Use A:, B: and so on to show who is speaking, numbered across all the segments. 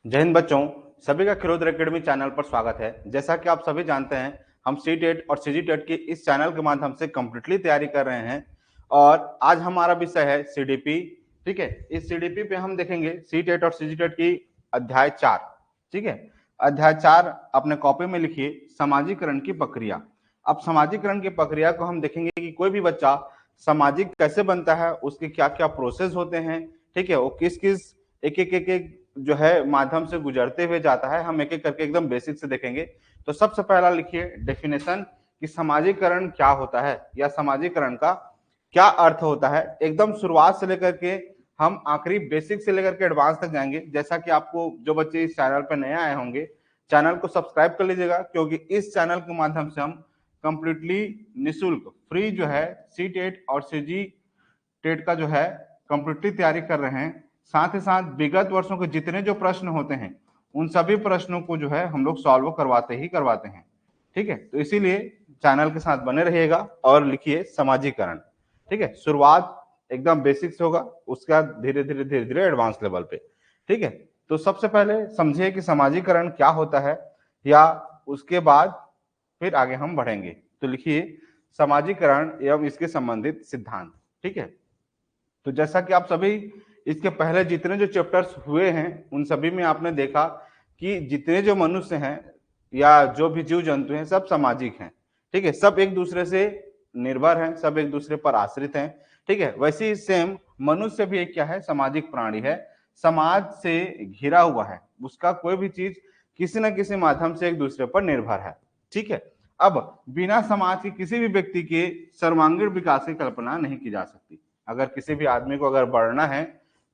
A: जय हिंद बच्चों, सभी का खिलौद एकेडमी चैनल पर स्वागत है। जैसा कि आप सभी जानते हैं, हम सी टेट और सीजी टेट की इस चैनल के माध्यम से कंप्लीटली तैयारी कर रहे हैं और आज हमारा विषय है सीडीपी। ठीक है, इस सीडीपी पे हम देखेंगे सी टेट और सीजी टेट की अध्याय 4। ठीक है, अध्याय 4 अपने कॉपी में लिखिए, समाजीकरण की प्रक्रिया। अब समाजीकरण की प्रक्रिया को हम देखेंगे कि कोई भी बच्चा सामाजिक कैसे बनता है, उसके क्या क्या प्रोसेस होते हैं। ठीक है, वो किस किस एक जो है माध्यम से गुजरते हुए जाता है, हम एक एक करके एकदम बेसिक से देखेंगे। तो सबसे पहला लिखिए डेफिनेशन कि समाजीकरण क्या होता है या समाजीकरण का क्या अर्थ होता है। एकदम शुरुआत से लेकर के हम आखिरी बेसिक से लेकर के एडवांस तक जाएंगे। जैसा कि आपको जो बच्चे इस चैनल पर नए आए होंगे, चैनल को सब्सक्राइब कर लीजिएगा, क्योंकि इस चैनल के माध्यम से हम कंप्लीटली निःशुल्क फ्री जो है सी टेट और सीजी टेट का जो है कंप्लीटली तैयारी कर रहे हैं। साथ ही साथ विगत वर्षों के जितने जो प्रश्न होते हैं, उन सभी प्रश्नों को जो है हम लोग सॉल्व करवाते ही करवाते हैं। ठीक है, तो इसीलिए चैनल के साथ बने रहिएगा और लिखिए समाजीकरण। ठीक है, शुरुआत एकदम बेसिक से होगा, उसका धीरे धीरे धीरे धीरे एडवांस लेवल पे। ठीक है, तो सबसे पहले समझिए कि समाजीकरण क्या होता है, या उसके बाद फिर आगे हम बढ़ेंगे। तो लिखिए समाजीकरण एवं इसके संबंधित सिद्धांत। ठीक है, तो जैसा कि आप सभी इसके पहले जितने जो चैप्टर्स हुए हैं, उन सभी में आपने देखा कि जितने जो मनुष्य हैं या जो भी जीव जंतु हैं, सब सामाजिक हैं। ठीक है, सब एक दूसरे से निर्भर हैं, सब एक दूसरे पर आश्रित हैं। ठीक है, वैसे ही सेम मनुष्य भी एक क्या है, सामाजिक प्राणी है, समाज से घिरा हुआ है, उसका कोई भी चीज किसी न किसी माध्यम से एक दूसरे पर निर्भर है। ठीक है, अब बिना समाज के किसी भी व्यक्ति के सर्वांगीण विकास की कल्पना नहीं की जा सकती। अगर किसी भी आदमी को अगर बढ़ना है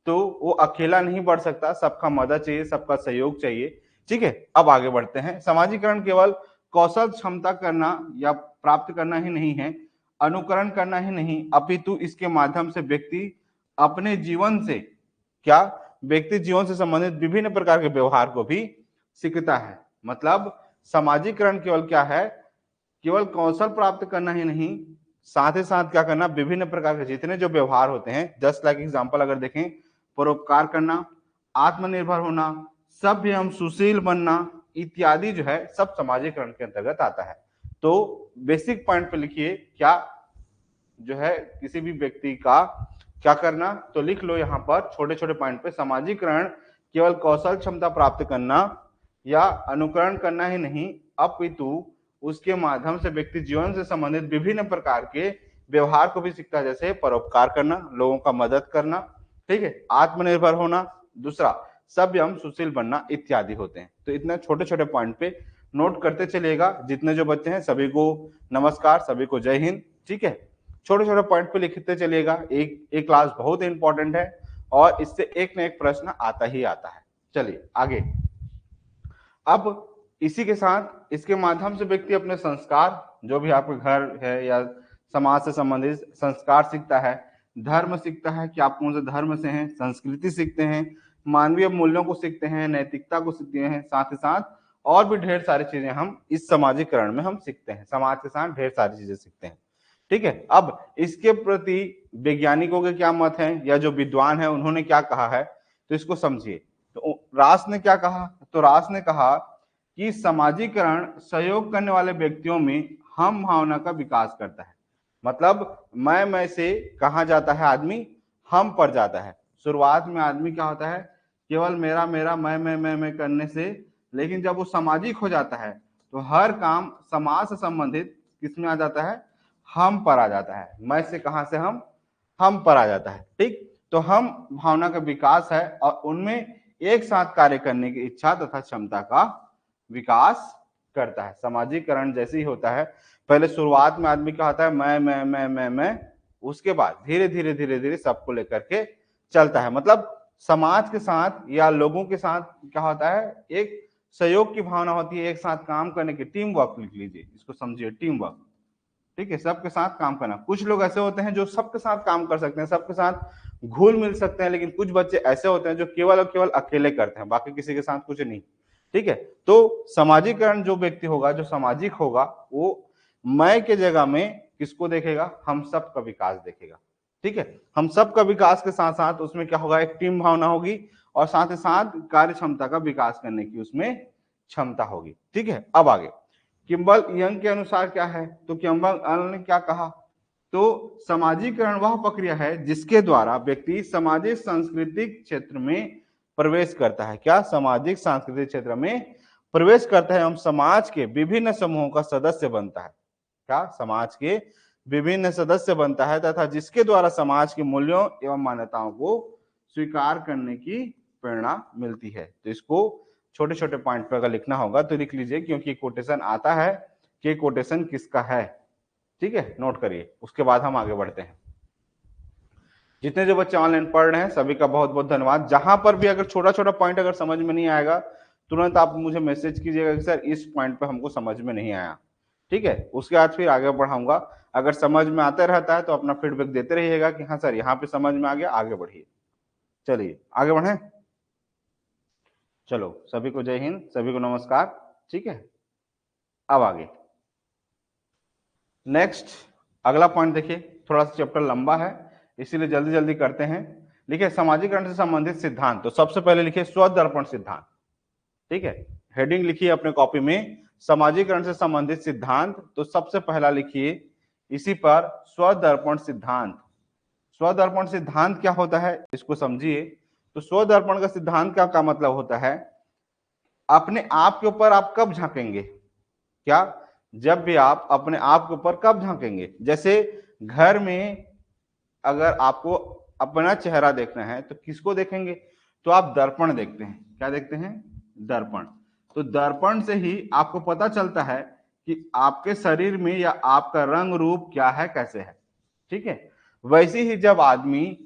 A: तो वो अकेला नहीं बढ़ सकता, सबका मदद चाहिए, सबका सहयोग चाहिए। ठीक है, अब आगे बढ़ते हैं। समाजीकरण केवल कौशल क्षमता करना या प्राप्त करना ही नहीं है, अनुकरण करना ही नहीं, अपितु इसके माध्यम से व्यक्ति अपने जीवन से क्या, व्यक्ति जीवन से संबंधित विभिन्न प्रकार के व्यवहार को भी सीखता है। मतलब समाजीकरण केवल क्या है, केवल कौशल प्राप्त करना ही नहीं, साथ ही साथ क्या करना, विभिन्न प्रकार के जितने जो व्यवहार होते हैं, जस्ट लाइक एग्जांपल अगर देखें, परोपकार करना, आत्मनिर्भर होना, सभ्य एवं सुशील बनना इत्यादि जो है सब समाजीकरण के अंतर्गत आता है। तो बेसिक पॉइंट पे लिखिए क्या जो है किसी भी व्यक्ति का क्या करना, तो लिख लो यहाँ पर छोटे छोटे पॉइंट पे, समाजीकरण केवल कौशल क्षमता प्राप्त करना या अनुकरण करना ही नहीं, अपितु उसके माध्यम से व्यक्ति जीवन से संबंधित विभिन्न प्रकार के व्यवहार को भी सीखता है, जैसे परोपकार करना, लोगों का मदद करना, ठीक है, आत्मनिर्भर होना, दूसरा सभ्य एवं सुशील बनना इत्यादि होते हैं। तो इतने छोटे छोटे पॉइंट पे नोट करते चलिएगा। जितने जो बच्चे हैं सभी को नमस्कार, सभी को जय हिंद। ठीक है, छोटे छोटे पॉइंट पे लिखते चलिएगा। एक क्लास बहुत इंपॉर्टेंट है और इससे एक न एक प्रश्न आता ही आता है। चलिए आगे। अब इसी के साथ इसके माध्यम से व्यक्ति अपने संस्कार, जो भी आपके घर है या समाज से संबंधित संस्कार सीखता है, धर्म सीखता है कि आप कौन से धर्म से हैं, संस्कृति सीखते हैं, मानवीय मूल्यों को सीखते हैं, नैतिकता को सीखते हैं, साथ ही साथ और भी ढेर सारी चीजें हम इस समाजीकरण में हम सीखते हैं, समाज के साथ ढेर सारी चीजें सीखते हैं। ठीक है, अब इसके प्रति वैज्ञानिकों के क्या मत हैं या जो विद्वान है उन्होंने क्या कहा है, तो इसको समझिए। तो रास ने क्या कहा, तो रास ने कहा कि समाजीकरण सहयोग करने वाले व्यक्तियों में हम भावना का विकास करता है। मतलब मैं से कहाँ जाता है आदमी, हम पर जाता है। शुरुआत में आदमी क्या होता है, केवल मेरा मेरा मैं करने से, लेकिन जब वो सामाजिक हो जाता है तो हर काम समाज से संबंधित किसमें आ जाता है, हम पर आ जाता है। मैं से कहां से हम पर आ जाता है। ठीक, तो हम भावना का विकास है और उनमें एक साथ कार्य करने की इच्छा तथा क्षमता का विकास करता है। समाजीकरण जैसे ही होता है, पहले शुरुआत में आदमी क्या होता है, मैं, उसके बाद धीरे धीरे धीरे धीरे सबको लेकर के चलता है। मतलब समाज के साथ या लोगों के साथ क्या होता है, एक सहयोग की भावना होती है, एक साथ काम करने की, टीम वर्क लिख लीजिए, इसको समझिए, टीम वर्क। ठीक है, सबके साथ काम करना। कुछ लोग ऐसे होते हैं जो सबके साथ काम कर सकते हैं, सबके साथ घुल मिल सकते हैं, लेकिन कुछ बच्चे ऐसे होते हैं जो केवल और केवल अकेले करते हैं, बाकी किसी के साथ कुछ नहीं। ठीक है, तो समाजीकरण जो व्यक्ति होगा, जो सामाजिक होगा, वो मैं के जगह में किसको देखेगा, हम सब का विकास देखेगा। ठीक है। हम सबका विकास के साथ साथ उसमें क्या होगा, एक टीम भावना होगी और साथ ही साथ कार्य क्षमता का विकास करने की उसमें क्षमता होगी। ठीक है, अब आगे किम्बल यंग के अनुसार क्या है, तो किम्बल ने क्या कहा, तो सामाजिकरण वह प्रक्रिया है जिसके द्वारा व्यक्ति सामाजिक सांस्कृतिक क्षेत्र में प्रवेश करता है। क्या, सामाजिक सांस्कृतिक क्षेत्र में प्रवेश करता है एवं समाज के विभिन्न समूहों का सदस्य बनता है। क्या, समाज के विभिन्न सदस्य बनता है तथा जिसके द्वारा समाज के मूल्यों एवं मान्यताओं को स्वीकार करने की प्रेरणा मिलती है। तो इसको छोटे छोटे पॉइंट पर अगर लिखना होगा तो लिख लीजिए, क्योंकि कोटेशन आता है कि कोटेशन किसका है। ठीक है, नोट करिए, उसके बाद हम आगे बढ़ते हैं। जितने जो बच्चे ऑनलाइन पढ़ रहे हैं सभी का बहुत बहुत धन्यवाद। जहां पर भी अगर छोटा छोटा पॉइंट अगर समझ में नहीं आएगा तुरंत आप मुझे मैसेज कीजिएगा कि सर इस पॉइंट पे हमको समझ में नहीं आया। ठीक है, उसके बाद फिर आगे बढ़ाऊंगा। अगर समझ में आता रहता है तो अपना फीडबैक देते रहिएगा कि हाँ सर यहाँ पे समझ में आ गया, आगे बढ़िए। चलिए आगे बढ़े। चलो, सभी को जय हिंद, सभी को नमस्कार। ठीक है, अब आगे नेक्स्ट अगला पॉइंट देखिए, थोड़ा सा चैप्टर लंबा है इसीलिए जल्दी जल्दी करते हैं। लिखिए सामाजिकरण से संबंधित सिद्धांत। तो सबसे पहले लिखिए स्वदर्पण सिद्धांत। ठीक है, हेडिंग लिखिए अपने कॉपी में सामाजिकरण से संबंधित सिद्धांत। तो सबसे पहला लिखिए इसी पर स्वदर्पण सिद्धांत। स्वदर्पण सिद्धांत क्या होता है इसको समझिए। तो स्वदर्पण का सिद्धांत का मतलब होता है अपने आप के ऊपर आप कब झांकेंगे। क्या, जब भी आप अपने आप के ऊपर कब झांकेंगे। जैसे घर में अगर आपको अपना चेहरा देखना है तो किसको देखेंगे, तो आप दर्पण देखते हैं। क्या देखते हैं, दर्पण। तो दर्पण से ही आपको पता चलता है कि आपके शरीर में या आपका रंग रूप क्या है, कैसे है। ठीक है, वैसे ही जब आदमी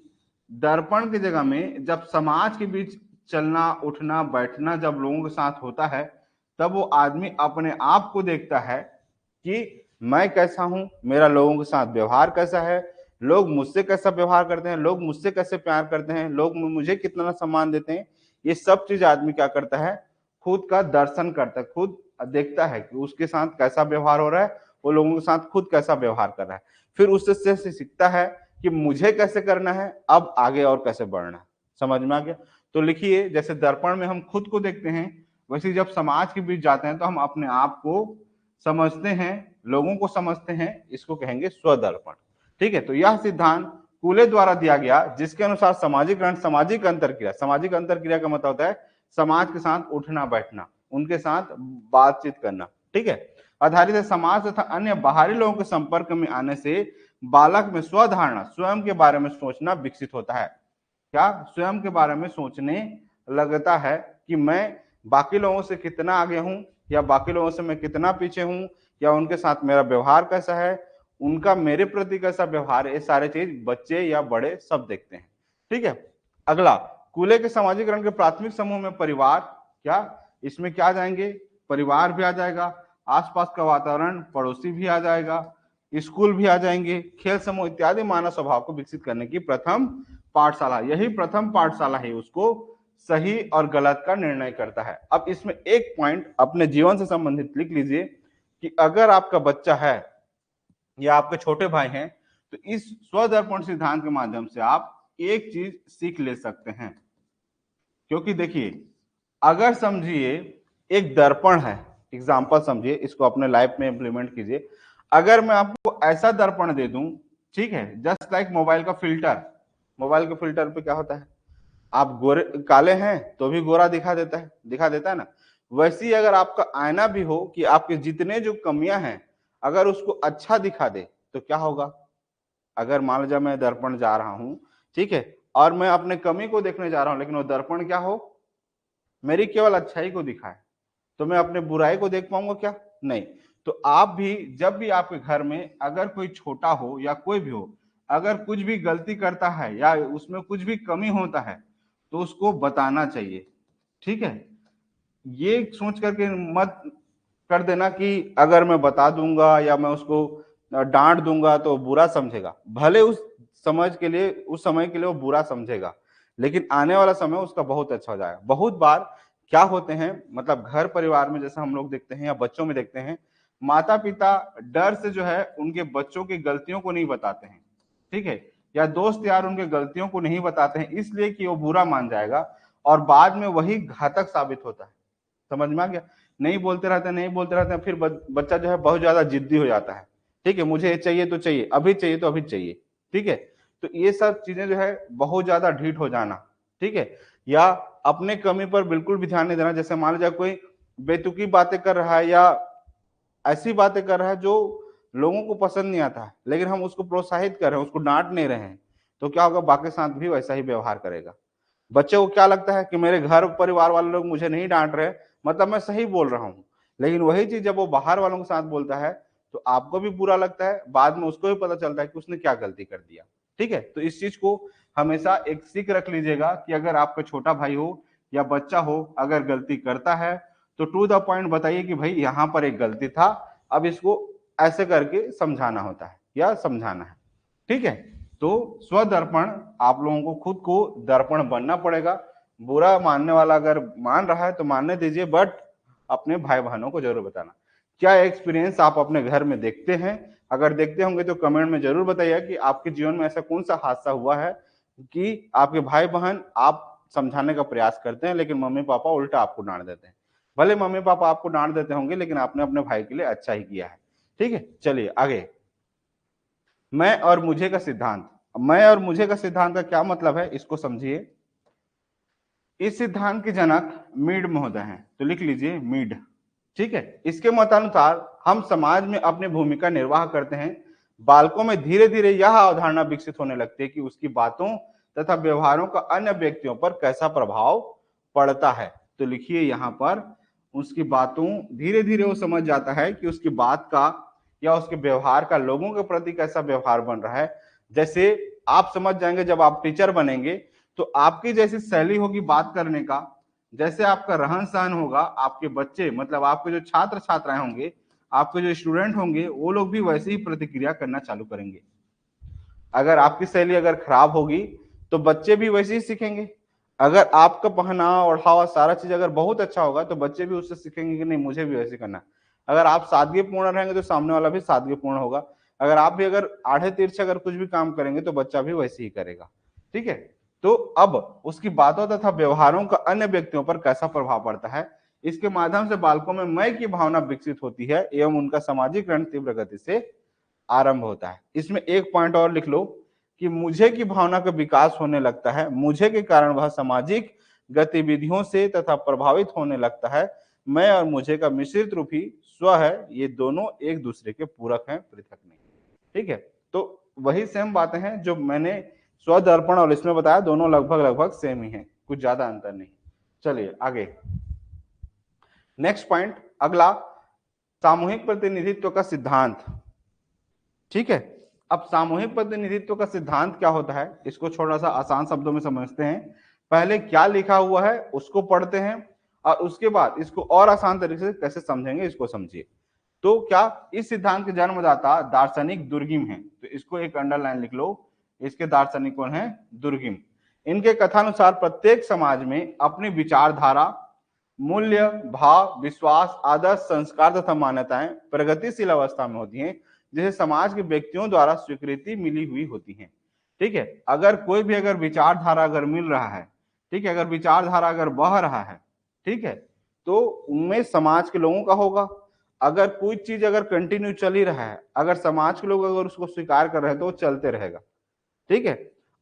A: दर्पण की जगह में जब समाज के बीच चलना उठना बैठना जब लोगों के साथ होता है तब वो आदमी अपने आप को देखता है कि मैं कैसा हूं, मेरा लोगों के साथ व्यवहार कैसा है, लोग मुझसे कैसा व्यवहार करते हैं, लोग मुझसे कैसे प्यार करते हैं, लोग मुझे कितना सम्मान देते हैं। ये सब चीज आदमी क्या करता है, खुद का दर्शन करता है, खुद देखता है कि उसके साथ कैसा व्यवहार हो रहा है, वो लोगों के साथ खुद कैसा व्यवहार कर रहा है। फिर उससे सीखता है कि मुझे कैसे करना है, अब आगे और कैसे बढ़ना है। समझ में आ गया। तो लिखिए जैसे दर्पण में हम खुद को देखते हैं वैसे जब समाज के बीच जाते हैं तो हम अपने आप को समझते हैं, लोगों को समझते हैं, इसको कहेंगे स्वदर्पण। ठीक है, तो यह सिद्धांत कूले द्वारा दिया गया जिसके अनुसार सामाजिकरण सामाजिक अंतरक्रिया, सामाजिक अंतरक्रिया का मतलब होता है समाज के साथ उठना बैठना, उनके साथ बातचीत करना। ठीक है, आधारित है समाज तथा अन्य बाहरी लोगों के संपर्क में आने से बालक में स्वधारणा, स्वयं के बारे में सोचना विकसित होता है। क्या, स्वयं के बारे में सोचने लगता है कि मैं बाकी लोगों से कितना आगे हूं या बाकी लोगों से मैं कितना पीछे हूं या उनके साथ मेरा व्यवहार कैसा है, उनका मेरे प्रति कैसा व्यवहार है। ये सारे चीज बच्चे या बड़े सब देखते हैं। ठीक है, अगला कूले के सामाजिकरण के प्राथमिक समूह में परिवार। क्या, इसमें क्या आ जाएंगे, परिवार भी आ जाएगा, आसपास का वातावरण, पड़ोसी भी आ जाएगा, स्कूल भी आ जाएंगे, खेल समूह इत्यादि मानव स्वभाव को विकसित करने की प्रथम पाठशाला। यही प्रथम पाठशाला है उसको सही और गलत का निर्णय करता है। अब इसमें एक पॉइंट अपने जीवन से संबंधित लिख लीजिए कि अगर आपका बच्चा है या आपके छोटे भाई हैं तो इस स्वदर्पण सिद्धांत के माध्यम से आप एक चीज सीख ले सकते हैं। क्योंकि देखिए अगर समझिए एक दर्पण है, एग्जाम्पल समझिए, इसको अपने लाइफ में इंप्लीमेंट कीजिए। अगर मैं आपको ऐसा दर्पण दे दूं, ठीक है, जस्ट लाइक मोबाइल का फिल्टर, मोबाइल के फिल्टर पे क्या होता है, आप गोरे काले हैं तो भी गोरा दिखा देता है ना। वैसे ही अगर आपका आईना भी हो कि आपके जितने जो कमियां हैं अगर उसको अच्छा दिखा दे तो क्या होगा। अगर मान लीजिए मैं दर्पण जा रहा हूं, ठीक है, और मैं अपने कमी को देखने जा रहा हूं लेकिन वो दर्पण क्या हो, मेरी केवल अच्छाई को दिखाए, तो मैं अपने बुराई को देख पाऊंगा क्या, नहीं। तो आप भी जब भी आपके घर में अगर कोई छोटा हो या कोई भी हो अगर कुछ भी गलती करता है या उसमें कुछ भी कमी होता है तो उसको बताना चाहिए। ठीक है, ये सोच करके मत कर देना कि अगर मैं बता दूंगा या मैं उसको डांट दूंगा तो बुरा समझेगा। भले उस समझ के लिए उस समय के लिए वो बुरा समझेगा लेकिन आने वाला समय उसका बहुत अच्छा हो जाएगा। बहुत बार क्या होते हैं, मतलब घर परिवार में जैसा हम लोग देखते हैं या बच्चों में देखते हैं, माता पिता डर से जो है उनके बच्चों की गलतियों को नहीं बताते हैं। ठीक है, या दोस्त यार उनके गलतियों को नहीं बताते हैं इसलिए कि वो बुरा मान जाएगा, और बाद में वही घातक साबित होता है। समझ में आ गया? नहीं बोलते रहते हैं, नहीं बोलते रहते हैं, फिर बच्चा जो है बहुत ज्यादा जिद्दी हो जाता है। ठीक है, मुझे ये चाहिए तो चाहिए, अभी चाहिए तो अभी चाहिए। ठीक है, तो ये सब चीजें जो है बहुत ज्यादा ढीठ हो जाना, ठीक है, या अपने कमी पर बिल्कुल भी ध्यान नहीं देना। जैसे मान लीजिए कोई बेतुकी बातें कर रहा है या ऐसी बातें कर रहा है जो लोगों को पसंद नहीं आता है, लेकिन हम उसको प्रोत्साहित कर रहे हैं, उसको डांट नहीं रहे हैं, तो क्या होगा, बाकी साथ भी वैसा ही व्यवहार करेगा। बच्चे को क्या लगता है कि मेरे घर परिवार वाले लोग मुझे नहीं डांट रहे, मतलब मैं सही बोल रहा हूँ। लेकिन वही चीज जब वो बाहर वालों के साथ बोलता है तो आपको भी बुरा लगता है, बाद में उसको भी पता चलता है कि उसने क्या गलती कर दिया। ठीक है, तो इस चीज को हमेशा एक सीख रख लीजिएगा कि अगर आपका छोटा भाई हो या बच्चा हो, अगर गलती करता है तो टू द पॉइंट बताइए कि भाई यहाँ पर एक गलती था, अब इसको ऐसे करके समझाना होता है या समझाना है। ठीक है, तो स्वदर्पण, आप लोगों को खुद को दर्पण बनना पड़ेगा। बुरा मानने वाला अगर मान रहा है तो मानने दीजिए, बट अपने भाई बहनों को जरूर बताना। क्या एक्सपीरियंस आप अपने घर में देखते हैं? अगर देखते होंगे तो कमेंट में जरूर बताइए कि आपके जीवन में ऐसा कौन सा हादसा हुआ है कि आपके भाई बहन आप समझाने का प्रयास करते हैं लेकिन मम्मी पापा उल्टा आपको डांट देते हैं। भले मम्मी पापा आपको डांट देते होंगे लेकिन आपने अपने भाई के लिए अच्छा ही किया है। ठीक है, चलिए आगे। मैं और मुझे का सिद्धांत। मैं और मुझे का सिद्धांत का क्या मतलब है इसको समझिए। इस सिद्धांत के जनक मीड महोदय हैं, तो लिख लीजिए मीड। ठीक है, इसके मतानुसार हम समाज में अपनी भूमिका निर्वाह करते हैं। बालकों में धीरे धीरे यह अवधारणा विकसित होने लगती है कि उसकी बातों तथा व्यवहारों का अन्य व्यक्तियों पर कैसा प्रभाव पड़ता है। तो लिखिए यहाँ पर, उसकी बातों, धीरे धीरे वो समझ जाता है कि उसकी बात का या उसके व्यवहार का लोगों के प्रति कैसा व्यवहार बन रहा है। जैसे आप समझ जाएंगे जब आप टीचर बनेंगे तो आपकी जैसी शैली होगी बात करने का, जैसे आपका रहन सहन होगा, आपके बच्चे मतलब आपके जो छात्र छात्राएं होंगे, आपके जो स्टूडेंट होंगे, वो लोग भी वैसे ही प्रतिक्रिया करना चालू करेंगे। अगर आपकी शैली अगर खराब होगी तो बच्चे भी वैसे ही सीखेंगे। अगर आपका पहनावा ओढ़ावा सारा चीज अगर बहुत अच्छा होगा तो बच्चे भी उससे सीखेंगे कि नहीं मुझे भी वैसे करना है। अगर आप सादगीपूर्ण रहेंगे तो सामने वाला भी सादगीपूर्ण होगा। अगर आप भी अगर आधे तिरछे अगर कुछ भी काम करेंगे तो बच्चा भी वैसे ही करेगा। ठीक है, तो अब उसकी बातों तथा व्यवहारों का अन्य व्यक्तियों पर कैसा प्रभाव पड़ता है, इसके माध्यम से बालकों में मैं की भावना विकसित होती है एवं उनका सामाजिकरण तीव्र गति से आरंभ होता है। इसमें एक पॉइंट और लिख लो कि मुझे की भावना का विकास होने लगता है। मुझे के कारण वह सामाजिक गतिविधियों से तथा प्रभावित होने लगता है। मैं और मुझे का मिश्रित रूप ही स्व है, ये दोनों एक दूसरे के पूरक हैं, पृथक नहीं। ठीक है, तो वही सेम बातें हैं जो मैंने स्वदर्पण और इसमें बताया, दोनों लगभग लगभग सेम ही है, कुछ ज्यादा अंतर नहीं। चलिए आगे, नेक्स्ट पॉइंट, अगला, सामूहिक प्रतिनिधित्व का सिद्धांत। ठीक है, अब सामूहिक प्रतिनिधित्व का सिद्धांत क्या होता है इसको थोड़ा सा आसान शब्दों में समझते हैं। पहले क्या लिखा हुआ है उसको पढ़ते हैं और उसके बाद इसको और आसान तरीके से कैसे समझेंगे इसको समझिए। तो क्या इस सिद्धांत के जन्मदाता दार्शनिक दुर्गिम है, तो इसको एक अंडरलाइन लिख लो। इसके दार्शनिक कौन है? दुर्गिम। इनके कथानुसार प्रत्येक समाज में अपनी विचारधारा, मूल्य, भाव, विश्वास, आदर्श, संस्कार तथा मान्यताएं प्रगतिशील अवस्था में होती हैं जिसे समाज के व्यक्तियों द्वारा स्वीकृति मिली हुई होती है। ठीक है, अगर कोई भी अगर विचारधारा अगर मिल रहा है, ठीक है, अगर विचारधारा अगर बह रहा है, ठीक है, तो उनमें समाज के लोगों का होगा। अगर कोई चीज अगर कंटिन्यू चल ही रहा है, अगर समाज के लोग अगर उसको स्वीकार कर रहे हैं तो वो चलते रहेगा। ठीक है,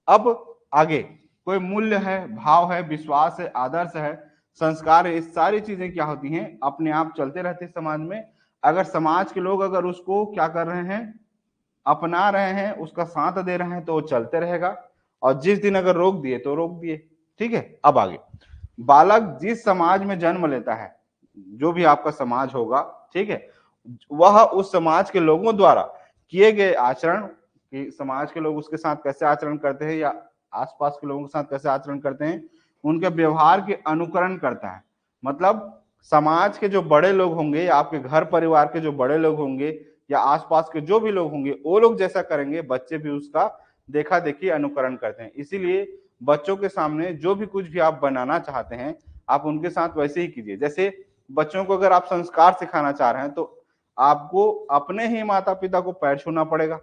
A: अब आगे कोई मूल्य है, भाव है, विश्वास है, आदर्श है, संस्कार है, ये सारी चीजें क्या होती हैं, अपने आप चलते रहते हैं समाज में। अगर समाज के लोग अगर उसको क्या कर रहे हैं, अपना रहे हैं, उसका साथ दे रहे हैं तो वो चलते रहेगा, और जिस दिन अगर रोक दिए तो रोक दिए। ठीक है, अब आगे, बालक जिस समाज में जन्म लेता है, जो भी आपका समाज होगा, ठीक है, वह उस समाज के लोगों द्वारा किए गए आचरण, कि समाज के लोग उसके साथ कैसे आचरण करते हैं या आसपास के लोगों के साथ कैसे आचरण करते हैं, उनके व्यवहार के अनुकरण करता है। मतलब समाज के जो बड़े लोग होंगे या आपके घर परिवार के जो बड़े लोग होंगे या आसपास के जो भी लोग होंगे, वो लोग जैसा करेंगे बच्चे भी उसका देखा देखी अनुकरण करते हैं। इसीलिए बच्चों के सामने जो भी कुछ भी आप बनाना चाहते हैं, आप उनके साथ वैसे ही कीजिए। जैसे बच्चों को अगर आप संस्कार सिखाना चाह रहे हैं तो आपको अपने ही माता पिता को पैर छूना पड़ेगा।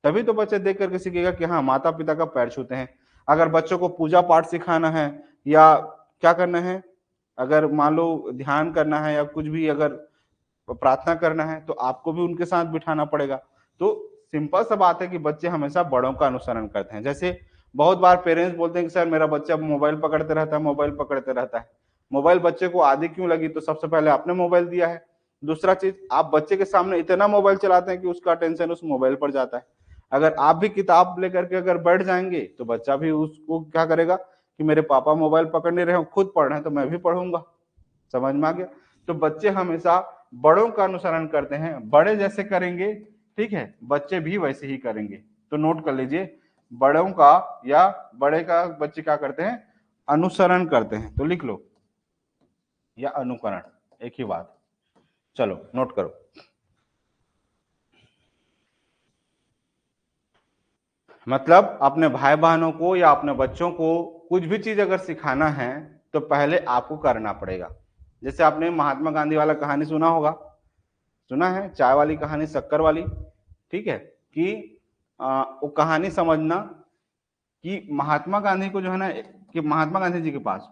A: तभी तो बच्चे देख करके सीखेगा कि हाँ माता पिता का पैर छूते हैं। अगर बच्चों को पूजा पाठ सिखाना है या क्या करना है, अगर मान लो ध्यान करना है या कुछ भी अगर प्रार्थना करना है तो आपको भी उनके साथ बिठाना पड़ेगा। तो सिंपल सा बात है कि बच्चे हमेशा बड़ों का अनुसरण करते हैं। जैसे बहुत बार पेरेंट्स बोलते हैं कि सर मेरा बच्चा मोबाइल पकड़ते रहता है, मोबाइल पकड़ते रहता है। मोबाइल बच्चे को आदि क्यों लगी? तो सबसे पहले आपने मोबाइल दिया है। दूसरा चीज, आप बच्चे के सामने इतना मोबाइल चलाते हैं कि उसका अटेंशन उस मोबाइल पर जाता है। अगर आप भी किताब लेकर के अगर बैठ जाएंगे तो बच्चा भी उसको क्या करेगा कि मेरे पापा मोबाइल पकड़ नहीं रहे हो, खुद पढ़ रहे हैं तो मैं भी पढ़ूंगा। समझ में आ गया? तो बच्चे हमेशा बड़ों का अनुसरण करते हैं, बड़े जैसे करेंगे ठीक है बच्चे भी वैसे ही करेंगे। तो नोट कर लीजिए, बड़ों का या बड़े का बच्चे क्या करते हैं? अनुसरण करते हैं। तो लिख लो, या अनुकरण एक ही बात। चलो नोट करो। मतलब अपने भाई बहनों को या अपने बच्चों को कुछ भी चीज अगर सिखाना है तो पहले आपको करना पड़ेगा। जैसे आपने महात्मा गांधी वाला कहानी सुना होगा, सुना है, चाय वाली कहानी, शक्कर वाली, ठीक है, कि वो कहानी समझना कि महात्मा गांधी को जो है ना, कि महात्मा गांधी जी के पास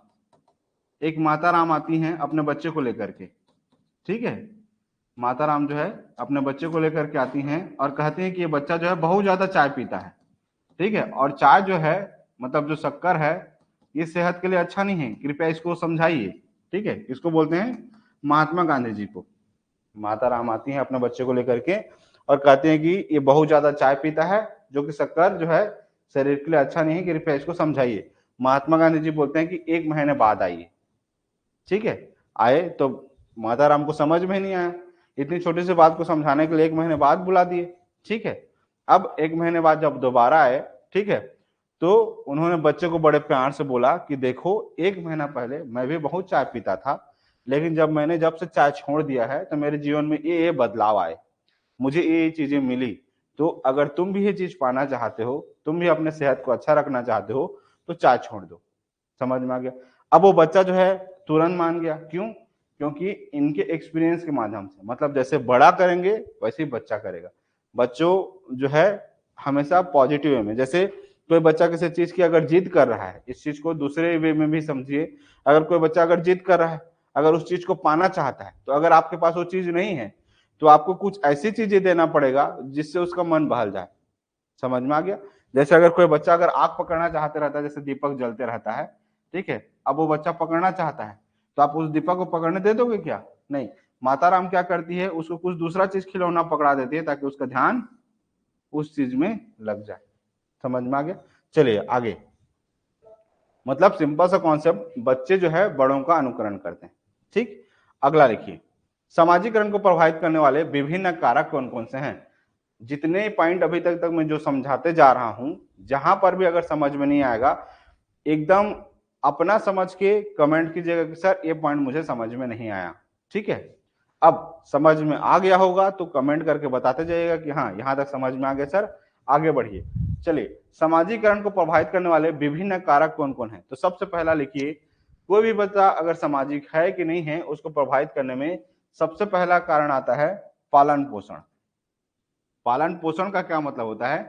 A: एक माता राम आती हैं अपने बच्चे को लेकर के, ठीक है। माता राम जो है अपने बच्चे को लेकर के आती हैं और कहती हैं कि ये बच्चा जो है बहुत ज्यादा चाय पीता है, ठीक है, और चाय जो है मतलब जो शक्कर है ये सेहत के लिए अच्छा नहीं है, कृपया इसको समझाइए। ठीक है, इसको बोलते हैं महात्मा गांधी जी को। माता राम आती हैं अपने बच्चे को लेकर के और कहते हैं कि ये बहुत ज्यादा चाय पीता है जो कि शक्कर जो है शरीर के लिए अच्छा नहीं है, कृपया इसको समझाइए। महात्मा गांधी जी बोलते हैं कि 1 महीने बाद आइए। ठीक है, आए तो माता राम को समझ में नहीं आया, इतनी छोटी सी बात को समझाने के लिए 1 महीने बाद बुला दिए। ठीक है, अब 1 महीने बाद जब दोबारा आए, ठीक है, तो उन्होंने बच्चे को बड़े प्यार से बोला कि देखो 1 महीना पहले मैं भी बहुत चाय पीता था, लेकिन जब से चाय छोड़ दिया है तो मेरे जीवन में ये बदलाव आए, मुझे ये चीजें मिली। तो अगर तुम भी ये चीज पाना चाहते हो, तुम भी अपने सेहत को अच्छा रखना चाहते हो तो चाय छोड़ दो। समझ में आ गया? अब वो बच्चा जो है तुरंत मान गया। क्यों? क्योंकि इनके एक्सपीरियंस के माध्यम से, मतलब जैसे बड़ा करेंगे वैसे ही बच्चा करेगा। बच्चों जो है हमेशा पॉजिटिव वे में, जैसे कोई बच्चा किसी चीज की अगर जिद कर रहा है, इस चीज को दूसरे वे में भी समझिए। अगर कोई बच्चा अगर जिद कर रहा है, अगर उस चीज को पाना चाहता है, तो अगर आपके पास वो चीज नहीं है तो आपको कुछ ऐसी चीजें देना पड़ेगा जिससे उसका मन बहल जाए। समझ में आ गया? जैसे अगर कोई बच्चा अगर आग पकड़ना चाहते रहता है, जैसे दीपक जलते रहता है, ठीक है, अब वो बच्चा पकड़ना चाहता है तो आप उस दीपक को पकड़ने दे दोगे क्या? नहीं। माता राम क्या करती है, उसको कुछ दूसरा चीज खिलौना पकड़ा देती है ताकि उसका ध्यान उस चीज में लग जाए। समझ में आ गया? चलिए आगे। मतलब सिंपल सा कॉन्सेप्ट, बच्चे जो है बड़ों का अनुकरण करते हैं। ठीक, अगला लिखिए, सामाजिकरण को प्रभावित करने वाले विभिन्न कारक कौन कौन से हैं? जितने पॉइंट अभी तक मैं जो समझाते जा रहा हूं, जहां पर भी अगर समझ में नहीं आएगा, एकदम अपना समझ के कमेंट कीजिएगा कि सर ये पॉइंट मुझे समझ में नहीं आया। ठीक है, अब समझ में आ गया होगा तो कमेंट करके बताते जाइएगा कि हाँ यहां तक समझ में आ गया सर, आगे बढ़िए। चलिए, सामाजिकरण को प्रभावित करने वाले विभिन्न कारक कौन कौन है? तो सबसे पहला लिखिए, कोई भी बच्चा अगर सामाजिक है कि नहीं है, उसको प्रभावित करने में सबसे पहला कारण आता है पालन पोषण। पालन पोषण का क्या मतलब होता है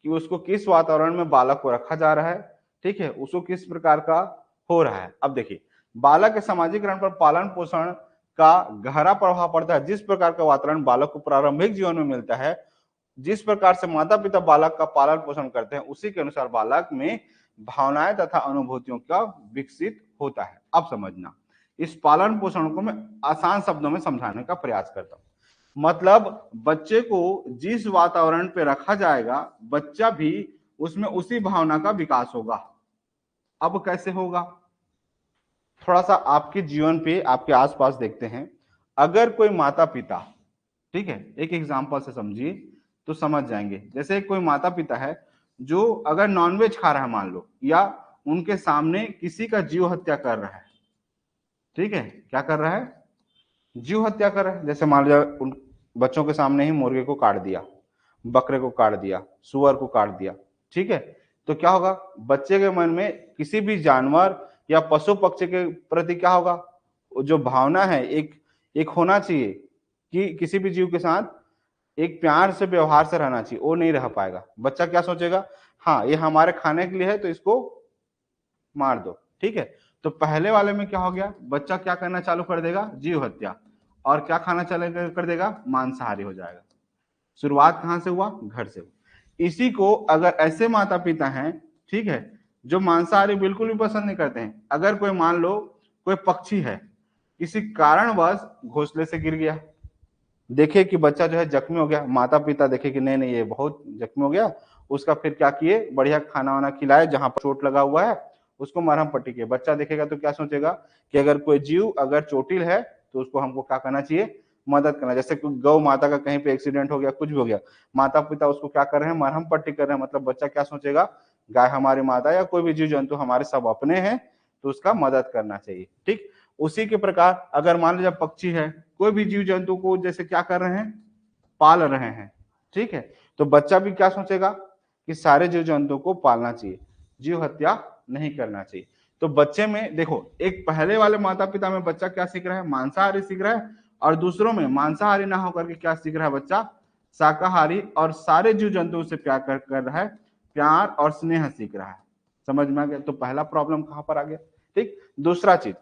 A: कि उसको किस वातावरण में बालक को रखा जा रहा है, ठीक है, उसको किस प्रकार का हो रहा है। अब देखिए, बालक के सामाजिकरण पर पालन पोषण का गहरा प्रभाव पड़ता है। जिस प्रकार का वातावरण बालक को प्रारंभिक जीवन में मिलता है, जिस प्रकार से माता पिता बालक का पालन पोषण करते हैं, उसी के अनुसार बालक में भावनाएं तथा अनुभूतियों का विकसित होता है। अब समझना, इस पालन पोषण को मैं आसान शब्दों में समझाने का प्रयास करता हूं। मतलब बच्चे को जिस वातावरण पे रखा जाएगा, बच्चा भी उसमें उसी भावना का विकास होगा। अब कैसे होगा? थोड़ा सा आपके जीवन पे, आपके आसपास देखते हैं। अगर कोई माता पिता, ठीक है, एक एग्जांपल से समझिए तो समझ जाएंगे। जैसे कोई माता पिता है जो अगर नॉनवेज खा रहा है मान लो, या उनके सामने किसी का जीव हत्या कर रहा है, ठीक है, क्या कर रहा है? जीव हत्या कर रहा है। जैसे मान लिया उन बच्चों के सामने ही मुर्गे को काट दिया, बकरे को काट दिया, सुअर को काट दिया, ठीक है, तो क्या होगा? बच्चे के मन में किसी भी जानवर या पशु पक्षी के प्रति क्या होगा? जो भावना है, एक एक होना चाहिए कि किसी भी जीव के साथ एक प्यार से व्यवहार से रहना चाहिए, वो नहीं रह पाएगा। बच्चा क्या सोचेगा, हाँ ये हमारे खाने के लिए है तो इसको मार दो, ठीक है। तो पहले वाले में क्या हो गया, बच्चा क्या करना चालू कर देगा, जीव हत्या, और क्या खाना चालू कर देगा, मांसाहारी हो जाएगा। शुरुआत कहां से हुआ, घर से। इसी को अगर ऐसे माता पिता हैं, ठीक है, जो मांसाहारी बिल्कुल भी पसंद नहीं करते हैं, अगर कोई मान लो कोई पक्षी है किसी कारणवश घोंसले से गिर गया, देखे कि बच्चा जो है जख्मी हो गया, माता पिता देखे कि नहीं नहीं ये बहुत जख्मी हो गया, उसका फिर क्या किए, बढ़िया खाना वाना खिलाए, जहां पर चोट लगा हुआ है उसको मरहम पट्टी किए। बच्चा देखेगा तो क्या सोचेगा कि अगर कोई जीव अगर चोटिल है तो उसको हमको क्या करना चाहिए, मदद करना। जैसे गौ माता का कहीं पे एक्सीडेंट हो गया, कुछ भी हो गया, माता पिता उसको क्या कर रहे हैं, मरहम पट्टी कर रहे हैं। मतलब बच्चा क्या सोचेगा, गाय हमारी माता या कोई भी जीव जंतु हमारे सब अपने हैं, तो उसका मदद करना चाहिए, ठीक। उसी के प्रकार अगर मान लीजिए पक्षी है, कोई भी जीव जंतु को जैसे क्या कर रहे हैं, पाल रहे हैं, ठीक है, तो बच्चा भी क्या सोचेगा कि सारे जीव जंतु को पालना चाहिए, जीव हत्या नहीं करना चाहिए। तो बच्चे में देखो, एक पहले वाले माता पिता में बच्चा क्या सीख रहा है, मांसाहारी सीख रहा है, और दूसरों में मांसाहारी ना होकर के क्या सीख रहा है बच्चा, शाकाहारी, और सारे जीव जंतु से प्यार कर रहा है, प्यार और स्नेह सीख रहा है। समझ में आ गया, तो पहला प्रॉब्लम कहां पर आ गया, ठीक। दूसरा चीज,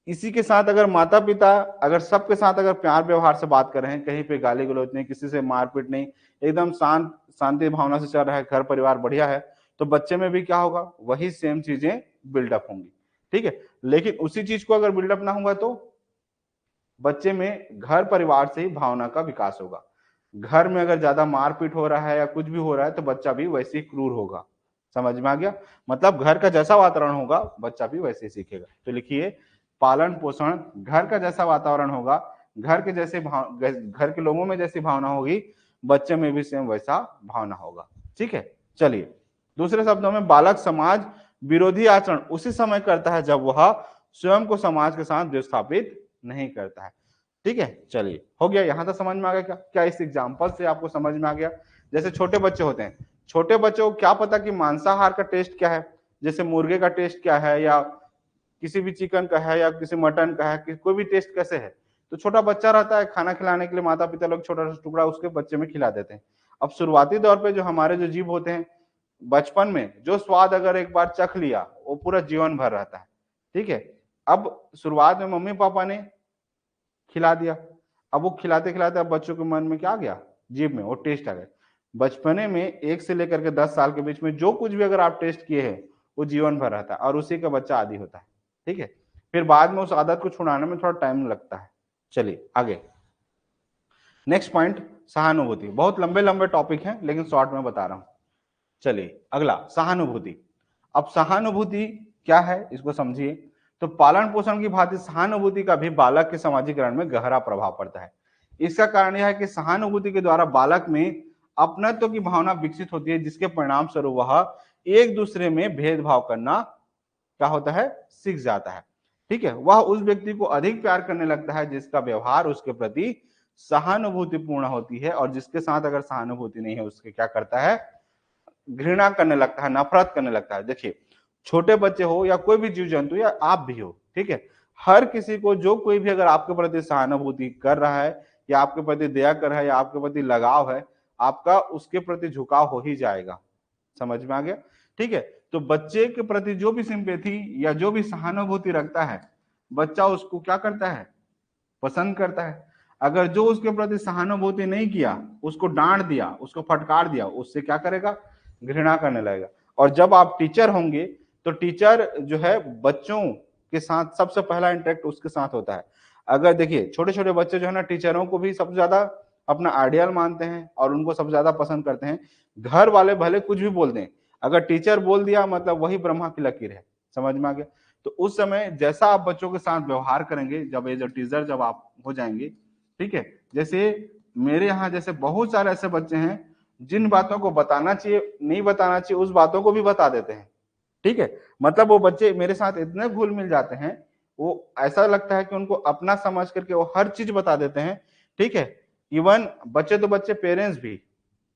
A: इसी के साथ अगर माता पिता अगर सबके साथ अगर प्यार व्यवहार से बात कर रहे हैं, कहीं पे गाली गलौज नहीं, किसी से मारपीट नहीं, एकदम शांत शांति भावना से चल रहा है, घर परिवार बढ़िया है, तो बच्चे में भी क्या होगा, वही सेम चीजें बिल्डअप होंगी, ठीक है। लेकिन उसी चीज को अगर बिल्डअप ना होगा तो बच्चे में घर परिवार से ही भावना का विकास होगा। घर में अगर ज्यादा मारपीट हो रहा है या कुछ भी हो रहा है तो बच्चा भी वैसे ही क्रूर होगा। समझ में आ गया, मतलब घर का जैसा वातावरण होगा बच्चा भी वैसे ही सीखेगा। तो लिखिए, पालन पोषण घर का जैसा वातावरण होगा, घर के जैसे घर के लोगों में जैसी भावना होगी, बच्चे में भी सेम वैसा भावना होगा, ठीक है। चलिए, दूसरे शब्दों में बालक समाज विरोधी आचरण उसी समय करता है जब वह स्वयं को समाज के साथ विस्थापित नहीं करता है, ठीक है। चलिए, हो गया, यहां तक समझ में आ गया क्या, क्या इस एग्जांपल से आपको समझ में आ गया। जैसे छोटे बच्चे होते हैं, छोटे बच्चों को क्या पता कि मांसाहार का टेस्ट क्या है, जैसे मुर्गे का टेस्ट क्या है, या किसी भी चिकन का है, या किसी मटन का है, कोई भी टेस्ट कैसे है। तो छोटा बच्चा रहता है, खाना खिलाने के लिए माता पिता लोग छोटा सा टुकड़ा उसके बच्चे में खिला देते हैं। अब शुरुआती दौर पे जो हमारे जो जीव होते हैं, बचपन में जो स्वाद अगर एक बार चख लिया वो पूरा जीवन भर रहता है, ठीक है। अब शुरुआत में मम्मी पापा ने खिला दिया, अब वो खिलाते खिलाते अब बच्चों के मन में क्या आ गया, जीभ में वो टेस्ट आ गया। बचपने में 1 से लेकर के 10 साल के बीच में जो कुछ भी अगर आप टेस्ट किए हैं वो जीवन भर रहता है, और उसी का बच्चा आदी होता है, ठीक है। फिर बाद में उस आदत को छुड़ाने में थोड़ा टाइम लगता है। चलिए आगे, नेक्स्ट पॉइंट, सहानुभूति। बहुत लंबे लंबे टॉपिक हैं लेकिन शॉर्ट में बता रहा हूं। चलिए अगला, सहानुभूति। अब सहानुभूति क्या है इसको समझिए। तो पालन पोषण की भांति सहानुभूति का भी बालक के सामाजिकरण में गहरा प्रभाव पड़ता है। इसका कारण यह है कि सहानुभूति के द्वारा बालक में अपनत्व की भावना विकसित होती है, जिसके परिणाम स्वरूप वह एक दूसरे में भेदभाव करना क्या होता है, सीख जाता है, ठीक है। वह उस व्यक्ति को अधिक प्यार करने लगता है जिसका व्यवहार उसके प्रति सहानुभूतिपूर्ण होती है, और जिसके साथ अगर सहानुभूति नहीं है उसके क्या करता है, घृणा करने लगता है, नफरत करने लगता है। देखिए, छोटे बच्चे हो या कोई भी जीव जंतु या आप भी हो, ठीक है, हर किसी को जो कोई भी अगर आपके प्रति सहानुभूति कर रहा है या आपके प्रति दया कर रहा है या आपके प्रति लगाव है, आपका उसके प्रति झुकाव हो ही जाएगा। समझ में आ गया, ठीक है। तो बच्चे के प्रति जो भी सिंपैथी या जो भी सहानुभूति रखता है, बच्चा उसको क्या करता है, पसंद करता है। अगर जो उसके प्रति सहानुभूति नहीं किया, उसको डांट दिया, उसको फटकार दिया, उससे क्या करेगा, घृणा करने लगेगा। और जब आप टीचर होंगे तो टीचर जो है बच्चों के साथ सबसे पहला इंटरेक्ट उसके साथ होता है। अगर देखिए, छोटे छोटे बच्चे जो है ना, टीचरों को भी सबसे ज्यादा अपना आइडियल मानते हैं और उनको सबसे ज्यादा पसंद करते हैं। घर वाले भले कुछ भी बोल दें, अगर टीचर बोल दिया मतलब वही ब्रह्मा की लकीर है। समझ में आ गया। तो उस समय जैसा आप बच्चों के साथ व्यवहार करेंगे, जब एज अ टीचर जब आप हो जाएंगे, ठीक है, जैसे मेरे यहाँ जैसे बहुत सारे ऐसे बच्चे हैं जिन बातों को बताना चाहिए नहीं बताना चाहिए उस बातों को भी बता देते हैं, ठीक है। मतलब वो बच्चे मेरे साथ इतने घुल मिल जाते हैं, वो ऐसा लगता है कि उनको अपना समझ करके वो हर चीज बता देते हैं, ठीक है। इवन बच्चे तो बच्चे, पेरेंट्स भी,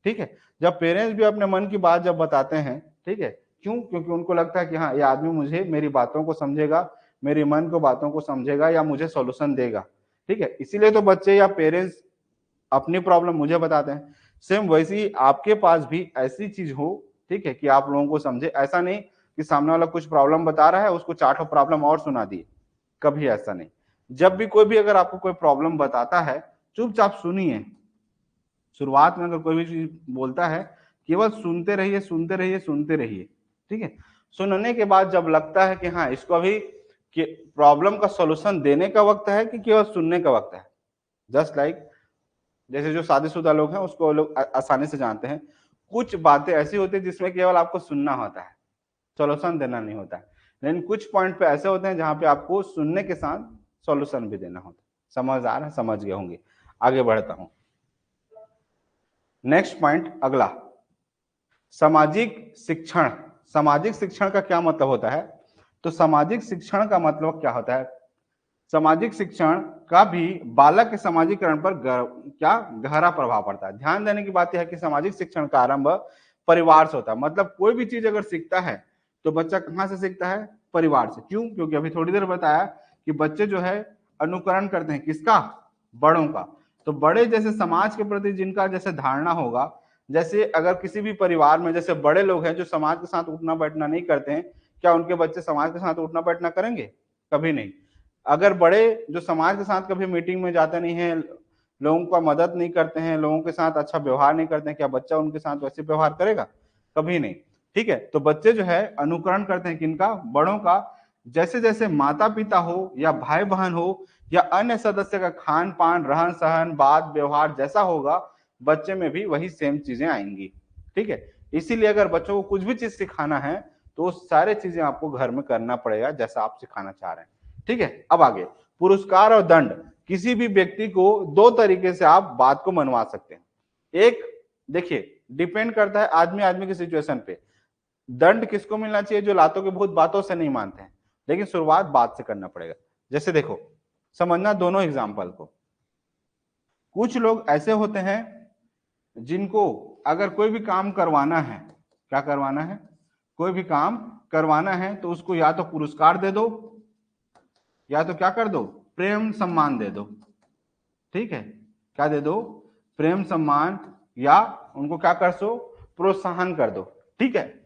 A: ठीक है, जब पेरेंट्स भी अपने मन की बात जब बताते हैं, ठीक है, क्यों, क्योंकि उनको लगता है कि हाँ ये आदमी मुझे मेरी बातों को समझेगा, मेरे मन को बातों को समझेगा या मुझे सॉल्यूशन देगा, ठीक है। इसीलिए तो बच्चे या पेरेंट्स अपनी प्रॉब्लम मुझे बताते हैं। सेम वैसे ही आपके पास भी ऐसी चीज हो, ठीक है, कि आप लोगों को समझे। ऐसा नहीं कि सामने वाला कुछ प्रॉब्लम बता रहा है उसको 4 प्रॉब्लम और सुना दिए, कभी ऐसा नहीं। जब भी कोई भी अगर आपको कोई प्रॉब्लम बताता है, चुपचाप सुनिए। शुरुआत में अगर कोई भी चीज बोलता है, केवल सुनते रहिए, सुनते रहिए, सुनते रहिए, ठीक है। सुनने के बाद जब लगता है कि हाँ इसको अभी प्रॉब्लम का सॉल्यूशन देने का वक्त है कि केवल सुनने का वक्त है, जस्ट लाइक जैसे जो शादीशुदा लोग हैं उसको लोग आसानी से जानते हैं, कुछ बातें ऐसी होती है जिसमें केवल आपको सुनना होता है, सॉल्यूशन देना नहीं होता है। लेकिन कुछ पॉइंट पे ऐसे होते हैं जहां पे आपको सुनने के साथ सॉल्यूशन भी देना होता है। समझ आ रहा है? समझ गए होंगे। आगे बढ़ता हूं। नेक्स्ट पॉइंट अगला, सामाजिक शिक्षण। सामाजिक शिक्षण का क्या मतलब होता है? तो सामाजिक शिक्षण का मतलब क्या होता है? सामाजिक शिक्षण का भी बालक के समाजीकरण पर क्या गहरा प्रभाव पड़ता है। ध्यान देने की बात यह है कि सामाजिक शिक्षण का आरंभ परिवार से होता है। मतलब कोई भी चीज अगर सीखता है तो बच्चा कहां से सीखता है? परिवार से। क्यों? क्योंकि अभी थोड़ी देर बताया कि बच्चे जो है अनुकरण करते हैं किसका? बड़ों का। तो बड़े जैसे समाज के प्रति जिनका जैसे धारणा होगा, जैसे अगर किसी भी परिवार में जैसे बड़े लोग हैं जो समाज के साथ उठना बैठना नहीं करते हैं, क्या उनके बच्चे समाज के साथ उठना बैठना करेंगे? कभी नहीं। अगर बड़े जो समाज के साथ कभी मीटिंग में जाते नहीं है, लोगों का मदद नहीं करते हैं, लोगों के साथ अच्छा व्यवहार नहीं करते हैं, क्या बच्चा उनके साथ वैसे व्यवहार करेगा? कभी नहीं। ठीक है, तो बच्चे जो है अनुकरण करते हैं किनका? बड़ों का। जैसे जैसे माता पिता हो या भाई बहन हो या अन्य सदस्य का खान पान, रहन सहन, बात व्यवहार जैसा होगा, बच्चे में भी वही सेम चीजें आएंगी। ठीक है, इसीलिए अगर बच्चों को कुछ भी चीज सिखाना है तो सारे चीजें आपको घर में करना पड़ेगा जैसा आप सिखाना चाह रहे हैं। ठीक है, अब आगे, पुरस्कार और दंड। किसी भी व्यक्ति को दो तरीके से आप बात को मनवा सकते हैं। एक, देखिए, डिपेंड करता है आदमी आदमी की सिचुएशन पे। दंड किसको मिलना चाहिए? जो लातों के भूत बातों से नहीं मानते हैं, लेकिन शुरुआत बात से करना पड़ेगा। जैसे देखो, समझना दोनों एग्जाम्पल को। कुछ लोग ऐसे होते हैं जिनको अगर कोई भी काम करवाना है, क्या करवाना है? कोई भी काम करवाना है तो उसको या तो पुरस्कार दे दो या तो क्या कर दो? प्रेम सम्मान दे दो। ठीक है, क्या दे दो? प्रेम सम्मान, या उनको क्या कर सो? प्रोत्साहन कर दो। ठीक है,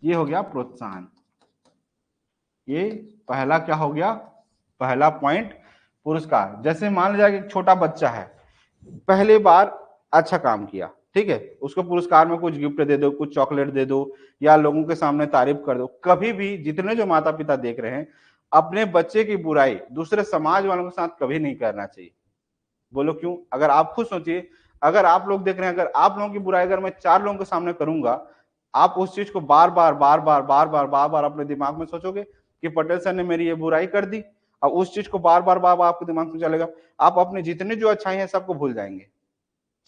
A: ये हो गया प्रोत्साहन। ये पहला क्या हो गया? पहला पॉइंट पुरस्कार। जैसे मान लिया कि एक छोटा बच्चा है, पहली बार अच्छा काम किया, ठीक है, उसको पुरस्कार में कुछ गिफ्ट दे दो, कुछ चॉकलेट दे दो, या लोगों के सामने तारीफ कर दो। कभी भी जितने जो माता पिता देख रहे हैं, अपने बच्चे की बुराई दूसरे समाज वालों के साथ कभी नहीं करना चाहिए। बोलो क्यों? अगर आप खुद सोचिए, अगर आप लोग देख रहे हैं, अगर आप लोगों की बुराई अगर मैं 4 लोगों के सामने करूंगा, आप उस चीज को बार बार बार बार बार बार बार बार अपने दिमाग में सोचोगे कि पटेल सर ने मेरी ये बुराई कर दी। अब उस चीज को बार बार बार बार आपके दिमाग में चलेगा, आप अपने जितने जो अच्छाई है सबको भूल जाएंगे।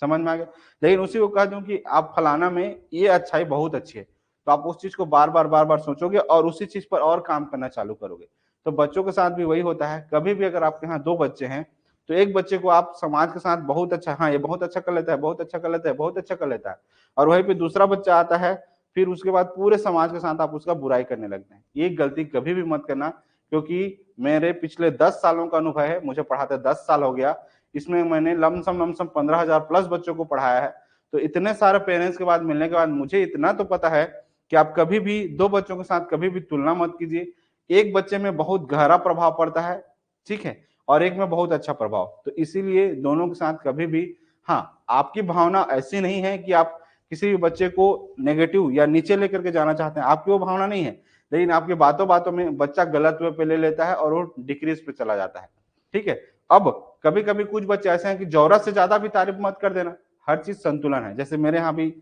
A: समझ में आ गया? लेकिन उसी को कह दूं कि आप फलाना में ये अच्छाई बहुत अच्छी है, तो आप उस चीज को बार बार बार सोचोगे और उसी चीज पर और काम करना चालू करोगे। तो बच्चों के साथ भी वही होता है। कभी भी अगर आपके यहाँ 2 बच्चे हैं तो एक बच्चे को आप समाज के साथ बहुत अच्छा, हाँ ये बहुत अच्छा कर लेता है, बहुत अच्छा कर लेता है, बहुत अच्छा कर लेता है, और वहीं पे दूसरा बच्चा आता है, फिर उसके बाद पूरे समाज के साथ आप उसका बुराई करने लगते हैं। ये गलती कभी भी मत करना, क्योंकि मेरे पिछले 10 सालों का अनुभव है, मुझे पढ़ाते 10 साल हो गया, इसमें मैंने लमसम 15,000 प्लस बच्चों को पढ़ाया है। तो इतने सारे पेरेंट्स के बाद मिलने के बाद मुझे इतना तो पता है कि आप कभी भी 2 बच्चों के साथ कभी भी तुलना मत कीजिए। एक बच्चे में बहुत गहरा प्रभाव पड़ता है, ठीक है, और एक में बहुत अच्छा प्रभाव। तो इसीलिए दोनों के साथ कभी भी, हाँ, आपकी भावना ऐसी नहीं है कि आप किसी भी बच्चे को नेगेटिव या नीचे लेकर के जाना चाहते हैं, आपकी वो भावना नहीं है, लेकिन आपकी बातों बातों में बच्चा गलत वे पे ले लेता है और वो डिक्रीज पे चला जाता है। ठीक है, अब कभी कभी कुछ बच्चे ऐसे हैं कि जरूरत से ज्यादा भी तारीफ मत कर देना, हर चीज संतुलन है। जैसे मेरे यहाँ भी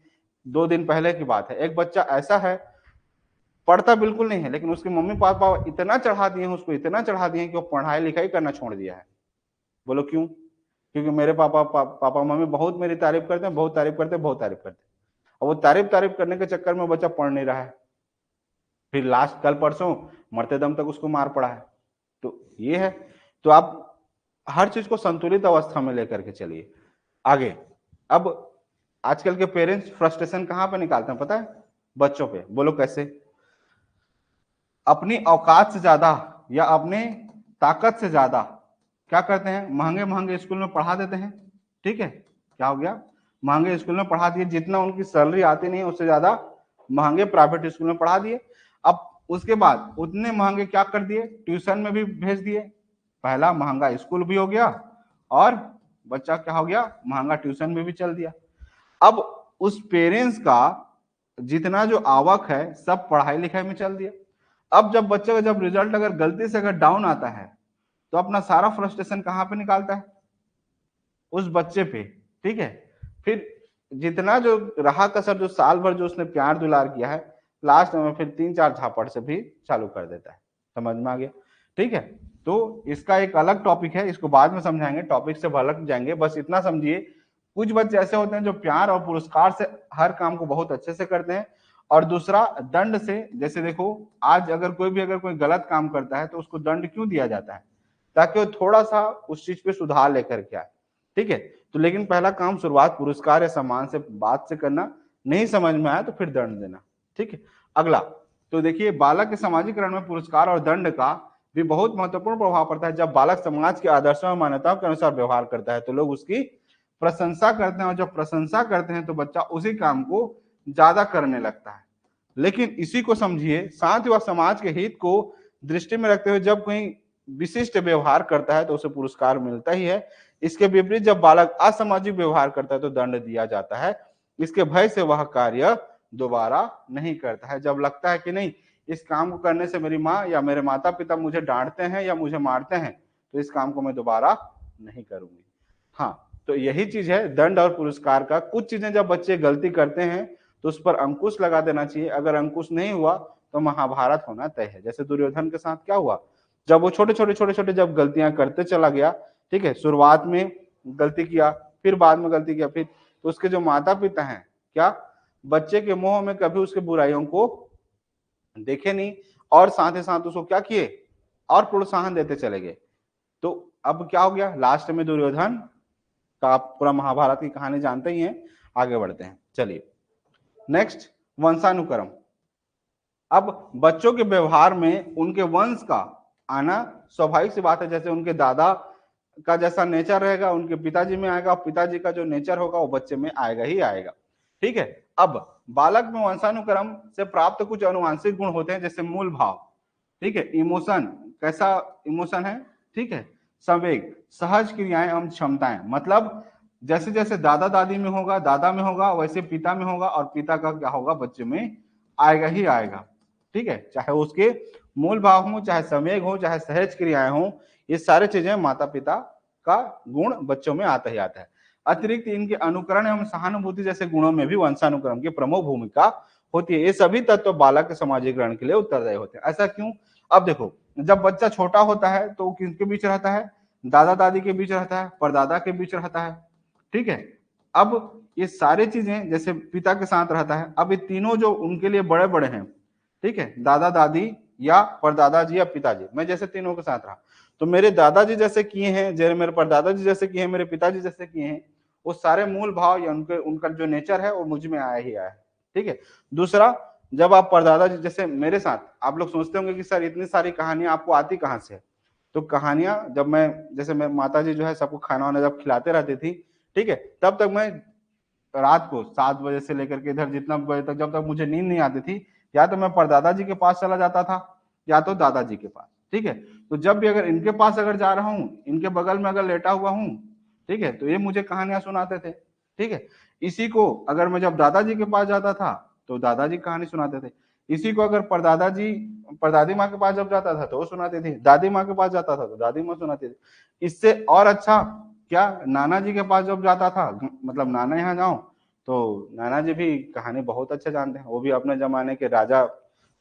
A: 2 दिन पहले की बात है, एक बच्चा ऐसा है, पढ़ता बिल्कुल नहीं है, लेकिन उसके मम्मी पापा इतना चढ़ा दिए हैं उसको, इतना चढ़ा दिए हैं कि वो पढ़ाई लिखाई करना छोड़ दिया है। बोलो क्यों? क्योंकि मेरे पापा मम्मी बहुत मेरी तारीफ करते हैं, बहुत तारीफ करते हैं, बहुत तारीफ करते हैं। और वो तारीफ तारीफ करने के चक्कर में बच्चा पढ़ नहीं रहा है, फिर लास्ट कल परसों मरते दम तक उसको मार पड़ा है। तो ये है। तो आप हर चीज को संतुलित अवस्था में लेकर के चलिए। आगे, अब आजकल के पेरेंट्स फ्रस्ट्रेशन कहां पे निकालते हैं पता है? बच्चों पे। बोलो कैसे? अपनी औकात से ज्यादा या अपने ताकत से ज्यादा क्या करते हैं? महंगे महंगे स्कूल में पढ़ा देते हैं, ठीक है, क्या हो गया, महंगे स्कूल में पढ़ा दिए, जितना उनकी सैलरी आती नहीं उससे ज्यादा महंगे प्राइवेट स्कूल में पढ़ा दिए। अब उसके बाद उतने महंगे क्या कर दिए, ट्यूशन में भी भेज दिए। पहला महंगा स्कूल भी हो गया और बच्चा क्या हो गया, महंगा ट्यूशन में भी चल दिया। अब उस पेरेंट्स का जितना जो आवक है सब पढ़ाई लिखाई में चल दिया। अब जब बच्चे का जब रिजल्ट अगर गलती से अगर डाउन आता है तो अपना सारा फ्रस्ट्रेशन कहां पे निकालता है, उस बच्चे पे। ठीक है, फिर जितना जो रहा कसर, जो साल भर जो उसने प्यार दुलार किया है, लास्ट में फिर 3-4 झापड़ से भी चालू कर देता है। समझ में आ गया? ठीक है, तो इसका एक अलग टॉपिक है, इसको बाद में समझाएंगे, टॉपिक से भलक जाएंगे। बस इतना समझिए, कुछ बच्चे ऐसे होते हैं जो प्यार और पुरस्कार से हर काम को बहुत अच्छे से करते हैं, और दूसरा दंड से। जैसे देखो, आज अगर कोई गलत काम करता है तो उसको दंड क्यों दिया जाता है, ताकि वो थोड़ा सा उस चीज पे सुधार लेकर के आए। ठीक है, तो लेकिन पहला काम शुरुआत पुरस्कार या सम्मान से, बात से करना। नहीं समझ में आया तो फिर दंड देना। ठीक है, अगला तो देखिए, बालक के सामाजिकरण में पुरस्कार और दंड का भी बहुत महत्वपूर्ण प्रभाव पड़ता है। जब बालक समाज के आदर्शों और मान्यताओं के अनुसार व्यवहार करता है तो लोग उसकी प्रशंसा करते हैं, और जब प्रशंसा करते हैं तो बच्चा उसी काम को ज्यादा करने लगता है। लेकिन इसी को समझिए, साथ ही समाज के हित को दृष्टि में रखते हुए जब कोई विशिष्ट व्यवहार करता है तो उसे पुरस्कार मिलता ही है। इसके विपरीत जब बालक असामाजिक व्यवहार करता है तो दंड दिया जाता है। इसके भय से वह कार्य दोबारा नहीं करता है। जब लगता है कि नहीं, इस काम को करने से मेरी माँ या मेरे माता पिता मुझे डांटते हैं या मुझे मारते हैं, तो इस काम को मैं दोबारा नहीं करूंगी। हाँ, तो यही चीज है दंड और पुरस्कार का। कुछ चीजें जब बच्चे गलती करते हैं तो उस पर अंकुश लगा देना चाहिए। अगर अंकुश नहीं हुआ तो महाभारत होना तय है। जैसे दुर्योधन के साथ क्या हुआ, जब वो छोटे छोटे जब गलतियां करते चला गया, ठीक है, शुरुआत में गलती किया, फिर बाद में गलती किया, फिर तो उसके जो माता पिता हैं, क्या बच्चे के मोह में कभी उसके बुराइयों को देखे नहीं, और साथ ही साथ उसको क्या किए, और प्रोत्साहन देते चले गए। तो अब क्या हो गया, लास्ट में दुर्योधन का आप पूरा महाभारत की कहानी जानते ही हैं। आगे बढ़ते हैं, चलिए नेक्स्ट, वंशानुक्रम। अब बच्चों के व्यवहार में उनके वंश का आना स्वाभाविक सी बात है। जैसे उनके दादा का जैसा नेचर रहेगा उनके पिताजी में आएगा, पिताजी का जो नेचर होगा वो बच्चे में आएगा ही आएगा। ठीक है, अब बालक में वंशानुक्रम से प्राप्त कुछ अनुवांशिक गुण होते हैं, जैसे मूल भाव, ठीक है, इमोशन, कैसा इमोशन है, ठीक है, संवेग, सहज क्रियाएं एवं क्षमताएं। मतलब जैसे जैसे दादा दादी में होगा, दादा में होगा, वैसे पिता में होगा, और पिता का क्या होगा, बच्चे में आएगा ही आएगा। ठीक है, चाहे उसके मूल भाव हो, चाहे संवेग हो, चाहे सहज क्रियाएं हो, ये सारे चीजें माता पिता का गुण बच्चों में आता ही आता है। अतिरिक्त इनके अनुकरण एवं सहानुभूति जैसे गुणों में भी वंशानुक्रम की प्रमुख भूमिका होती है। ये सभी तत्व बालक के सामाजिकरण के लिए उत्तरदायी होते हैं। ऐसा क्यों, अब देखो, जब बच्चा छोटा होता है तो किसके बीच रहता है, दादा दादी के बीच रहता है, परदादा के बीच रहता है। ठीक है, अब ये सारी चीजें जैसे पिता के साथ रहता है, अब ये तीनों जो उनके लिए बड़े बड़े हैं, ठीक है, दादा दादी या परदादा जी या पिताजी, मैं जैसे तीनों के साथ रहा, तो मेरे दादाजी जैसे किए हैं, जैसे मेरे परदादा जी जैसे किए हैं, मेरे पिताजी जैसे किए हैं, वो सारे मूल भाव या उनके उनका जो नेचर है वो मुझ में आया ही आया है। ठीक है, दूसरा, जब आप परदादा जी जैसे मेरे साथ, आप लोग सोचते होंगे कि सर इतनी सारी कहानियां आपको आती कहाँ से है, तो कहानियां जब मैं, जैसे मैं माता जी जो है सबको खाना वाना जब खिलाते रहती थी, ठीक है, तब तक मैं रात को 7 बजे से लेकर के इधर जितना बजे तक, जब तक मुझे नींद नहीं आती थी, या तो मैं परदादा जी के पास चला जाता था या तो दादाजी के पास। ठीक है, तो जब भी अगर इनके पास अगर जा रहा हूँ, इनके बगल में अगर लेटा हुआ हूँ, ठीक है, तो ये मुझे कहानियां सुनाते थे। ठीक है, इसी को अगर मैं जब दादाजी के पास जाता था तो दादाजी कहानी सुनाते थे, इसी को अगर परदादी माँ के पास जब जाता था तो वो सुनाती थी, दादी माँ के पास जाता था तो दादी माँ सुनाती थी। इससे और अच्छा क्या, नाना जी के पास जब जाता था, मतलब नाना यहाँ जाऊं, तो नाना जी भी कहानी बहुत अच्छा जानते हैं, वो भी अपने जमाने के राजा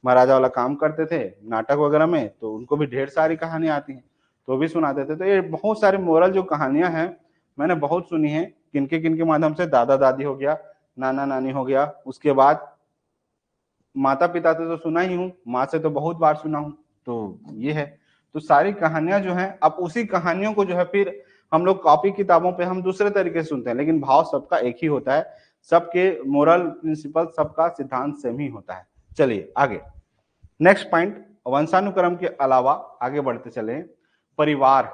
A: महाराजा वाला काम करते थे नाटक वगैरह में, तो उनको भी ढेर सारी कहानी आती हैं, तो भी सुनाते थे। तो ये बहुत सारे मोरल जो कहानियां हैं मैंने बहुत सुनी है, किनके माध्यम से, दादा दादी हो गया, नाना नानी हो गया, उसके बाद माता पिता से तो सुना ही हूँ, माँ से तो बहुत बार सुना हूँ। तो ये है, तो सारी कहानियां जो हैं, अब उसी कहानियों को जो है फिर हम लोग कॉपी किताबों पे हम दूसरे तरीके से सुनते हैं, लेकिन भाव सबका एक ही होता है, सबके मोरल प्रिंसिपल, सबका सिद्धांत सेम ही होता है। चलिए आगे, नेक्स्ट पॉइंट, वंशानुक्रम के अलावा आगे बढ़ते चले, परिवार।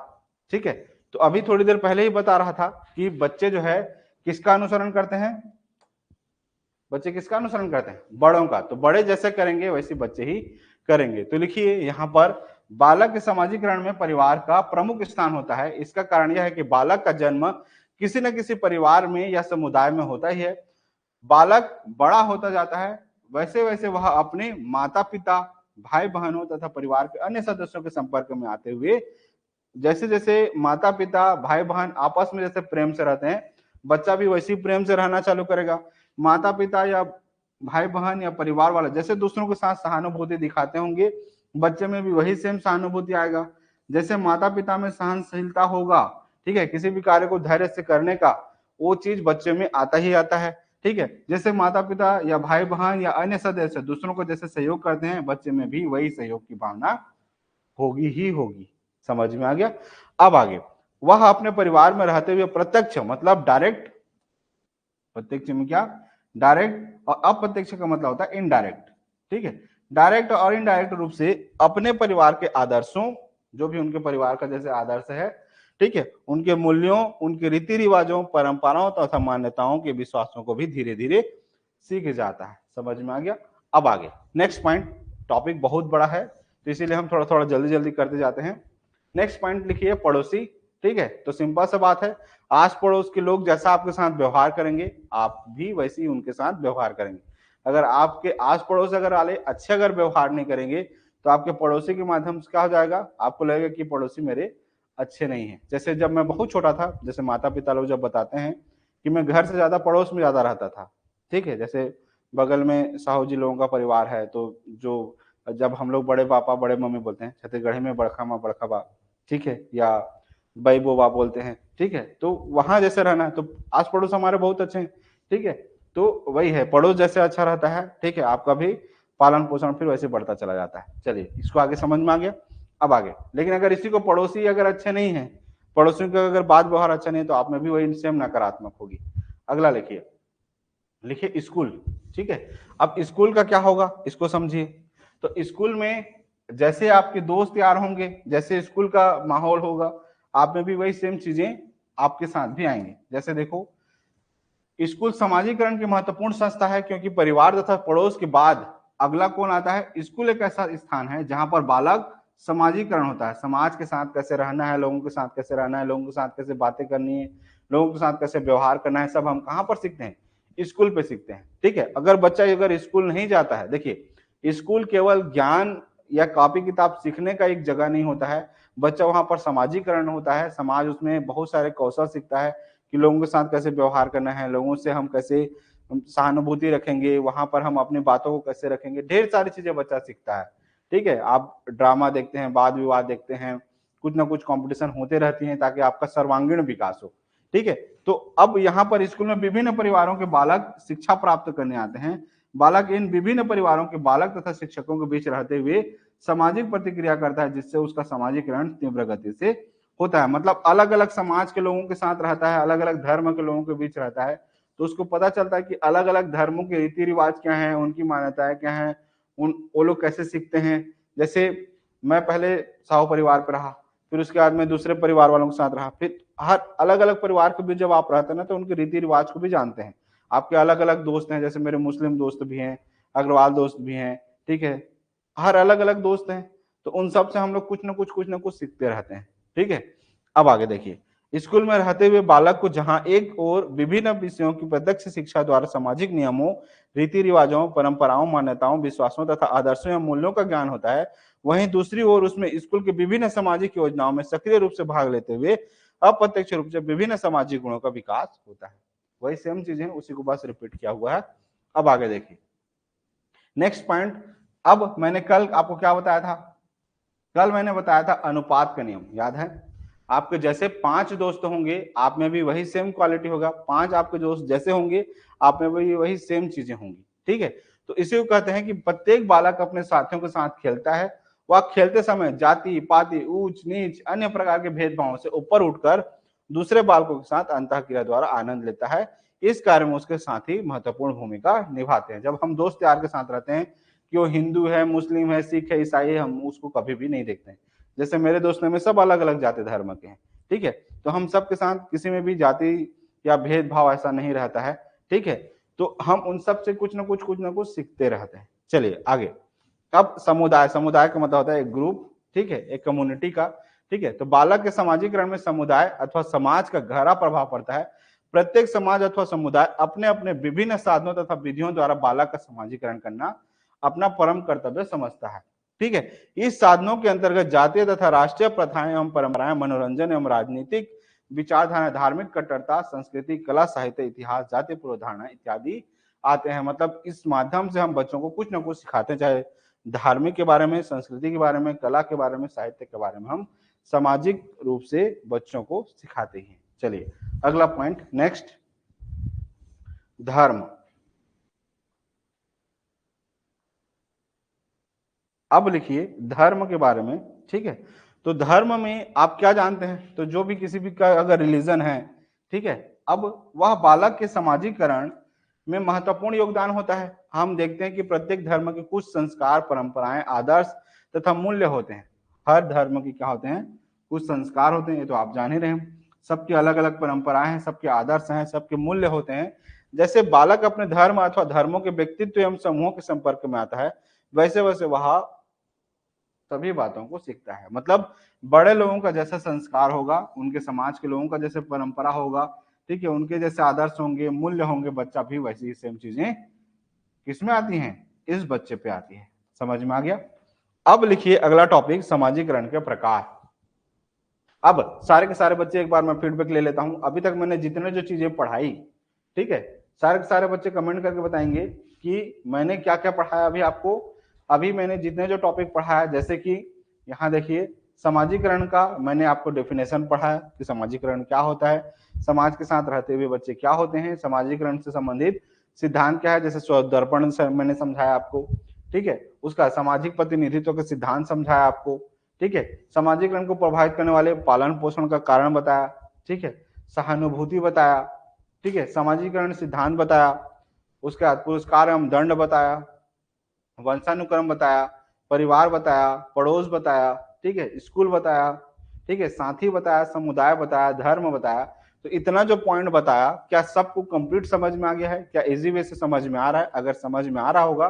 A: ठीक है, तो अभी थोड़ी देर पहले ही बता रहा था कि बच्चे जो है किसका अनुसरण करते हैं बच्चे? किसका अनुसरण करते हैं? बड़ों का। तो बड़े जैसे करेंगे वैसे बच्चे ही करेंगे। तो लिखिए यहाँ पर बालक के समाजीकरण में परिवार का प्रमुख स्थान होता है। इसका कारण यह है कि बालक का जन्म किसी न किसी परिवार में या समुदाय में होता ही है। बालक बड़ा होता जाता है, वैसे वैसे वह अपने माता पिता, भाई बहनों तथा परिवार के अन्य सदस्यों के संपर्क में आते हुए, जैसे जैसे माता पिता, भाई बहन आपस में जैसे प्रेम से रहते हैं, बच्चा भी वैसे ही प्रेम से रहना चालू करेगा। माता पिता या भाई बहन या परिवार वाले जैसे दूसरों के साथ सहानुभूति दिखाते होंगे, बच्चे में भी वही सेम सहानुभूति आएगा। जैसे माता पिता में सहनशीलता होगा, ठीक है, किसी भी कार्य को धैर्य से करने का, वो चीज बच्चे में आता ही आता है। ठीक है, जैसे माता पिता या भाई बहन या अन्य सदस्य दूसरों को जैसे सहयोग करते हैं, बच्चे में भी वही सहयोग की भावना होगी ही होगी। समझ में आ गया? अब आगे, वह अपने परिवार में रहते हुए प्रत्यक्ष मतलब डायरेक्ट, प्रत्यक्ष में क्या डायरेक्ट, और अप्रत्यक्ष का मतलब होता है इनडायरेक्ट। ठीक है, डायरेक्ट और इनडायरेक्ट रूप से अपने परिवार के आदर्शों, जो भी उनके परिवार का जैसे आदर्श है, ठीक है, उनके मूल्यों, उनके रीति रिवाजों, परंपराओं तथा मान्यताओं के विश्वासों को भी धीरे धीरे सीख जाता है। समझ में आ गया? अब आगे नेक्स्ट पॉइंट, टॉपिक बहुत बड़ा है तो इसीलिए हम थोड़ा थोड़ा जल्दी जल्दी करते जाते हैं। नेक्स्ट पॉइंट लिखिए पड़ोसी। ठीक है, तो सिंपल सा बात है, आस पड़ोस के लोग जैसा आपके साथ व्यवहार करेंगे, आप भी वैसे ही उनके साथ व्यवहार करेंगे। अगर आपके आस पड़ोस अगर वाले अच्छे अगर व्यवहार नहीं करेंगे, तो आपके पड़ोसी के माध्यम से क्या हो जाएगा, आपको लगेगा कि पड़ोसी मेरे अच्छे नहीं है। जैसे जब मैं बहुत छोटा था, जैसे माता पिता लोग जब बताते हैं कि मैं घर से ज्यादा पड़ोस में ज्यादा रहता था। ठीक है, जैसे बगल में साहू जी लोगों का परिवार है, तो जो जब हम लोग बड़े पापा बड़े मम्मी बोलते हैं, छत्तीसगढ़ी में बड़खा माँ बड़खा बा, ठीक है, या बई बोबा बोलते हैं। ठीक है, तो वहां जैसे रहना है, तो आस पड़ोस हमारे बहुत अच्छे हैं। ठीक है, तो वही है, पड़ोस जैसे अच्छा रहता है, ठीक है, आपका भी पालन पोषण फिर वैसे बढ़ता चला जाता है। चलिए, इसको आगे समझ में आ गया। अब आगे, लेकिन अगर इसी को पड़ोसी अगर अच्छे नहीं है, पड़ोसियों का अगर बात व्यवहार अच्छा नहीं है, तो आप में भी वही सेम नकारात्मक होगी। अगला लिखिए, लिखिए स्कूल। ठीक है, अब स्कूल का क्या होगा इसको समझिए। तो स्कूल में जैसे आपके दोस्त यार होंगे, जैसे स्कूल का माहौल होगा, आप में भी वही सेम चीजें आपके साथ भी आएंगे। जैसे देखो, स्कूल समाजीकरण की महत्वपूर्ण संस्था है, क्योंकि परिवार तथा पड़ोस के बाद अगला कौन आता है? स्कूल एक ऐसा स्थान है जहां पर बालक समाजीकरण होता है। समाज के साथ कैसे रहना है, लोगों के साथ कैसे रहना है, लोगों के साथ कैसे बातें करनी है, लोगों के साथ कैसे व्यवहार करना है, सब हम कहां पर सीखते हैं? स्कूल पे सीखते हैं। ठीक है, अगर बच्चा अगर स्कूल नहीं जाता है, देखिए स्कूल केवल ज्ञान या कॉपी किताब सीखने का एक जगह नहीं होता है, बच्चा वहां पर समाजीकरण होता है। समाज उसमें बहुत सारे कौशल सीखता है कि लोगों के साथ कैसे व्यवहार करना है, लोगों से हम कैसे सहानुभूति रखेंगे, वहां पर हम अपनी बातों को कैसे रखेंगे, ढेर सारी चीजें बच्चा सीखता है। ठीक है, आप ड्रामा देखते हैं, वाद विवाद देखते हैं, कुछ ना कुछ कंपटीशन होते रहती हैं ताकि आपका सर्वांगीण विकास हो। ठीक है, तो अब यहाँ पर स्कूल में विभिन्न परिवारों के बालक शिक्षा प्राप्त करने आते हैं। बालक इन विभिन्न परिवारों के बालक तथा शिक्षकों के बीच रहते हुए सामाजिक प्रतिक्रिया करता है, जिससे उसका सामाजिकरण तीव्र गति से होता है। मतलब अलग अलग समाज के लोगों के साथ रहता है, अलग अलग धर्म के लोगों के बीच रहता है, तो उसको पता चलता है कि अलग अलग धर्मों के रीति रिवाज क्या है, उनकी मान्यताएं क्या है, वो लोग कैसे सीखते हैं। जैसे मैं पहले साहू परिवार पर रहा, फिर उसके बाद में दूसरे परिवार वालों के साथ रहा, फिर हर अलग अलग परिवार के बीच जब आप रहते हैं ना, तो उनके रीति रिवाज को भी जानते हैं। आपके अलग अलग दोस्त हैं, जैसे मेरे मुस्लिम दोस्त भी हैं, अग्रवाल दोस्त भी हैं। ठीक है, हर अलग अलग दोस्त हैं, तो उन सब से हम लोग कुछ ना कुछ सीखते रहते हैं। ठीक है, अब आगे देखिए, स्कूल में रहते हुए बालक को जहां एक और विभिन्न विषयों की प्रत्यक्ष शिक्षा द्वारा सामाजिक नियमों, रीति रिवाजों, परंपराओं, मान्यताओं, विश्वासों तथा आदर्शों या मूल्यों का ज्ञान होता है, वहीं दूसरी ओर उसमें स्कूल के विभिन्न सामाजिक योजनाओं में सक्रिय रूप से भाग लेते हुए अप्रत्यक्ष रूप से विभिन्न सामाजिक गुणों का विकास होता है। वही सेम चीजें, उसी को बस रिपीट किया हुआ है। अब आगे देखिए नेक्स्ट पॉइंट। अब मैंने कल आपको क्या बताया था? कल मैंने बताया था अनुपात का नियम, याद है? आपके जैसे 5 दोस्त होंगे, आप में भी वही सेम क्वालिटी होगा। 5 आपके दोस्त जैसे होंगे, आप में भी वही सेम चीजें होंगी। ठीक है, तो इसी को कहते हैं कि प्रत्येक बालक अपने साथियों के साथ खेलता है। वह खेलते समय जाति पाति ऊंच नीच अन्य प्रकार के भेदभावों से ऊपर उठकर दूसरे बालकों के साथ अंतःक्रिया द्वारा आनंद लेता है। इस कार्य में उसके साथी महत्वपूर्ण भूमिका निभाते हैं। जब हम दोस्त यार के साथ रहते हैं, कि वो हिंदू है, मुस्लिम है, सिख है, ईसाई है, हम उसको कभी भी नहीं देखते हैं। जैसे मेरे दोस्त में सब अलग अलग जाति धर्म के हैं। ठीक है, तो हम सबके साथ किसी में भी जाति या भेदभाव ऐसा नहीं रहता है, ठीक है। तो हम उन सब से कुछ ना कुछ सीखते रहते हैं। चलिए आगे। अब समुदाय, समुदाय का मतलब होता है एक ग्रुप, ठीक है, एक कम्युनिटी का, ठीक है। तो बालक के सामाजिकरण में समुदाय अथवा समाज का गहरा प्रभाव पड़ता है। प्रत्येक समाज अथवा समुदाय अपने अपने विभिन्न साधनों तथा विधियों द्वारा बालक का समाजीकरण करना अपना परम कर्तव्य समझता है, ठीक है। इस साधनों के अंतर्गत जातीय तथा राष्ट्रीय प्रथाएं एवं परंपराएं, मनोरंजन एवं राजनीतिक विचारधारा, धार्मिक कट्टरता, संस्कृति, कला, साहित्य, इतिहास, जातीय पूर्वधारणा इत्यादि आते हैं। मतलब इस माध्यम से हम बच्चों को कुछ ना कुछ सिखाते हैं, चाहे धार्मिक के बारे में, संस्कृति के बारे में, कला के बारे में, साहित्य के बारे में हम सामाजिक रूप से बच्चों को सिखाते हैं। चलिए अगला पॉइंट, नेक्स्ट, धर्म। अब लिखिए धर्म के बारे में, ठीक है। तो धर्म में आप क्या जानते हैं, तो जो भी किसी भी का अगर रिलीजन है, ठीक है, अब वह बालक के समाजीकरण में महत्वपूर्ण योगदान होता है। हम देखते हैं कि प्रत्येक धर्म के कुछ संस्कार, परंपराएं, आदर्श तथा मूल्य होते हैं। हर धर्म के क्या होते हैं, कुछ संस्कार होते हैं, ये तो आप जान ही रहे हैं। सबकी अलग अलग परंपराएं हैं, सबके आदर्श हैं, सबके मूल्य होते हैं। जैसे बालक अपने धर्म अथवा धर्मों के व्यक्तित्व एवं समूहों के संपर्क में आता है, वैसे वैसे वह सभी बातों को सीखता है। मतलब बड़े लोगों का जैसा संस्कार होगा, उनके समाज के लोगों का जैसे परंपरा होगा, ठीक है, उनके जैसे आदर्श होंगे, मूल्य होंगे, बच्चा भी वैसी सेम चीजें किसमें आती हैं, इस बच्चे पे आती है। समझ में आ गया। अब लिखिए अगला टॉपिक, सामाजिकरण के प्रकार। अब सारे के सारे बच्चे एक बार मैं फीडबैक ले लेता हूं। अभी तक मैंने जितने जो चीजें पढ़ाई, ठीक है, सारे के सारे बच्चे कमेंट करके बताएंगे कि मैंने क्या क्या पढ़ाया अभी आपको। अभी मैंने जितने जो टॉपिक पढ़ाया, जैसे कि यहाँ देखिए समाजीकरण का मैंने आपको डेफिनेशन पढ़ाया कि समाजीकरण क्या होता है, समाज के साथ रहते हुए बच्चे क्या होते हैं, समाजीकरण से संबंधित सिद्धांत क्या है, जैसे स्वदर्पण से मैंने समझाया आपको, ठीक है। उसका सामाजिक प्रतिनिधित्व का सिद्धांत समझाया आपको, ठीक है। समाजीकरण को प्रभावित करने वाले पालन पोषण का कारण बताया, ठीक है। सहानुभूति बताया, ठीक है। समाजीकरण सिद्धांत बताया, उसके बाद पुरस्कार एवं दंड बताया, वंशानुक्रम बताया, परिवार बताया, पड़ोस बताया, ठीक है, स्कूल बताया, ठीक है, साथी बताया, समुदाय बताया, धर्म बताया। तो इतना जो पॉइंट बताया, क्या सबको कंप्लीट समझ में आ गया है, क्या इजी वे से समझ में आ रहा है? अगर समझ में आ रहा होगा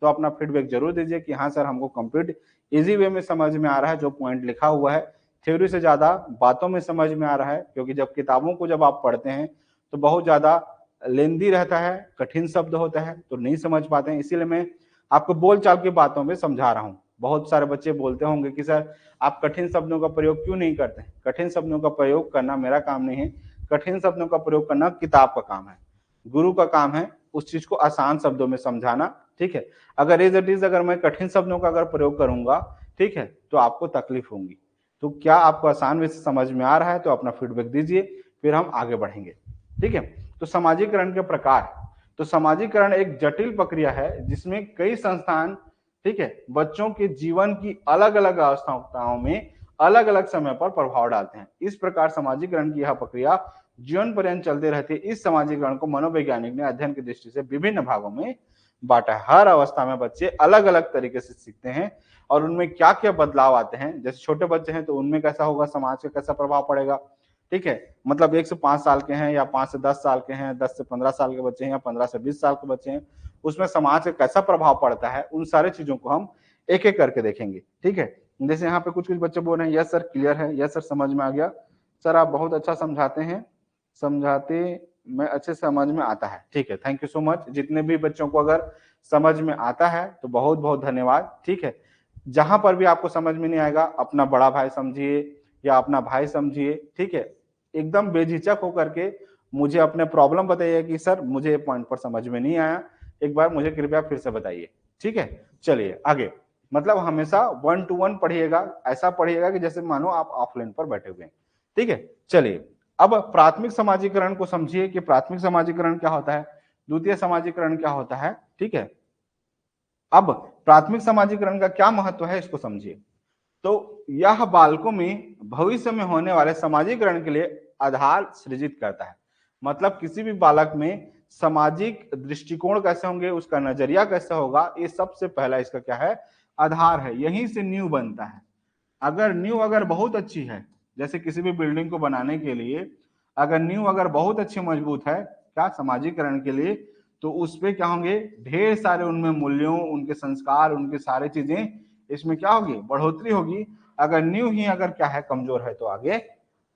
A: तो अपना फीडबैक जरूर दीजिए कि हाँ सर हमको कंप्लीट इजी वे में समझ में आ रहा है, जो पॉइंट लिखा हुआ है। थ्योरी से ज्यादा बातों में समझ में आ रहा है, क्योंकि जब किताबों को जब आप पढ़ते हैं तो बहुत ज्यादा लेंदी रहता है, कठिन शब्द होता है, तो नहीं समझ पाते हैं। इसीलिए मैं आपको बोलचाल की बातों में समझा रहा हूँ। बहुत सारे बच्चे बोलते होंगे कि सर आप कठिन शब्दों का प्रयोग क्यों नहीं करते? कठिन शब्दों का प्रयोग करना मेरा काम नहीं है, कठिन शब्दों का प्रयोग करना किताब का काम है, गुरु का काम है उस चीज को आसान शब्दों में समझाना, ठीक है। अगर एज इट इज अगर मैं कठिन शब्दों का अगर प्रयोग करूंगा, ठीक है, तो आपको तकलीफ होगी। तो क्या आपको आसान वे से समझ में आ रहा है? तो अपना फीडबैक दीजिए, फिर हम आगे बढ़ेंगे, ठीक है। तो सामाजिकरण के प्रकार, तो सामाजिकरण एक जटिल प्रक्रिया है जिसमें कई संस्थान, ठीक है, बच्चों के जीवन की अलग अलग अवस्थाओं में अलग अलग समय पर प्रभाव डालते हैं। इस प्रकार सामाजिकरण की यह प्रक्रिया जीवन पर्यंत चलते रहती है। इस सामाजिकरण को मनोवैज्ञानिक ने अध्ययन की दृष्टि से विभिन्न भागों में बांटा है। हर अवस्था में बच्चे अलग अलग तरीके से सीखते हैं और उनमें क्या क्या बदलाव आते हैं। जैसे छोटे बच्चे हैं तो उनमें कैसा होगा, समाज का कैसा प्रभाव पड़ेगा, ठीक है। मतलब 1 से 5 साल के हैं या 5 से 10 साल के हैं, 10 से 15 साल के बच्चे हैं या 15 से 20 साल के बच्चे हैं, उसमें समाज का कैसा प्रभाव पड़ता है, उन सारे चीजों को हम एक एक करके देखेंगे, ठीक है। जैसे यहाँ पे कुछ कुछ बच्चे बोल रहे हैं यस सर क्लियर है, यस सर समझ में आ गया, सर आप बहुत अच्छा समझाते हैं, समझाते में अच्छे समझ में आता है, ठीक है, थैंक यू सो मच। जितने भी बच्चों को अगर समझ में आता है तो बहुत बहुत धन्यवाद, ठीक है। जहां पर भी आपको समझ में नहीं आएगा अपना बड़ा भाई समझिए या अपना भाई समझिए, ठीक है। एकदम बेझिझक होकर के मुझे अपने प्रॉब्लम बताइए कि सर मुझे ये पॉइंट पर समझ में नहीं आया, एक बार मुझे कृपया फिर से बताइए, ठीक है। चलिए आगे, मतलब हमेशा 1 to 1 पढ़िएगा, ऐसा पढ़िएगा कि जैसे मानो आप ऑफलाइन पर बैठे हुए हैं, ठीक है। चलिए अब प्राथमिक समाजीकरण को समझिए कि प्राथमिक समाजीकरण क्या होता है, द्वितीय समाजीकरण क्या होता है, ठीक है। अब प्राथमिक समाजीकरण का क्या महत्व है इसको समझिए। तो यह बालकों में भविष्य में होने वाले समाजीकरण के लिए आधार सृजित करता है। मतलब किसी भी बालक में सामाजिक दृष्टिकोण कैसे होंगे, उसका नजरिया कैसे होगा, ये सबसे पहला इसका क्या है, आधार है। यहीं से नींव बनता है। अगर नींव अगर बहुत अच्छी है, जैसे किसी भी बिल्डिंग को बनाने के लिए अगर नींव अगर बहुत अच्छी मजबूत है क्या समाजीकरण के लिए, तो उस पे क्या होंगे, ढेर सारे उनमें मूल्यों, उनके संस्कार, उनके सारे चीजें, इसमें क्या होगी, बढ़ोतरी होगी। अगर नींव ही अगर क्या है, कमजोर है, तो आगे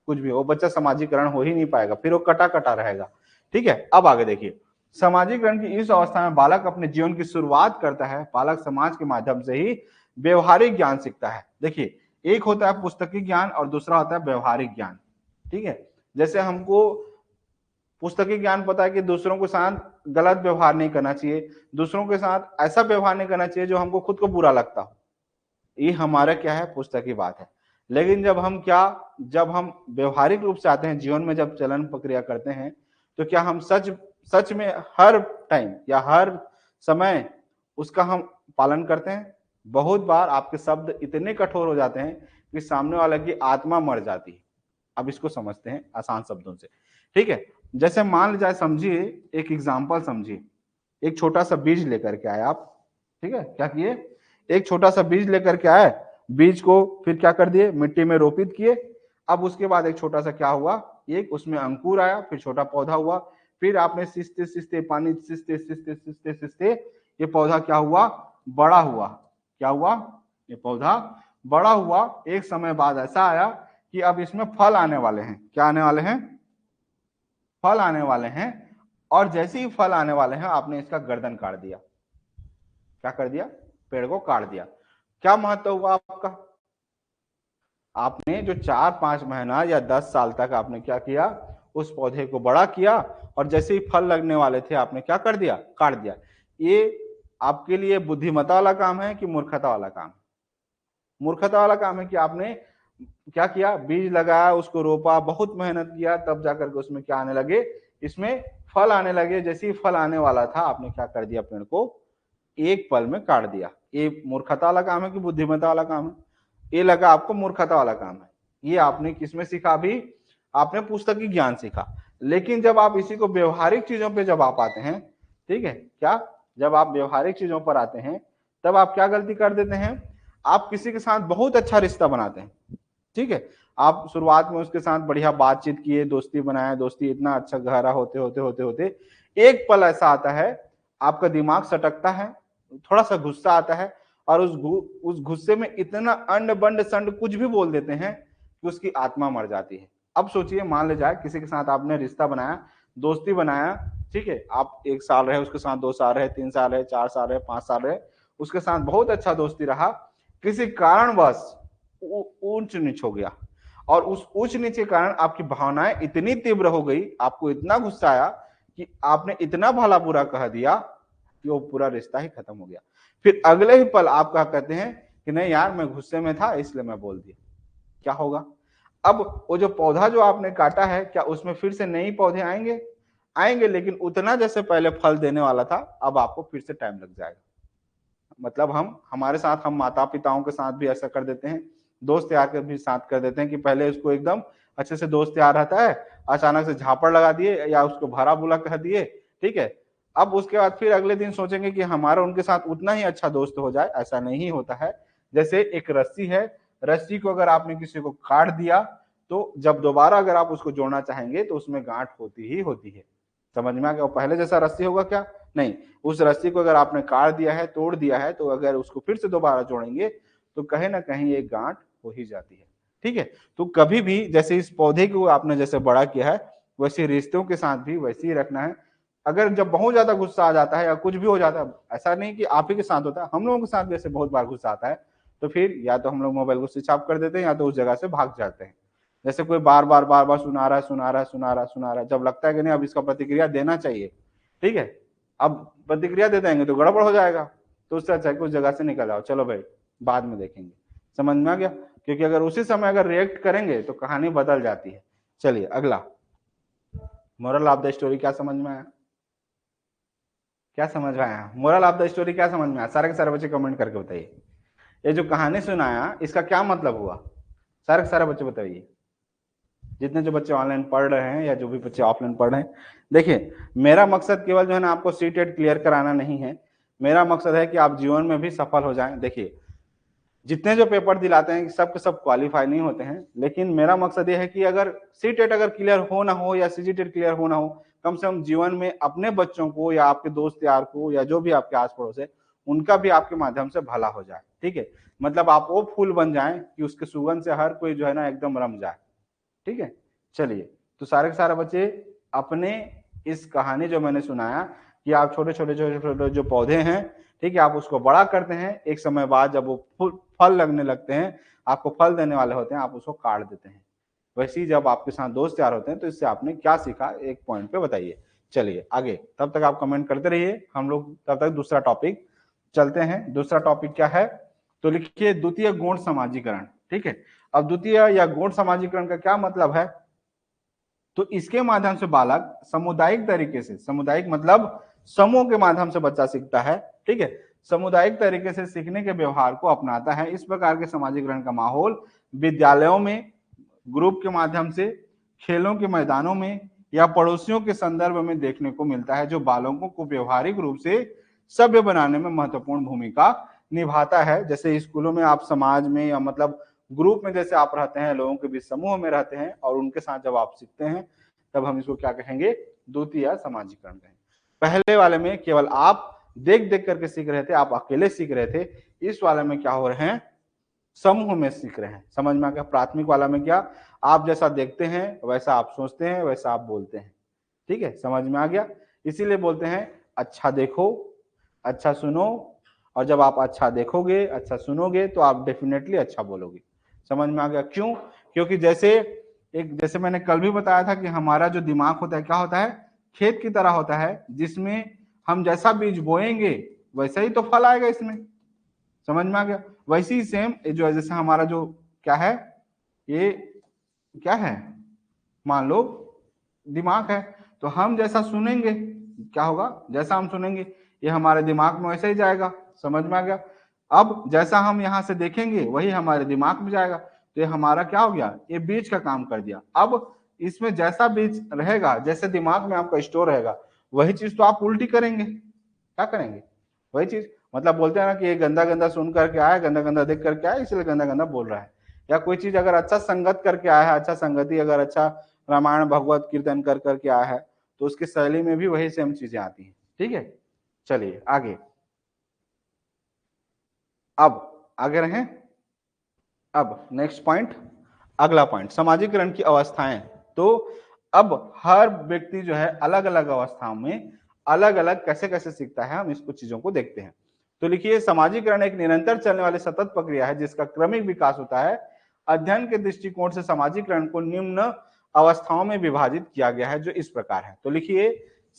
A: कुछ भी वो बच्चा समाजीकरण हो ही नहीं पाएगा, फिर वो कटा कटा रहेगा। ठीक है, अब आगे देखिए, समाजीकरण की इस अवस्था में बालक अपने जीवन की शुरुआत करता है। बालक समाज के माध्यम से ही व्यवहारिक ज्ञान सीखता है। देखिए, एक होता है पुस्तकी ज्ञान और दूसरा होता है व्यवहारिक ज्ञान। ठीक है, जैसे हमको पुस्तकी ज्ञान पता है कि दूसरों के साथ गलत व्यवहार नहीं करना चाहिए, दूसरों के साथ ऐसा व्यवहार नहीं करना चाहिए जो हमको खुद को बुरा लगता हो, ये हमारा क्या है, पुस्तकी बात है। लेकिन जब हम व्यवहारिक रूप से आते हैं, जीवन में जब चलन प्रक्रिया करते हैं, तो क्या हम सच में हर टाइम या हर समय उसका हम पालन करते हैं? बहुत बार आपके शब्द इतने कठोर हो जाते हैं कि सामने वाले की आत्मा मर जाती है। अब इसको समझते हैं आसान शब्दों से। ठीक है, जैसे मान लीजिए, समझिए, एक एग्जाम्पल समझिए, एक छोटा सा बीज लेकर के आए आप। ठीक है, क्या किए, एक छोटा सा बीज लेकर के आए, बीज को फिर क्या कर दिए, मिट्टी में रोपित किए। अब उसके बाद एक छोटा सा क्या हुआ, एक उसमें अंकुर आया, फिर छोटा पौधा हुआ, फिर आपने सिंचते सिंचते पानी सिंचते सिंचते सिंचते सिंचते ये पौधा क्या हुआ, बड़ा हुआ। क्या हुआ, ये पौधा बड़ा हुआ। एक समय बाद ऐसा आया कि अब इसमें फल आने वाले हैं। क्या आने वाले हैं, फल आने वाले हैं। और जैसे ही फल आने वाले हैं, आपने इसका गर्दन काट दिया। क्या कर दिया, पेड़ को काट दिया। क्या महत्व हुआ आपका, आपने जो 4-5 महीना या 10 साल तक आपने क्या किया, उस पौधे को बड़ा किया, और जैसे ही फल लगने वाले थे आपने क्या कर दिया, काट दिया। ये आपके लिए बुद्धिमत्ता वाला काम है कि मूर्खता वाला काम? मूर्खता वाला काम है कि आपने क्या किया, बीज लगाया, उसको रोपा, बहुत मेहनत किया, तब जाकर के उसमें क्या आने लगे, इसमें फल आने लगे। जैसे ही फल आने वाला था, आपने क्या कर दिया, पेड़ को एक पल में काट दिया। ये मूर्खता वाला काम है कि बुद्धिमत्ता वाला काम है? ये लगा आपको मूर्खता वाला काम है। ये आपने किसमें सीखा, अभी आपने पुस्तकी ज्ञान सीखा। लेकिन जब आप इसी को व्यवहारिक चीजों पे जब आप आते हैं, ठीक है, क्या, जब आप व्यवहारिक चीजों पर आते हैं, तब आप क्या गलती कर देते हैं, आप किसी के साथ बहुत अच्छा रिश्ता बनाते हैं। ठीक है, आप शुरुआत में उसके साथ बढ़िया बातचीत किए, दोस्ती बनाया, दोस्ती इतना अच्छा गहरा होते होते होते होते एक पल ऐसा आता है, आपका दिमाग सटकता है, थोड़ा सा गुस्सा आता है, और उस गुस्से में इतना अंड बंड संड कुछ भी बोल देते हैं कि उसकी आत्मा मर जाती है। अब सोचिए, मान ले जाए किसी के साथ आपने रिश्ता बनाया, दोस्ती बनाया, ठीक है, आप 1 साल रहे उसके साथ, 2 साल रहे, 3 साल रहे, 4 साल रहे, 5 साल रहे, उसके साथ बहुत अच्छा दोस्ती रहा, किसी कारणवश ऊंच नीच हो गया, और उस ऊंच नीच के कारण आपकी भावनाएं इतनी तीव्र हो गई, आपको इतना गुस्सा आया कि आपने इतना भला बुरा कह दिया कि वो पूरा रिश्ता ही खत्म हो गया। फिर अगले ही पल आप क्या कहते हैं कि नहीं यार, मैं गुस्से में था इसलिए मैं बोल दिया। क्या होगा, अब वो जो पौधा जो आपने काटा है, क्या उसमें फिर से नए पौधे आएंगे? आएंगे, लेकिन उतना जैसे पहले फल देने वाला था, अब आपको फिर से टाइम लग जाएगा। मतलब हमारे साथ, हम माता पिताओं के साथ भी ऐसा कर देते हैं, दोस्त यार के भी साथ कर देते हैं कि पहले उसको एकदम अच्छे से दोस्त यार रहता है, अचानक से झापड़ लगा दिए या उसको भरा बुला कह दिए। ठीक है, अब उसके बाद फिर अगले दिन सोचेंगे कि हमारा उनके साथ उतना ही अच्छा दोस्त हो जाए। ऐसा नहीं होता है। जैसे एक रस्सी है, रस्सी को अगर आपने किसी को काट दिया, तो जब दोबारा अगर आप उसको जोड़ना चाहेंगे तो उसमें गांठ होती ही होती है। समझ में आ गया? पहले जैसा रस्सी होगा क्या? नहीं। उस रस्सी को अगर आपने काट दिया है, तोड़ दिया है, तो अगर उसको फिर से दोबारा जोड़ेंगे तो कहीं ना कहीं एक गांठ हो ही जाती है। ठीक है, तो कभी भी जैसे इस पौधे को आपने जैसे बड़ा किया है, वैसे रिश्तों के साथ भी वैसे ही रखना है। अगर जब बहुत ज्यादा गुस्सा आ जाता है या कुछ भी हो जाता है, ऐसा नहीं कि आप ही के साथ होता है, हम लोगों के साथ जैसे बहुत बार गुस्सा आता है, तो फिर या तो हम लोग मोबाइल को स्विच ऑफ कर देते हैं या तो उस जगह से भाग जाते हैं। जैसे कोई बार बार सुना रहा है, जब लगता है कि नहीं अब इसका प्रतिक्रिया देना चाहिए, ठीक है, अब प्रतिक्रिया दे देंगे तो गड़बड़ हो जाएगा, तो उससे अच्छा है कि उस जगह से निकल जाओ, चलो भाई बाद में देखेंगे। समझ में आ गया? क्योंकि अगर उसी समय अगर रिएक्ट करेंगे तो कहानी बदल जाती है। चलिए अगला, मोरल ऑफ द स्टोरी क्या समझ में आया? क्या समझ में आया? मोरल ऑफ द स्टोरी क्या समझ में आया? सारे के सारे बच्चे कमेंट करके बताइए। ये जो कहानी सुनाया इसका क्या मतलब हुआ? सारे के सारे बच्चे बताइए, जितने जो बच्चे ऑनलाइन पढ़ रहे हैं या जो भी बच्चे ऑफलाइन पढ़ रहे हैं। देखिए, मेरा मकसद केवल जो है ना आपको सीटेट क्लियर कराना नहीं है, मेरा मकसद है कि आप जीवन में भी सफल हो जाएं। देखिए, जितने जो पेपर दिलाते हैं सब के सब क्वालिफाई नहीं होते हैं, लेकिन मेरा मकसद ये है कि अगर सीटेट अगर क्लियर हो ना हो या सीजीटेट क्लियर हो ना हो, कम से कम जीवन में अपने बच्चों को या आपके दोस्त यार को या जो भी आपके आस पड़ोस है उनका भी आपके माध्यम से भला हो जाए। ठीक है, मतलब आप वो फूल बन जाएं कि उसके सुगंध से हर कोई जो है ना एकदम रम जाए। ठीक है, चलिए, तो सारे के सारे बच्चे अपने इस कहानी जो मैंने सुनाया कि आप छोटे छोटे छोटे छोटे जो पौधे हैं, ठीक है, आप उसको बड़ा करते हैं, एक समय बाद जब वो फल लगने लगते हैं, आपको फल देने वाले होते हैं, आप उसको काट देते हैं। वैसे ही जब आपके साथ दोस्त यार होते हैं तो इससे आपने क्या सीखा, एक पॉइंट पे बताइए। चलिए आगे, तब तक आप कमेंट करते रहिए, हम लोग तब तक दूसरा टॉपिक चलते हैं। दूसरा टॉपिक क्या है, तो लिखिए द्वितीय गौण समाजीकरण। ठीक है, अब द्वितीय या गौण समाजीकरण का क्या मतलब है, तो इसके माध्यम से बालक सामुदायिक तरीके से, सामुदायिक मतलब समूह के माध्यम से बच्चा सीखता है। ठीक है, सामुदायिक तरीके से सीखने के व्यवहार को अपनाता है। इस प्रकार के समाजीकरण का माहौल विद्यालयों में ग्रुप के माध्यम से, खेलों के मैदानों में या पड़ोसियों के संदर्भ में देखने को मिलता है, जो बालकों को व्यवहारिक रूप से सभ्य बनाने में महत्वपूर्ण भूमिका निभाता है। जैसे स्कूलों में आप समाज में या मतलब ग्रुप में जैसे आप रहते हैं, लोगों के बीच समूह में रहते हैं और उनके साथ जब आप सीखते हैं तब हम इसको क्या कहेंगे, द्वितीय समाजीकरण कहेंगे। पहले वाले में केवल आप देख देख करके सीख रहे थे, आप अकेले सीख रहे थे। इस वाले में क्या हो रहे हैं, समूह में सीख रहे हैं। समझ में आ गया। प्राथमिक वाला में क्या, आप जैसा देखते हैं वैसा आप सोचते हैं, वैसा आप बोलते हैं। ठीक है, समझ में आ गया। इसीलिए बोलते हैं अच्छा देखो, अच्छा सुनो, और जब आप अच्छा देखोगे, अच्छा सुनोगे तो आप डेफिनेटली अच्छा बोलोगे। समझ में आ गया। क्यों, क्योंकि जैसे मैंने कल भी बताया था कि हमारा जो दिमाग होता है क्या होता है, खेत की तरह होता है, जिसमें हम जैसा बीज बोएंगे वैसा ही तो फल आएगा इसमें। समझ में आ गया। वैसे ही सेम जो है, जैसे हमारा जो क्या है, ये क्या है, मान लो दिमाग है, तो हम जैसा सुनेंगे क्या होगा, जैसा हम सुनेंगे ये हमारे दिमाग में वैसे ही जाएगा। समझ में आ गया। अब जैसा हम यहाँ से देखेंगे वही हमारे दिमाग में जाएगा, तो ये हमारा क्या हो गया, ये बीज का काम कर दिया। अब इसमें जैसा बीज रहेगा, जैसे दिमाग में आपका स्टोर रहेगा, वही चीज तो आप उल्टी करेंगे। क्या करेंगे, वही चीज। मतलब बोलते हैं ना कि ये गंदा गंदा सुन करके आया, गंदा गंदा देख करके आया, इसलिए गंदा गंदा बोल रहा है। या कोई चीज अगर अच्छा संगत करके आया है, अच्छा संगति अगर अच्छा रामायण भगवत कीर्तन कर करके आया है, तो उसकी शैली में भी वही सेम चीजें आती हैं। ठीक है, चलिए आगे। अब आगे रहें। अब नेक्स्ट पॉइंट, अगला पॉइंट, सामाजिकरण की अवस्थाएं। तो अब हर व्यक्ति जो है अलग अलग अवस्थाओं में अलग अलग कैसे कैसे सीखता है, हम इसको चीजों को देखते हैं। तो लिखिए, सामाजिकरण एक निरंतर चलने वाली सतत प्रक्रिया है जिसका क्रमिक विकास होता है। अध्ययन के दृष्टिकोण से सामाजिकरण को निम्न अवस्थाओं में विभाजित किया गया है, जो इस प्रकार है। तो लिखिए,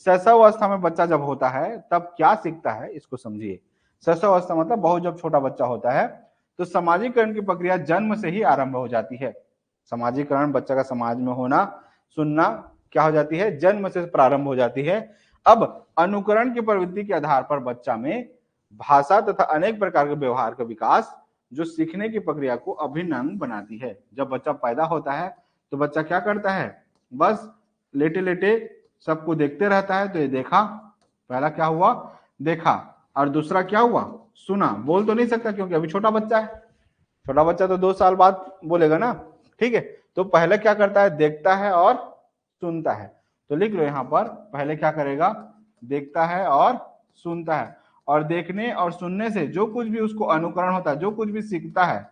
A: शैशव अवस्था में बच्चा जब होता है तब क्या सीखता है, इसको समझिए। शैशव अवस्था मतलब बहुत जब छोटा बच्चा होता है, तो सामाजिकरण की प्रक्रिया जन्म से ही आरंभ हो जाती है। सामाजिकरण बच्चा का समाज में होना, सुनना क्या हो जाती है, जन्म से प्रारंभ हो जाती है। अब अनुकरण की प्रवृत्ति के आधार पर बच्चा में भाषा तथा अनेक प्रकार के व्यवहार का विकास, जो सीखने की प्रक्रिया को अभिन्न अंग बनाती है। जब बच्चा पैदा होता है तो बच्चा क्या करता है, बस लेटे लेटे सबको देखते रहता है। तो ये देखा, पहला क्या हुआ, देखा, और दूसरा क्या हुआ, सुना। बोल तो नहीं सकता क्योंकि अभी छोटा बच्चा है, छोटा बच्चा तो 2 साल बाद बोलेगा ना। ठीक है, तो पहले क्या करता है, देखता है और सुनता है। तो लिख लो यहां पर, पहले क्या करेगा, देखता है और सुनता है। और देखने और सुनने से जो कुछ भी उसको अनुकरण होता है, जो कुछ भी सीखता है,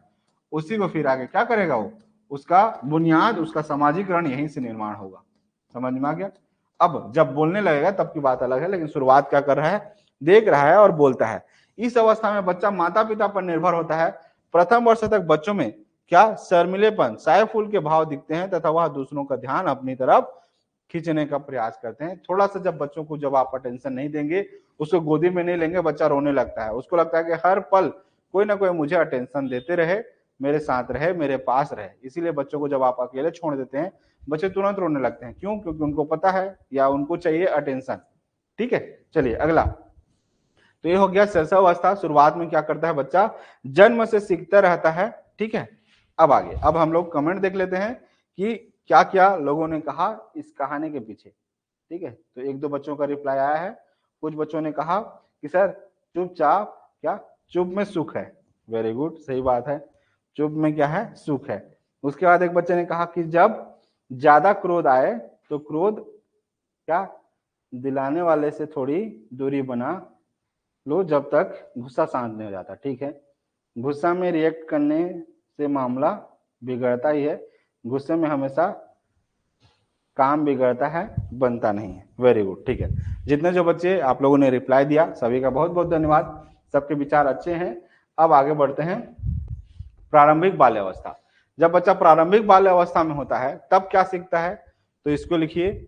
A: उसी को फिर आगे क्या करेगा वो, उसका बुनियाद, उसका सामाजिकरण यहीं से निर्माण होगा। समझ में आ गया। अब जब बोलने लगेगा तब की बात अलग है, लेकिन शुरुआत क्या कर रहा है, देख रहा है और बोलता है। इस अवस्था में बच्चा माता पिता पर निर्भर होता है। प्रथम वर्ष तक बच्चों में क्या शर्मिलेपन, साय फूल के भाव दिखते हैं तथा वह दूसरों का ध्यान अपनी तरफ खींचने का प्रयास करते हैं। थोड़ा सा जब बच्चों को जब आप अटेंशन नहीं देंगे, उसको गोदी में नहीं लेंगे, बच्चा रोने लगता है। उसको लगता है कि हर पल कोई ना कोई मुझे अटेंशन देते रहे, मेरे साथ रहे, मेरे पास रहे। इसीलिए बच्चों को जब आप अकेले छोड़ देते हैं, बच्चे तुरंत रोने लगते हैं। क्यों, क्योंकि उनको पता है या उनको चाहिए अटेंशन। ठीक है, चलिए अगला। तो ये हो गया शैशव अवस्था। शुरुआत में क्या करता है बच्चा, जन्म से सीखता रहता है। ठीक है, अब आगे, अब हम लोग कमेंट देख लेते हैं कि क्या क्या लोगों ने कहा इस कहानी के पीछे। ठीक है, तो एक दो बच्चों का रिप्लाई आया है। कुछ बच्चों ने कहा कि सर चुपचाप क्या, चुप में सुख है। वेरी गुड, सही बात है। चुप में क्या है, सुख है। उसके बाद एक बच्चे ने कहा कि जब ज्यादा क्रोध आए तो क्रोध क्या दिलाने वाले से थोड़ी दूरी बना लो जब तक गुस्सा शांत नहीं हो जाता। ठीक है, गुस्सा में रिएक्ट करने से मामला बिगड़ता ही है, गुस्से में हमेशा काम बिगड़ता है, बनता नहीं है। वेरी गुड, ठीक है। जितने जो बच्चे आप लोगों ने रिप्लाई दिया सभी का बहुत बहुत धन्यवाद, सबके विचार अच्छे हैं। अब आगे बढ़ते हैं। प्रारंभिक बाल्यावस्था, जब बच्चा प्रारंभिक बाल्यावस्था में होता है तब क्या सीखता है, तो इसको लिखिए।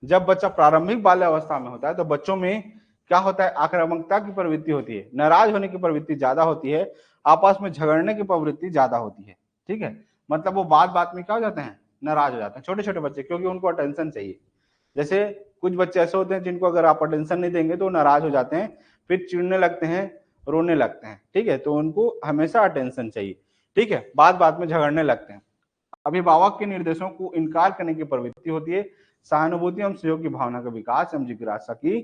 A: जब बच्चा प्रारंभिक बाल्यावस्था में होता है तो बच्चों में क्या होता है, आक्रामकता की प्रवृत्ति होती है, नाराज होने की प्रवृत्ति ज्यादा होती है, आपस में झगड़ने की प्रवृत्ति ज्यादा होती है। ठीक है, मतलब वो बात बात में क्या हो जाते हैं, नाराज हो जाते हैं, छोटे छोटे बच्चे, क्योंकि उनको अटेंशन चाहिए। जैसे कुछ बच्चे ऐसे होते हैं जिनको अगर आप अटेंशन नहीं देंगे तो वो नाराज हो जाते हैं, फिर चिढ़ने लगते हैं, रोने लगते हैं। ठीक है, तो उनको हमेशा अटेंशन चाहिए। ठीक है, बात बात में झगड़ने लगते हैं। अभिभावक के निर्देशों को इनकार करने की प्रवृत्ति होती है। सहानुभूति एवं सहयोग की भावना का विकास एवं जिज्ञासा की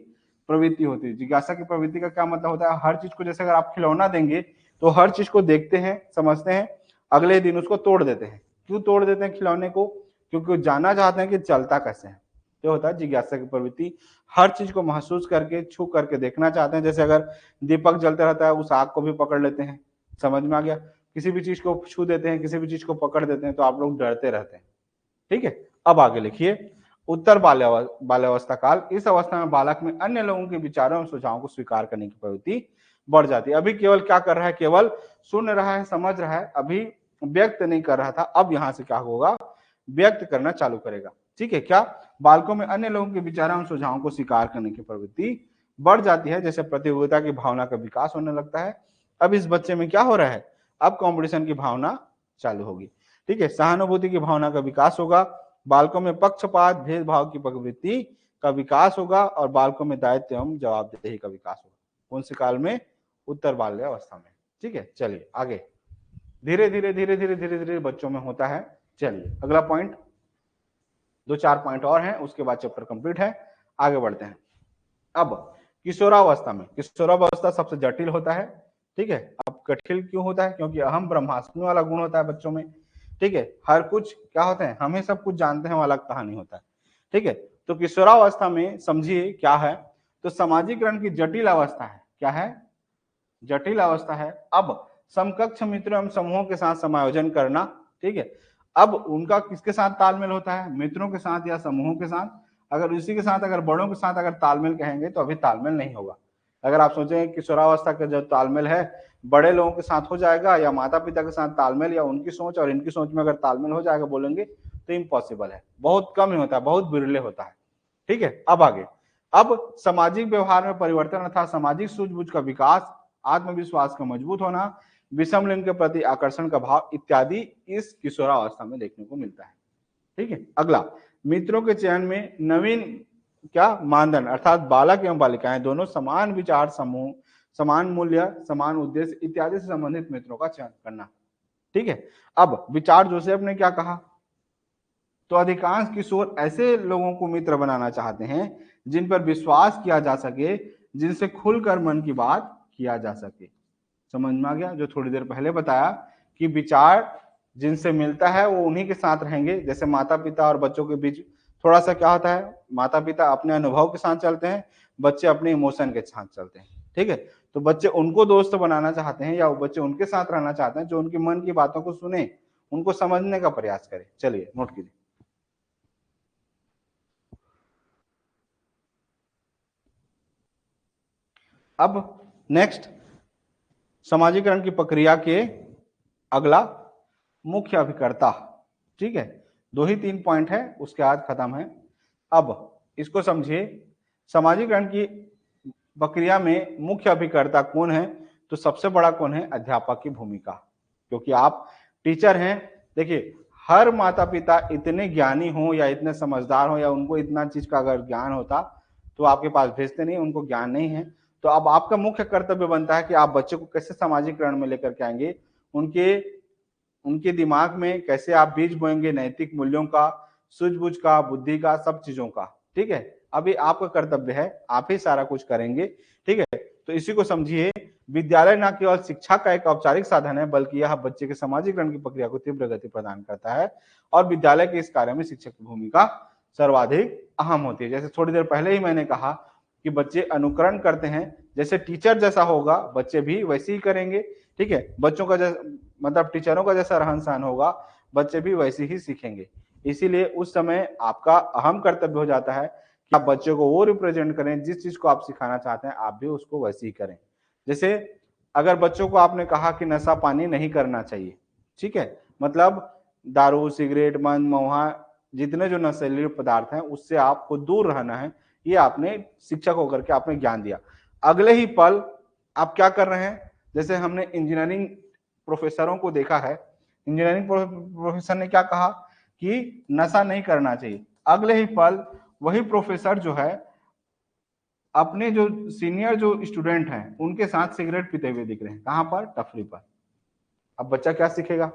A: प्रवृत्ति होती है। जिज्ञासा की प्रवृत्ति का क्या मतलब होता है, हर चीज को, जैसे अगर आप खिलौना देंगे तो हर चीज को देखते हैं, समझते हैं, अगले दिन उसको तोड़ देते हैं। क्यों तोड़ देते हैं खिलौने को, क्योंकि वो जानना चाहते हैं कि चलता कैसे है। तो होता है जिज्ञासा की प्रवृत्ति, हर चीज को महसूस करके, छू करके देखना चाहते हैं। जैसे अगर दीपक जलता रहता है, उस आग को भी पकड़ लेते हैं। समझ में आ गया, किसी भी चीज को छू देते हैं, किसी भी चीज को पकड़ देते हैं, तो आप लोग डरते रहते हैं। ठीक है, अब आगे लिखिए। उत्तर बाल्यावस्था काल, इस अवस्था में बालक में अन्य लोगों के विचारों और सुझावों को स्वीकार करने की प्रवृत्ति बढ़ जाती है। अभी केवल क्या कर रहा है, केवल सुन रहा है, समझ रहा है, अभी व्यक्त नहीं कर रहा था। अब यहां से क्या होगा, व्यक्त करना चालू करेगा। ठीक है, क्या बालकों में अन्य लोगों के विचारों और सुझावों को स्वीकार करने की प्रवृत्ति बढ़ जाती है, जैसे प्रतियोगिता की भावना का विकास होने लगता है। अब इस बच्चे में क्या हो रहा है, अब कंपटीशन की भावना चालू होगी। ठीक है, सहानुभूति की भावना का विकास होगा, बालकों में पक्षपात भेदभाव की प्रवृत्ति का विकास होगा, और बालकों में दायित्व एवं जवाबदेही का विकास होगा। कौन से काल में, उत्तर बाल्यावस्था में। ठीक है, चलिए आगे। धीरे धीरे धीरे धीरे धीरे धीरे बच्चों में होता है। चलिए अगला पॉइंट, 2-4 पॉइंट और हैं, उसके बाद चैप्टर कंप्लीट है। आगे बढ़ते हैं। अब किशोरावस्था में, किशोरावस्था सबसे जटिल होता है। ठीक है, अब कठिन क्यों होता है, क्योंकि अहम ब्रह्मास्मि वाला गुण होता है बच्चों में। ठीक है, हर कुछ क्या होते हैं, हमें सब कुछ जानते हैं वाला कहानी होता है। ठीक है, तो किशोरावस्था में समझिए क्या है, तो सामाजिकरण की जटिल अवस्था है। क्या है, जटिल अवस्था है। अब समकक्ष मित्रों एवं समूहों के साथ समायोजन करना। ठीक है, अब उनका किसके साथ तालमेल होता है, मित्रों के साथ या समूहों के साथ। अगर उसी के साथ, अगर बड़ों के साथ अगर तालमेल कहेंगे तो अभी तालमेल नहीं होगा। अगर आप सोचेंगे किशोरावस्था का जो तालमेल है बड़े लोगों के साथ हो जाएगा, या माता पिता के साथ तालमेल, या उनकी सोच और इनकी सोच में अगर तालमेल हो जाएगा बोलेंगे, तो इम्पॉसिबल है, बहुत कम ही होता है, बहुत बिरले होता है। ठीक है, अब आगे। अब सामाजिक व्यवहार में परिवर्तन अर्थात सामाजिक सूझबूझ का विकास, आत्मविश्वास का मजबूत होना, विषम लिंग के प्रति आकर्षण का भाव इत्यादि इस किशोरावस्था में देखने को मिलता है। ठीक है, अगला, मित्रों के चयन में नवीन क्या मानदंड, अर्थात बालक एवं बालिकाएं दोनों समान विचार समूह, समान मूल्य, समान उद्देश्य इत्यादि से संबंधित मित्रों का चयन करना। ठीक है, अब विचार जोसेफ ने क्या कहा, तो अधिकांश किशोर ऐसे लोगों को मित्र बनाना चाहते हैं जिन पर विश्वास किया जा सके, जिनसे खुलकर मन की बात किया जा सके। समझ में आ गया, जो थोड़ी देर पहले बताया कि विचार जिनसे मिलता है वो उन्हीं के साथ रहेंगे। जैसे माता पिता और बच्चों के बीच थोड़ा सा क्या होता है, माता पिता अपने अनुभव के साथ चलते हैं, बच्चे अपने इमोशन के साथ चलते हैं। ठीक है, तो बच्चे उनको दोस्त बनाना चाहते हैं, या वो बच्चे उनके साथ रहना चाहते हैं जो उनके मन की बातों को सुने, उनको समझने का प्रयास करें। चलिए नोट कीजिए। अब नेक्स्ट, समाजीकरण की प्रक्रिया के अगला मुख्य अभिकर्ता। ठीक है, 2 ही 3 पॉइंट है, उसके बाद खत्म है। अब इसको समझिए, समाजीकरण की प्रक्रिया में मुख्य अभिकर्ता कौन है, तो सबसे बड़ा कौन है, अध्यापक की भूमिका, क्योंकि आप टीचर हैं। देखिए, हर माता पिता इतने ज्ञानी हो या इतने समझदार हो, या उनको इतना चीज का अगर ज्ञान होता तो आपके पास भेजते नहीं, उनको ज्ञान नहीं है। तो अब आपका मुख्य कर्तव्य बनता है कि आप बच्चे को कैसे सामाजिकरण में लेकर के आएंगे, उनके उनके दिमाग में कैसे आप बीज बोएंगे नैतिक मूल्यों का, सूझबूझ का, बुद्धि का, सब चीजों का। ठीक है, अभी आपका कर्तव्य है, आप ही सारा कुछ करेंगे। ठीक है, तो इसी को समझिए, विद्यालय न केवल शिक्षा का एक औपचारिक साधन है, बल्कि यह बच्चे के सामाजिकरण की प्रक्रिया को तीव्र गति प्रदान करता है और विद्यालय के इस कार्य में शिक्षक की भूमिका सर्वाधिक अहम होती है। जैसे थोड़ी देर पहले ही मैंने कहा कि बच्चे अनुकरण करते हैं, जैसे टीचर जैसा होगा बच्चे भी वैसे ही करेंगे। ठीक है, बच्चों का मतलब टीचरों का जैसा रहन सहन होगा बच्चे भी वैसे ही सीखेंगे। इसीलिए उस समय आपका अहम कर्तव्य हो जाता है कि आप बच्चों को वो रिप्रेजेंट करें, जिस चीज को आप सिखाना चाहते हैं आप भी उसको वैसे ही करें। जैसे अगर बच्चों को आपने कहा कि नशा पानी नहीं करना चाहिए, ठीक है, मतलब दारू सिगरेट मद महुआ जितने जो नशीले पदार्थ हैं उससे आपको दूर रहना है, ये आपने शिक्षक होकर के आपने ज्ञान दिया। अगले ही पल आप क्या कर रहे हैं, जैसे हमने इंजीनियरिंग प्रोफेसरों को देखा है, इंजीनियरिंग प्रोफेसर ने क्या कहा कि नशा नहीं करना चाहिए, अगले ही पल वही प्रोफेसर जो है अपने जो सीनियर जो स्टूडेंट हैं उनके साथ सिगरेट पीते हुए दिख रहे हैं, कहां पर, टफरी पर। अब बच्चा क्या सीखेगा?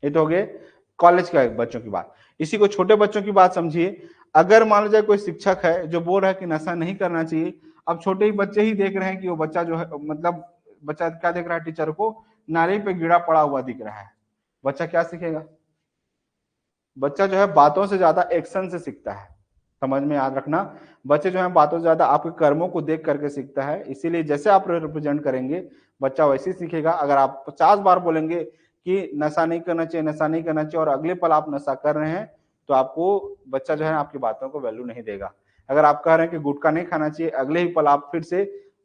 A: ये तो हो गए कॉलेज के बच्चों की बात। इसी को छोटे बच्चों की बात समझिए। अगर मान लीजिए कोई शिक्षक है जो बोल रहा है कि नशा नहीं करना चाहिए, अब छोटे ही बच्चे ही देख रहे हैं कि वो बच्चा जो है, मतलब बच्चा क्या देख रहा है, टीचर को नाली पे गिरा पड़ा हुआ दिख रहा है, बच्चा क्या सीखेगा? बच्चा जो है बातों से ज्यादा एक्शन से सीखता है। समझ में याद रखना, बच्चे जो है बातों से ज्यादा आपके कर्मों को देख करके सीखता है। इसीलिए जैसे आप रिप्रेजेंट करेंगे बच्चा वैसे ही सीखेगा। अगर आप 50 बार बोलेंगे कि नशा नहीं करना चाहिए, नशा नहीं करना चाहिए, और अगले पल आप नशा कर रहे हैं, तो आपको बच्चा जो है आपकी बातों को वैल्यू नहीं देगा। अगर आप कह रहे हैं कि गुटखा नहीं खाना चाहिए, अगले ही पल आप फिर से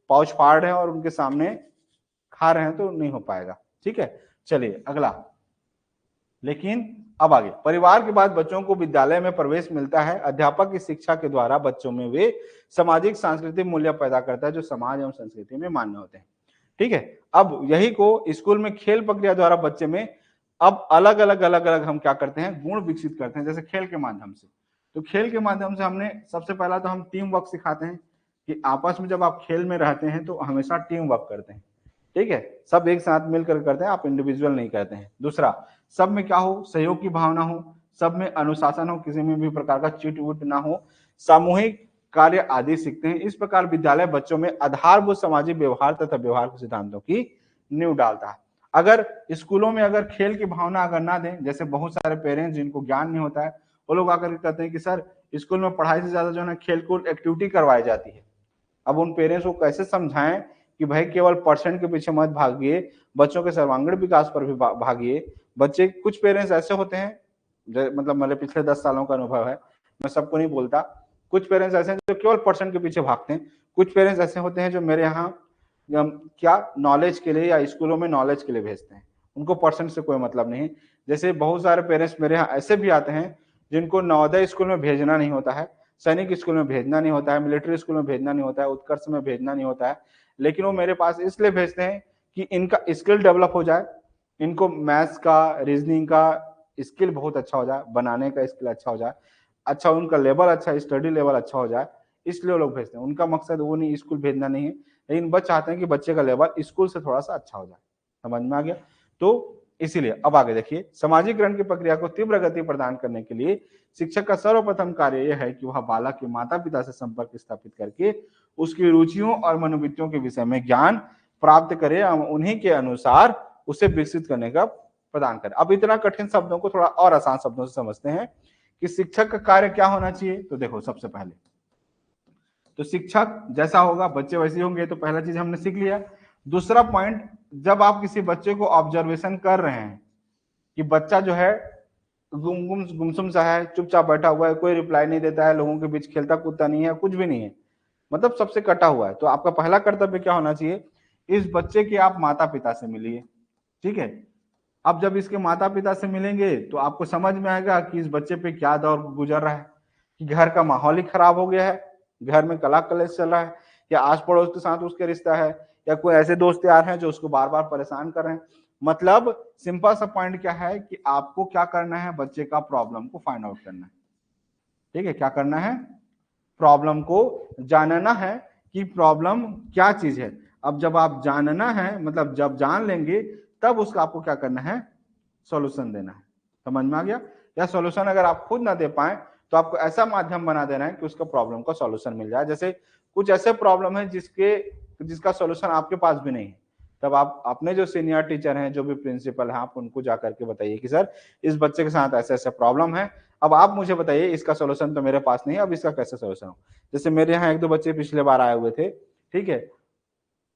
A: पाउच फाड़ रहे हैं और उनके सामने खा रहे हैं, तो नहीं हो पाएगा। ठीक है, चलिए अगला। लेकिन अब आगे, परिवार के बाद बच्चों को विद्यालय में प्रवेश मिलता है। अध्यापक की शिक्षा के द्वारा बच्चों में वे सामाजिक सांस्कृतिक मूल्य पैदा करता है जो समाज एवं संस्कृति में मान्य होते हैं। ठीक है, अब यही को स्कूल में खेल प्रक्रिया द्वारा बच्चे में अब अलग अलग हम क्या करते हैं, गुण विकसित करते हैं, जैसे खेल के माध्यम से। तो खेल के माध्यम से हमने सबसे पहला तो हम टीम वर्क सिखाते हैं कि आपस में जब आप खेल में रहते हैं तो हमेशा टीम वर्क करते हैं। ठीक है, सब एक साथ मिलकर करते हैं, आप इंडिविजुअल नहीं करते हैं। दूसरा, सब में क्या हो, सहयोग की भावना हो, सब में अनुशासन हो, किसी में भी प्रकार का चिट उट ना हो, सामूहिक कार्य आदि सीखते हैं। इस प्रकार विद्यालय बच्चों में आधारभूत सामाजिक व्यवहार तथा व्यवहार के सिद्धांतों की नींव डालता है। अगर स्कूलों में अगर खेल की भावना अगर ना दें, जैसे बहुत सारे पेरेंट्स जिनको ज्ञान नहीं होता है वो लोग आकर के कहते हैं कि सर स्कूल में पढ़ाई से ज्यादा जो है खेल कूद एक्टिविटी करवाई जाती है। अब उन पेरेंट्स को कैसे समझाएं कि भाई केवल परसेंट के पीछे मत भागिए, बच्चों के सर्वांगीण विकास पर भी भागिए। बच्चे, कुछ पेरेंट्स ऐसे होते हैं, मतलब मेरे पिछले 10 सालों का अनुभव है, मैं सबको नहीं बोलता, कुछ पेरेंट्स ऐसे हैं जो केवल परसेंट के पीछे भागते हैं। कुछ पेरेंट्स ऐसे होते हैं जो मेरे यहाँ क्या नॉलेज के लिए या स्कूलों में नॉलेज के लिए भेजते हैं, उनको परसेंट से कोई मतलब नहीं। जैसे बहुत सारे पेरेंट्स मेरे यहाँ ऐसे भी आते हैं जिनको नवोदय स्कूल में भेजना नहीं होता है, सैनिक स्कूल में भेजना नहीं होता है, मिलिट्री स्कूल में भेजना नहीं होता है, उत्कर्ष में भेजना नहीं होता है, लेकिन वो मेरे पास इसलिए भेजते हैं कि इनका स्किल डेवलप हो जाए, इनको मैथ्स का रीजनिंग का स्किल बहुत अच्छा हो जाए, बनाने का स्किल अच्छा हो जाए, अच्छा उनका लेवल अच्छा, स्टडी लेवल अच्छा हो जाए, इसलिए वो लोग भेजते हैं। उनका मकसद वो नहीं, स्कूल भेजना नहीं है, लेकिन बस चाहते हैं कि बच्चे का लेवल स्कूल से थोड़ा सा अच्छा हो जाए। समझ में आ गया? तो इसीलिए अब आगे देखिए, सामाजिकरण की प्रक्रिया को तीव्र गति प्रदान करने के लिए शिक्षक का सर्वप्रथम कार्य यह है कि वह बालक के माता पिता से संपर्क स्थापित करके उसकी रुचियों और मनोवृत्तियों के विषय में ज्ञान प्राप्त करे और उन्हीं के अनुसार उसे विकसित करने का प्रदान करे। अब इतना कठिन शब्दों को थोड़ा और आसान शब्दों से समझते हैं कि शिक्षक का कार्य क्या होना चाहिए। तो देखो, सबसे पहले तो शिक्षक जैसा होगा बच्चे वैसे होंगे, तो पहला चीज हमने सीख लिया। दूसरा पॉइंट, जब आप किसी बच्चे को ऑब्जर्वेशन कर रहे हैं कि बच्चा जो है गुमसुम सा है, चुपचाप बैठा हुआ है, कोई रिप्लाई नहीं देता है, लोगों के बीच खेलता कूदता नहीं है, कुछ भी नहीं है, मतलब सबसे कटा हुआ है, तो आपका पहला कर्तव्य क्या होना चाहिए, इस बच्चे के आप माता पिता से मिलिए। ठीक है, अब जब इसके माता पिता से मिलेंगे तो आपको समझ में आएगा कि इस बच्चे पे क्या दौर गुजर रहा है, कि घर का माहौल ही खराब हो गया है, घर में कला कलेश चल रहा है, या आस पड़ोस के साथ उसके रिश्ता है, या कोई ऐसे दोस्त यार हैं जो उसको बार बार परेशान कर रहे हैं। मतलब सिंपल सा पॉइंट क्या है कि आपको क्या करना है, बच्चे का प्रॉब्लम को फाइंड आउट करना है। ठीक है, क्या करना है, प्रॉब्लम को जानना है कि प्रॉब्लम क्या चीज है। अब जब आप जानना है, मतलब जब जान लेंगे तब उसका आपको क्या करना है, सॉल्यूशन देना है। समझ में आ गया? या सॉल्यूशन अगर आप खुद ना दे पाए तो आपको ऐसा माध्यम बना देना है कि उसका प्रॉब्लम का सॉल्यूशन मिल जाए। जैसे कुछ ऐसे प्रॉब्लम है जिसके जिसका सोल्यूशन आपके पास भी नहीं है, तब आप अपने जो सीनियर टीचर हैं, जो भी प्रिंसिपल हैं, आप उनको जाकर के बताइए कि सर इस बच्चे के साथ ऐसे ऐसे प्रॉब्लम है, अब आप मुझे बताइए, इसका सोल्यूशन तो मेरे पास नहीं है, अब इसका कैसे सोल्यूशन हो। जैसे मेरे यहाँ एक दो बच्चे पिछले बार आए हुए थे, ठीक है,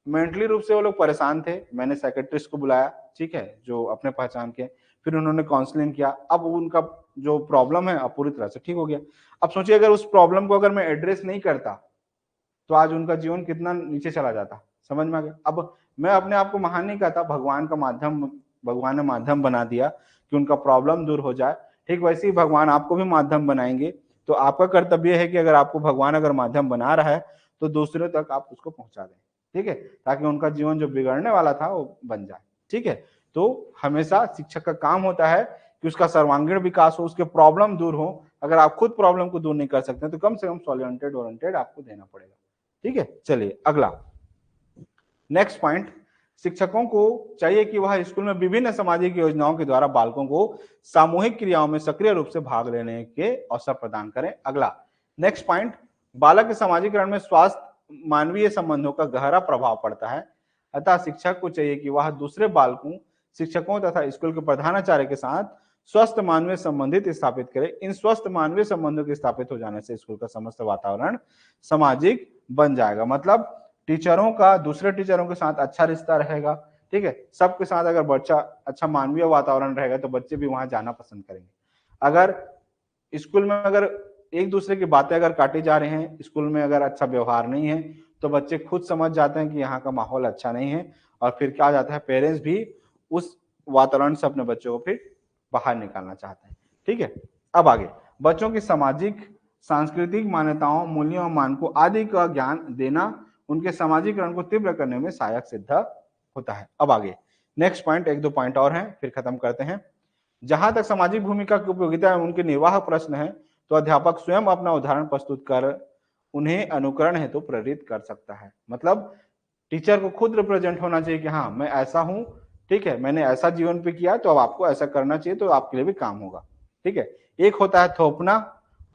A: मेंटली रूप से वो लोग परेशान थे, मैंने साइकियाट्रिस्ट को बुलाया, ठीक है, जो अपने पहचान के, फिर उन्होंने काउंसलिंग किया, अब उनका जो प्रॉब्लम है अब पूरी तरह से ठीक हो गया। अब सोचिए अगर उस प्रॉब्लम को अगर मैं एड्रेस नहीं करता तो आज उनका जीवन कितना नीचे चला जाता, समझ में आ गया। अब मैं अपने आप को महान नहीं कहता, भगवान का माध्यम, भगवान ने माध्यम बना दिया कि उनका प्रॉब्लम दूर हो जाए, ठीक वैसे ही भगवान आपको भी माध्यम बनाएंगे। तो आपका कर्तव्य है कि अगर आपको भगवान अगर माध्यम बना रहा है तो दूसरों तक आप उसको पहुंचा दें, ठीक है, ताकि उनका जीवन जो बिगड़ने वाला था वो बन जाए, ठीक है। तो हमेशा शिक्षक का काम होता है कि उसका सर्वांगीण विकास हो, उसके प्रॉब्लम दूर हो। अगर आप खुद प्रॉब्लम को दूर नहीं कर सकते तो कम से कम सॉल्यूटेड ओरिएंटेड आपको देना पड़ेगा, ठीक है। चलिए अगला नेक्स्ट पॉइंट, शिक्षकों को चाहिए कि वह स्कूल में विभिन्न सामाजिक योजनाओं के द्वारा बालकों को सामूहिक क्रियाओं में सक्रिय रूप से भाग लेने के अवसर प्रदान करें। अगला नेक्स्ट पॉइंट, बालक के सामाजिकरण में स्वास्थ्य मानवीय संबंधों का गहरा प्रभाव पड़ता है, अतः शिक्षक को चाहिए कि वह दूसरे बालकों, शिक्षकों तथा स्कूल के प्रधानाचार्य के साथ स्वस्थ मानवीय संबंधित स्थापित करे। इन स्वस्थ मानवीय संबंधों के स्थापित हो जाने से स्कूल का समस्त वातावरण सामाजिक बन जाएगा। मतलब टीचरों का दूसरे टीचरों के साथ अच्छा रिश्ता रहेगा, ठीक है, सबके साथ अगर बच्चा अच्छा मानवीय वातावरण रहेगा तो बच्चे भी वहां जाना पसंद करेंगे। अगर स्कूल में अगर एक दूसरे की बातें अगर काटी जा रहे हैं, स्कूल में अगर अच्छा व्यवहार नहीं है, तो बच्चे खुद समझ जाते हैं कि यहाँ का माहौल अच्छा नहीं है, और फिर क्या जाता है, पेरेंट्स भी उस वातावरण से अपने बच्चों को फिर बाहर निकालना चाहते हैं, ठीक है। अब आगे, बच्चों की सामाजिक सांस्कृतिक मान्यताओं, मूल्यों और मानकों आदि का ज्ञान देना उनके सामाजिकरण को तीव्र करने में सहायक सिद्ध होता है। अब आगे नेक्स्ट पॉइंट, एक दो पॉइंट और हैं फिर खत्म करते हैं। जहां तक सामाजिक भूमिका की उपयोगिता एवं उनके निर्वाह प्रश्न है, तो अध्यापक स्वयं अपना उदाहरण प्रस्तुत कर उन्हें अनुकरण हेतु प्रेरित कर सकता है। मतलब टीचर को खुद रिप्रेजेंट होना चाहिए कि हाँ मैं ऐसा हूं, ठीक है, मैंने ऐसा जीवन पे किया तो अब आपको ऐसा करना चाहिए, तो आपके लिए भी काम होगा, ठीक है। एक होता है थोपना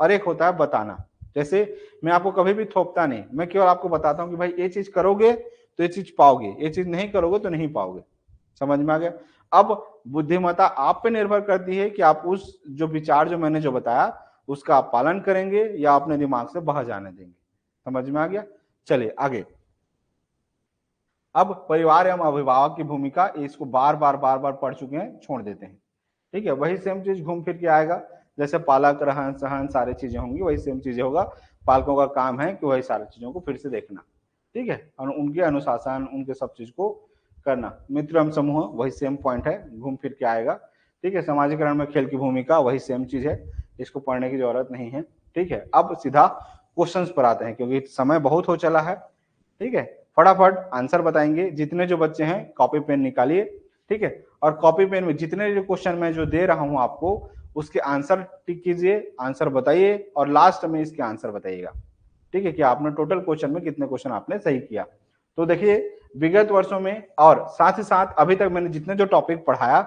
A: और एक होता है बताना। जैसे मैं आपको कभी भी थोपता नहीं, मैं केवल आपको बताता हूँ कि भाई ये चीज करोगे तो ये चीज पाओगे, ये चीज नहीं करोगे तो नहीं पाओगे, समझ में आ गया। अब बुद्धिमत्ता आप पे निर्भर करती है कि आप उस जो विचार जो मैंने जो बताया उसका आप पालन करेंगे या अपने दिमाग से बह जाने देंगे, समझ में आ गया। चलिए आगे, अब परिवार एवं अभिभावक की भूमिका, इसको बार बार पढ़ चुके हैं, छोड़ देते हैं, ठीक है। वही सेम चीज घूम फिर के आएगा, जैसे पालक रहन सहन सारी चीजें होंगी, वही सेम चीजें होगा। पालकों का काम है कि वही सारी चीजों को फिर से देखना, ठीक है, और उनके अनुशासन, उनके सब चीज को करना। मित्र एवं समूह वही सेम पॉइंट है, घूम फिर के आएगा, ठीक है। समाजीकरण में खेल की भूमिका वही सेम चीज है, इसको पढ़ने की जरूरत नहीं है, ठीक है। अब सीधा क्वेश्चंस पर आते हैं क्योंकि समय बहुत हो चला है, ठीक है। फटाफट आंसर बताएंगे, जितने जो बच्चे हैं कॉपी पेन निकालिए, ठीक है, और कॉपी पेन में जितने जो क्वेश्चन मैं जो दे रहा हूं आपको उसके आंसर टिक कीजिए, आंसर बताइए और लास्ट में इसके आंसर बताइएगा, ठीक है, कि आपने टोटल क्वेश्चन में कितने क्वेश्चन आपने सही किया। तो देखिए विगत वर्षों में और साथ ही साथ अभी तक मैंने जितने जो टॉपिक पढ़ाया,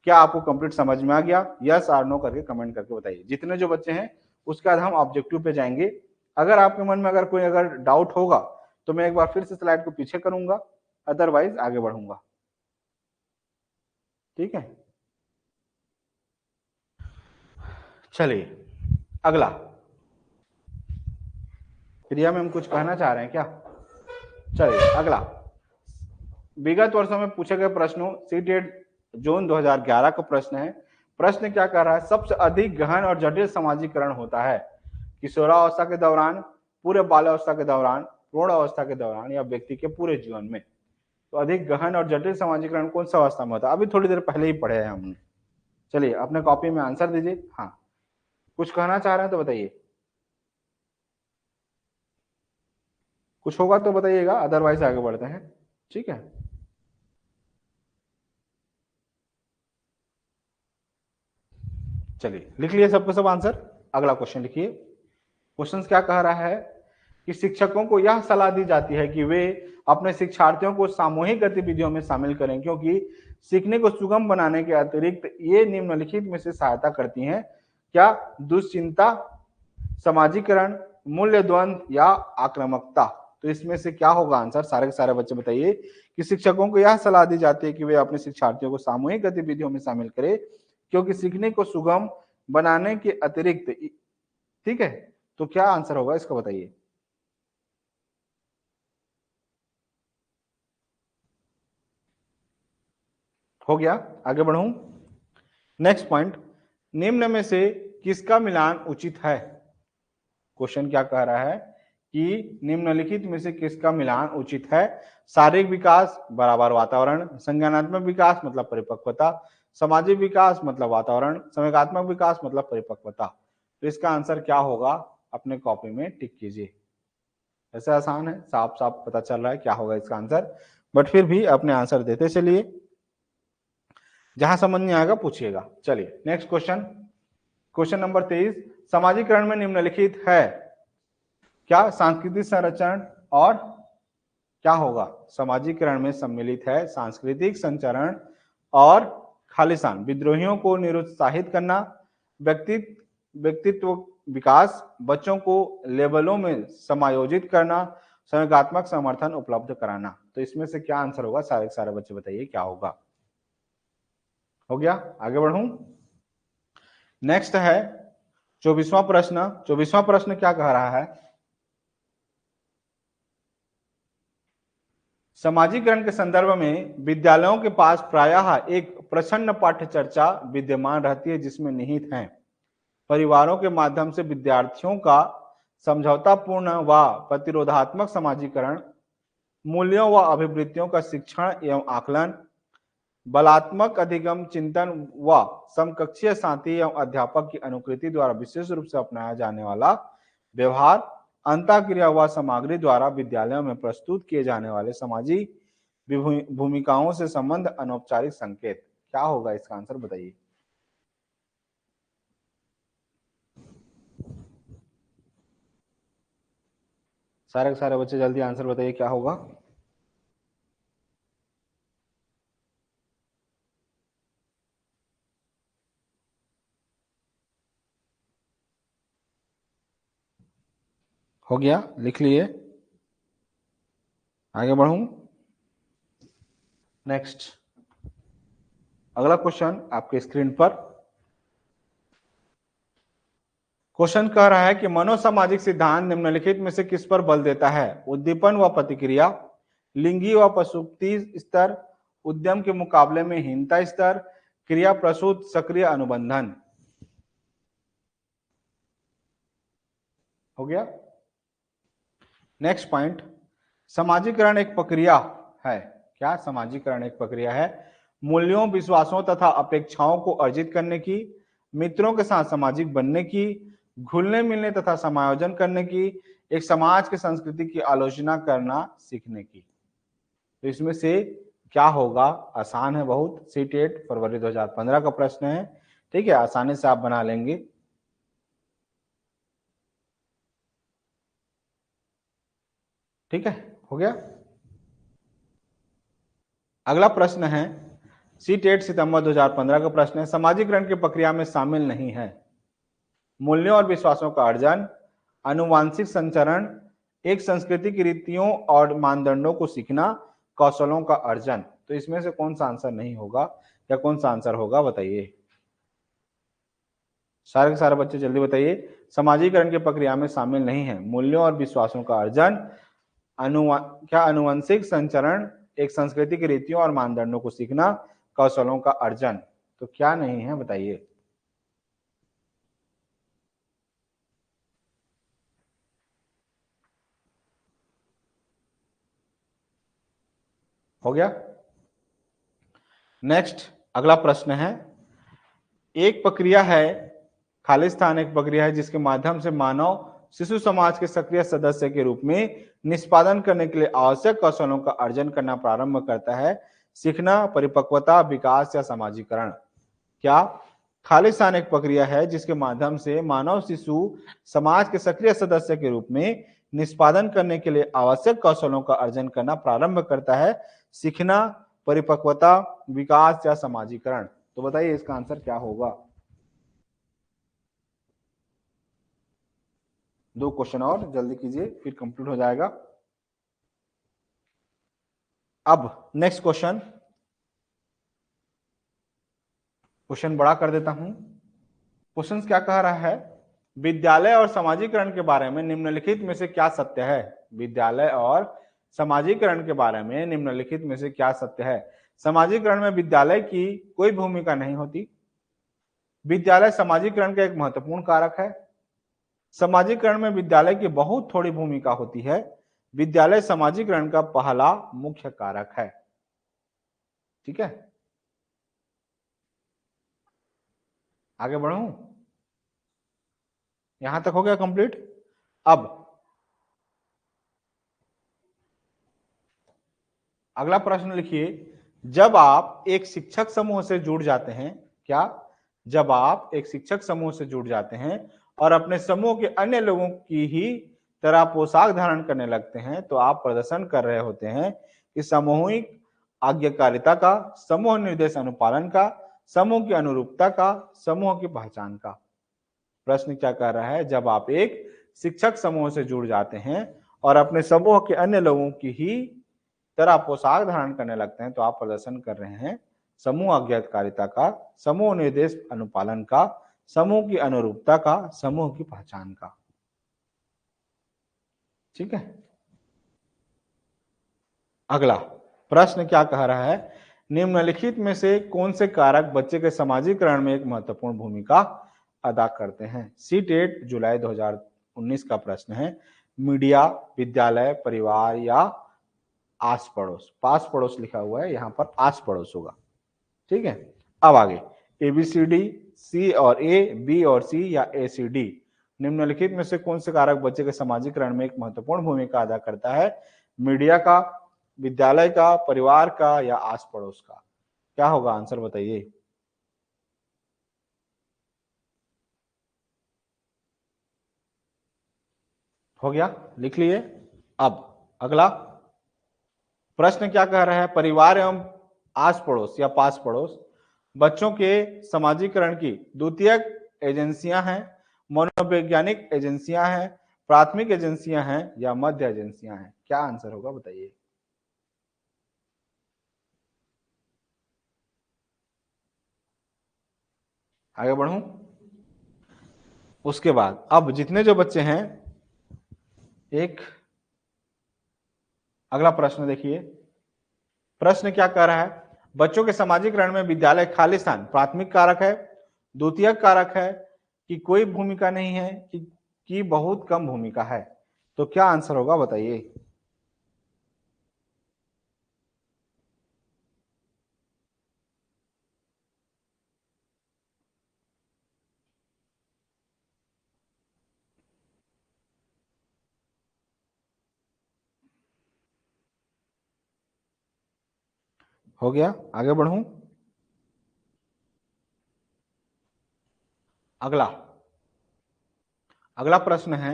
A: क्या आपको कंप्लीट समझ में आ गया, यस और नो करके कमेंट करके बताइए। जितने जो बच्चे हैं उसके बाद हम ऑब्जेक्टिव पे जाएंगे। अगर आपके मन में अगर कोई अगर डाउट होगा तो मैं एक बार फिर से स्लाइड को पीछे करूंगा, अदरवाइज आगे बढ़ूंगा, ठीक है। चलिए अगला, प्रिया मैम कुछ कहना चाह रहे हैं क्या? चलिए अगला, विगत वर्षों में पूछे गए प्रश्नों, सीटेट जून 2011 का प्रश्न है। प्रश्न क्या कर रहा है, सबसे अधिक गहन और जटिल समाजीकरण होता है किशोरावस्था के दौरान, पूरे बाल्यावस्था के दौरान, प्रौढ़ अवस्था के दौरान या व्यक्ति के पूरे जीवन में। तो अधिक गहन और जटिल समाजीकरण कौन सा अवस्था में होता है, अभी थोड़ी देर पहले ही पढ़े हैं हमने। चलिए अपने कॉपी में आंसर दीजिए। हाँ कुछ कहना चाह रहे हैं तो बताइए, कुछ होगा तो बताइएगा, अदरवाइज आगे बढ़ते हैं, ठीक है। चलिए लिख लिए सबको सब आंसर। अगला क्वेश्चन लिखिए। क्वेश्चन क्या कह रहा है कि शिक्षकों को यह सलाह दी जाती है कि वे अपने शिक्षार्थियों को सामूहिक गतिविधियों में शामिल करें, क्योंकि सीखने को सुगम बनाने के अतिरिक्त ये निम्नलिखित में से सहायता करती हैं। क्या? दुश्चिंता, समाजीकरण, मूल्य द्वंद या आक्रामकता। तो इसमें से क्या होगा आंसर, सारे के सारे बच्चे बताइए। कि शिक्षकों को यह सलाह दी जाती है कि वे अपने शिक्षार्थियों को सामूहिक गतिविधियों में शामिल करें, क्योंकि सीखने को सुगम बनाने के अतिरिक्त, ठीक है, तो क्या आंसर होगा इसका बताइए। हो गया, आगे बढ़ूं। नेक्स्ट पॉइंट, निम्न में से किसका मिलान उचित है। क्वेश्चन क्या कह रहा है कि निम्नलिखित में से किसका मिलान उचित है। शारीरिक विकास बराबर वातावरण, संज्ञानात्मक विकास मतलब परिपक्वता, सामाजिक विकास मतलब वातावरण, संवेगात्मक विकास मतलब परिपक्वता। तो इसका आंसर क्या होगा, अपने कॉपी में टिक कीजिए। ऐसा आसान है, साफ साफ पता चल रहा है क्या होगा इसका आंसर, बट फिर भी अपने आंसर देते चलिए, जहां समझ नहीं आएगा पूछिएगा। चलिए नेक्स्ट क्वेश्चन, क्वेश्चन नंबर 23, सामाजिकरण में निम्नलिखित है क्या। सांस्कृतिक संरचरण और क्या होगा, समाजीकरण में सम्मिलित है सांस्कृतिक संचरण और खालिस्तान, विद्रोहियों को निरुत्साहित करना, व्यक्तित्व विकास, बच्चों को लेबलों में समायोजित करना, संवेगात्मक समर्थन उपलब्ध कराना। तो इसमें से क्या आंसर होगा, सारे सारे बच्चे बताइए क्या होगा। हो गया, आगे बढ़ूं। नेक्स्ट है 24वां प्रश्न। 24वां प्रश्न क्या कह रहा है, समाजीकरण के संदर्भ में विद्यालयों के पास प्रायः एक प्रछन्न पाठ्य चर्चा विद्यमान रहती है, जिसमें निहित है परिवारों के माध्यम से विद्यार्थियों का समझौतापूर्ण व प्रतिरोधात्मक समाजीकरण, मूल्यों व अभिवृत्तियों का शिक्षण एवं आकलन, बलात्मक अधिगम चिंतन व समकक्षीय साथी एवं अध्यापक की अनुकृति द्वारा विशेष रूप से अपनाया जाने वाला व्यवहार, अंतःक्रिया व सामग्री द्वारा विद्यालयों में प्रस्तुत किए जाने वाले सामाजिक भूमिकाओं से संबंध अनौपचारिक संकेत। क्या होगा इसका आंसर बताइए। सारे के सारे बच्चे जल्दी आंसर बताइए क्या होगा। हो गया, लिख लिए, आगे बढ़ूं। नेक्स्ट अगला क्वेश्चन आपके स्क्रीन पर, क्वेश्चन कह रहा है कि मनोसामाजिक सिद्धांत निम्नलिखित में से किस पर बल देता है। उद्दीपन व प्रतिक्रिया, लिंगी व प्रसूति स्तर, उद्यम के मुकाबले में हीनता स्तर, क्रिया प्रसूत सक्रिय अनुबंधन। हो गया। नेक्स्ट पॉइंट, समाजीकरण एक प्रक्रिया है। क्या, समाजीकरण एक प्रक्रिया है मूल्यों, विश्वासों तथा अपेक्षाओं को अर्जित करने की, मित्रों के साथ सामाजिक बनने की, घुलने मिलने तथा समायोजन करने की, एक समाज की संस्कृति की आलोचना करना सीखने की। तो इसमें से क्या होगा, आसान है बहुत, सीटेट फरवरी 2015 का प्रश्न है, ठीक है, आसानी से आप बना लेंगे। ठीक है, हो गया। अगला प्रश्न है सीटेट सितंबर 2015 का प्रश्न है, समाजीकरण की प्रक्रिया में शामिल नहीं है मूल्यों और विश्वासों का अर्जन, आनुवांशिक संचरण, एक संस्कृति की रीतियों और मानदंडों को सीखना, कौशलों का अर्जन। तो इसमें से कौन सा आंसर नहीं होगा या कौन सा आंसर होगा बताइए। सारे के सारे बच्चे जल्दी बताइए। समाजीकरण की प्रक्रिया में शामिल नहीं है मूल्यों और विश्वासों का अर्जन, आनुवंशिक संचरण, एक संस्कृति की रीतियों और मानदंडों को सीखना, कौशलों का अर्जन। तो क्या नहीं है बताइए। हो गया। नेक्स्ट अगला प्रश्न है, एक प्रक्रिया है, खालिस्तान एक प्रक्रिया है जिसके माध्यम से मानव शिशु समाज के सक्रिय सदस्य के रूप में निष्पादन करने के लिए आवश्यक कौशलों का अर्जन करना प्रारंभ करता है। सीखना, परिपक्वता, विकास या समाजीकरण। क्या, खालिस्तान एक प्रक्रिया है जिसके माध्यम से मानव शिशु समाज के सक्रिय सदस्य के रूप में निष्पादन करने के लिए आवश्यक कौशलों का अर्जन करना प्रारंभ करता है। सीखना, परिपक्वता, विकास या समाजीकरण। तो बताइए इसका आंसर क्या होगा। 2 क्वेश्चन और जल्दी कीजिए फिर कंप्लीट हो जाएगा। अब नेक्स्ट क्वेश्चन बड़ा कर देता हूं। क्वेश्चन क्या कह रहा है, विद्यालय और समाजीकरण के बारे में निम्नलिखित में से क्या सत्य है। विद्यालय और समाजीकरण के बारे में निम्नलिखित में से क्या सत्य है। समाजीकरण में विद्यालय की कोई भूमिका नहीं होती। विद्यालय समाजीकरण का एक महत्वपूर्ण कारक है। समाजीकरण में विद्यालय की बहुत थोड़ी भूमिका होती है। विद्यालय समाजीकरण का पहला मुख्य कारक है। ठीक है, आगे बढ़ूं, यहां तक हो गया कंप्लीट। अब अगला प्रश्न लिखिए, जब आप एक शिक्षक समूह से जुड़ जाते हैं, क्या, जब आप एक शिक्षक समूह से जुड़ जाते हैं और अपने समूह के अन्य लोगों की ही तरह पोशाक धारण करने लगते हैं, तो आप प्रदर्शन कर रहे होते हैं कि सामूहिक आज्ञाकारिता का, समूह निर्देश अनुपालन का, समूह की अनुरूपता का, समूह की पहचान का। प्रश्न क्या कर रहा है, जब आप एक शिक्षक समूह से जुड़ जाते हैं और अपने समूह के अन्य लोगों की ही तरह पोशाक धारण करने लगते हैं, तो आप प्रदर्शन कर रहे हैं समूह आज्ञाकारिता का, समूह निर्देश अनुपालन का, समूह की अनुरूपता का, समूह की पहचान का। ठीक है, अगला प्रश्न क्या कह रहा है, निम्नलिखित में से कौन से कारक बच्चे के समाजीकरण में एक महत्वपूर्ण भूमिका अदा करते हैं। सीटेट जुलाई 2019 का प्रश्न है। मीडिया, विद्यालय, परिवार या आस पड़ोस। पास पड़ोस लिखा हुआ है, यहां पर आस पड़ोस होगा। ठीक है, अब आगे ABCD, C और A, B और C या ACD, निम्नलिखित में से कौन से कारक बच्चे के समाजीकरण में एक महत्वपूर्ण भूमिका अदा करता है। मीडिया का, विद्यालय का, परिवार का या आस पड़ोस का। क्या होगा आंसर बताइए। हो गया, लिख लिए। अब अगला प्रश्न क्या कह रहा है, परिवार एवं आस पड़ोस या पास पड़ोस बच्चों के समाजीकरण की द्वितीयक एजेंसियां हैं, मनोवैज्ञानिक एजेंसियां हैं, प्राथमिक एजेंसियां हैं या मध्य एजेंसियां हैं। क्या आंसर होगा बताइए। आगे बढ़ूं, उसके बाद अब जितने जो बच्चे हैं, एक अगला प्रश्न देखिए। प्रश्न क्या कह रहा है, बच्चों के समाजीकरण में विद्यालय खालिस्तान प्राथमिक कारक है, द्वितीयक कारक है, कि कोई भूमिका नहीं है, कि बहुत कम भूमिका है। तो क्या आंसर होगा बताइए। हो गया, आगे बढ़ूं, अगला अगला प्रश्न है,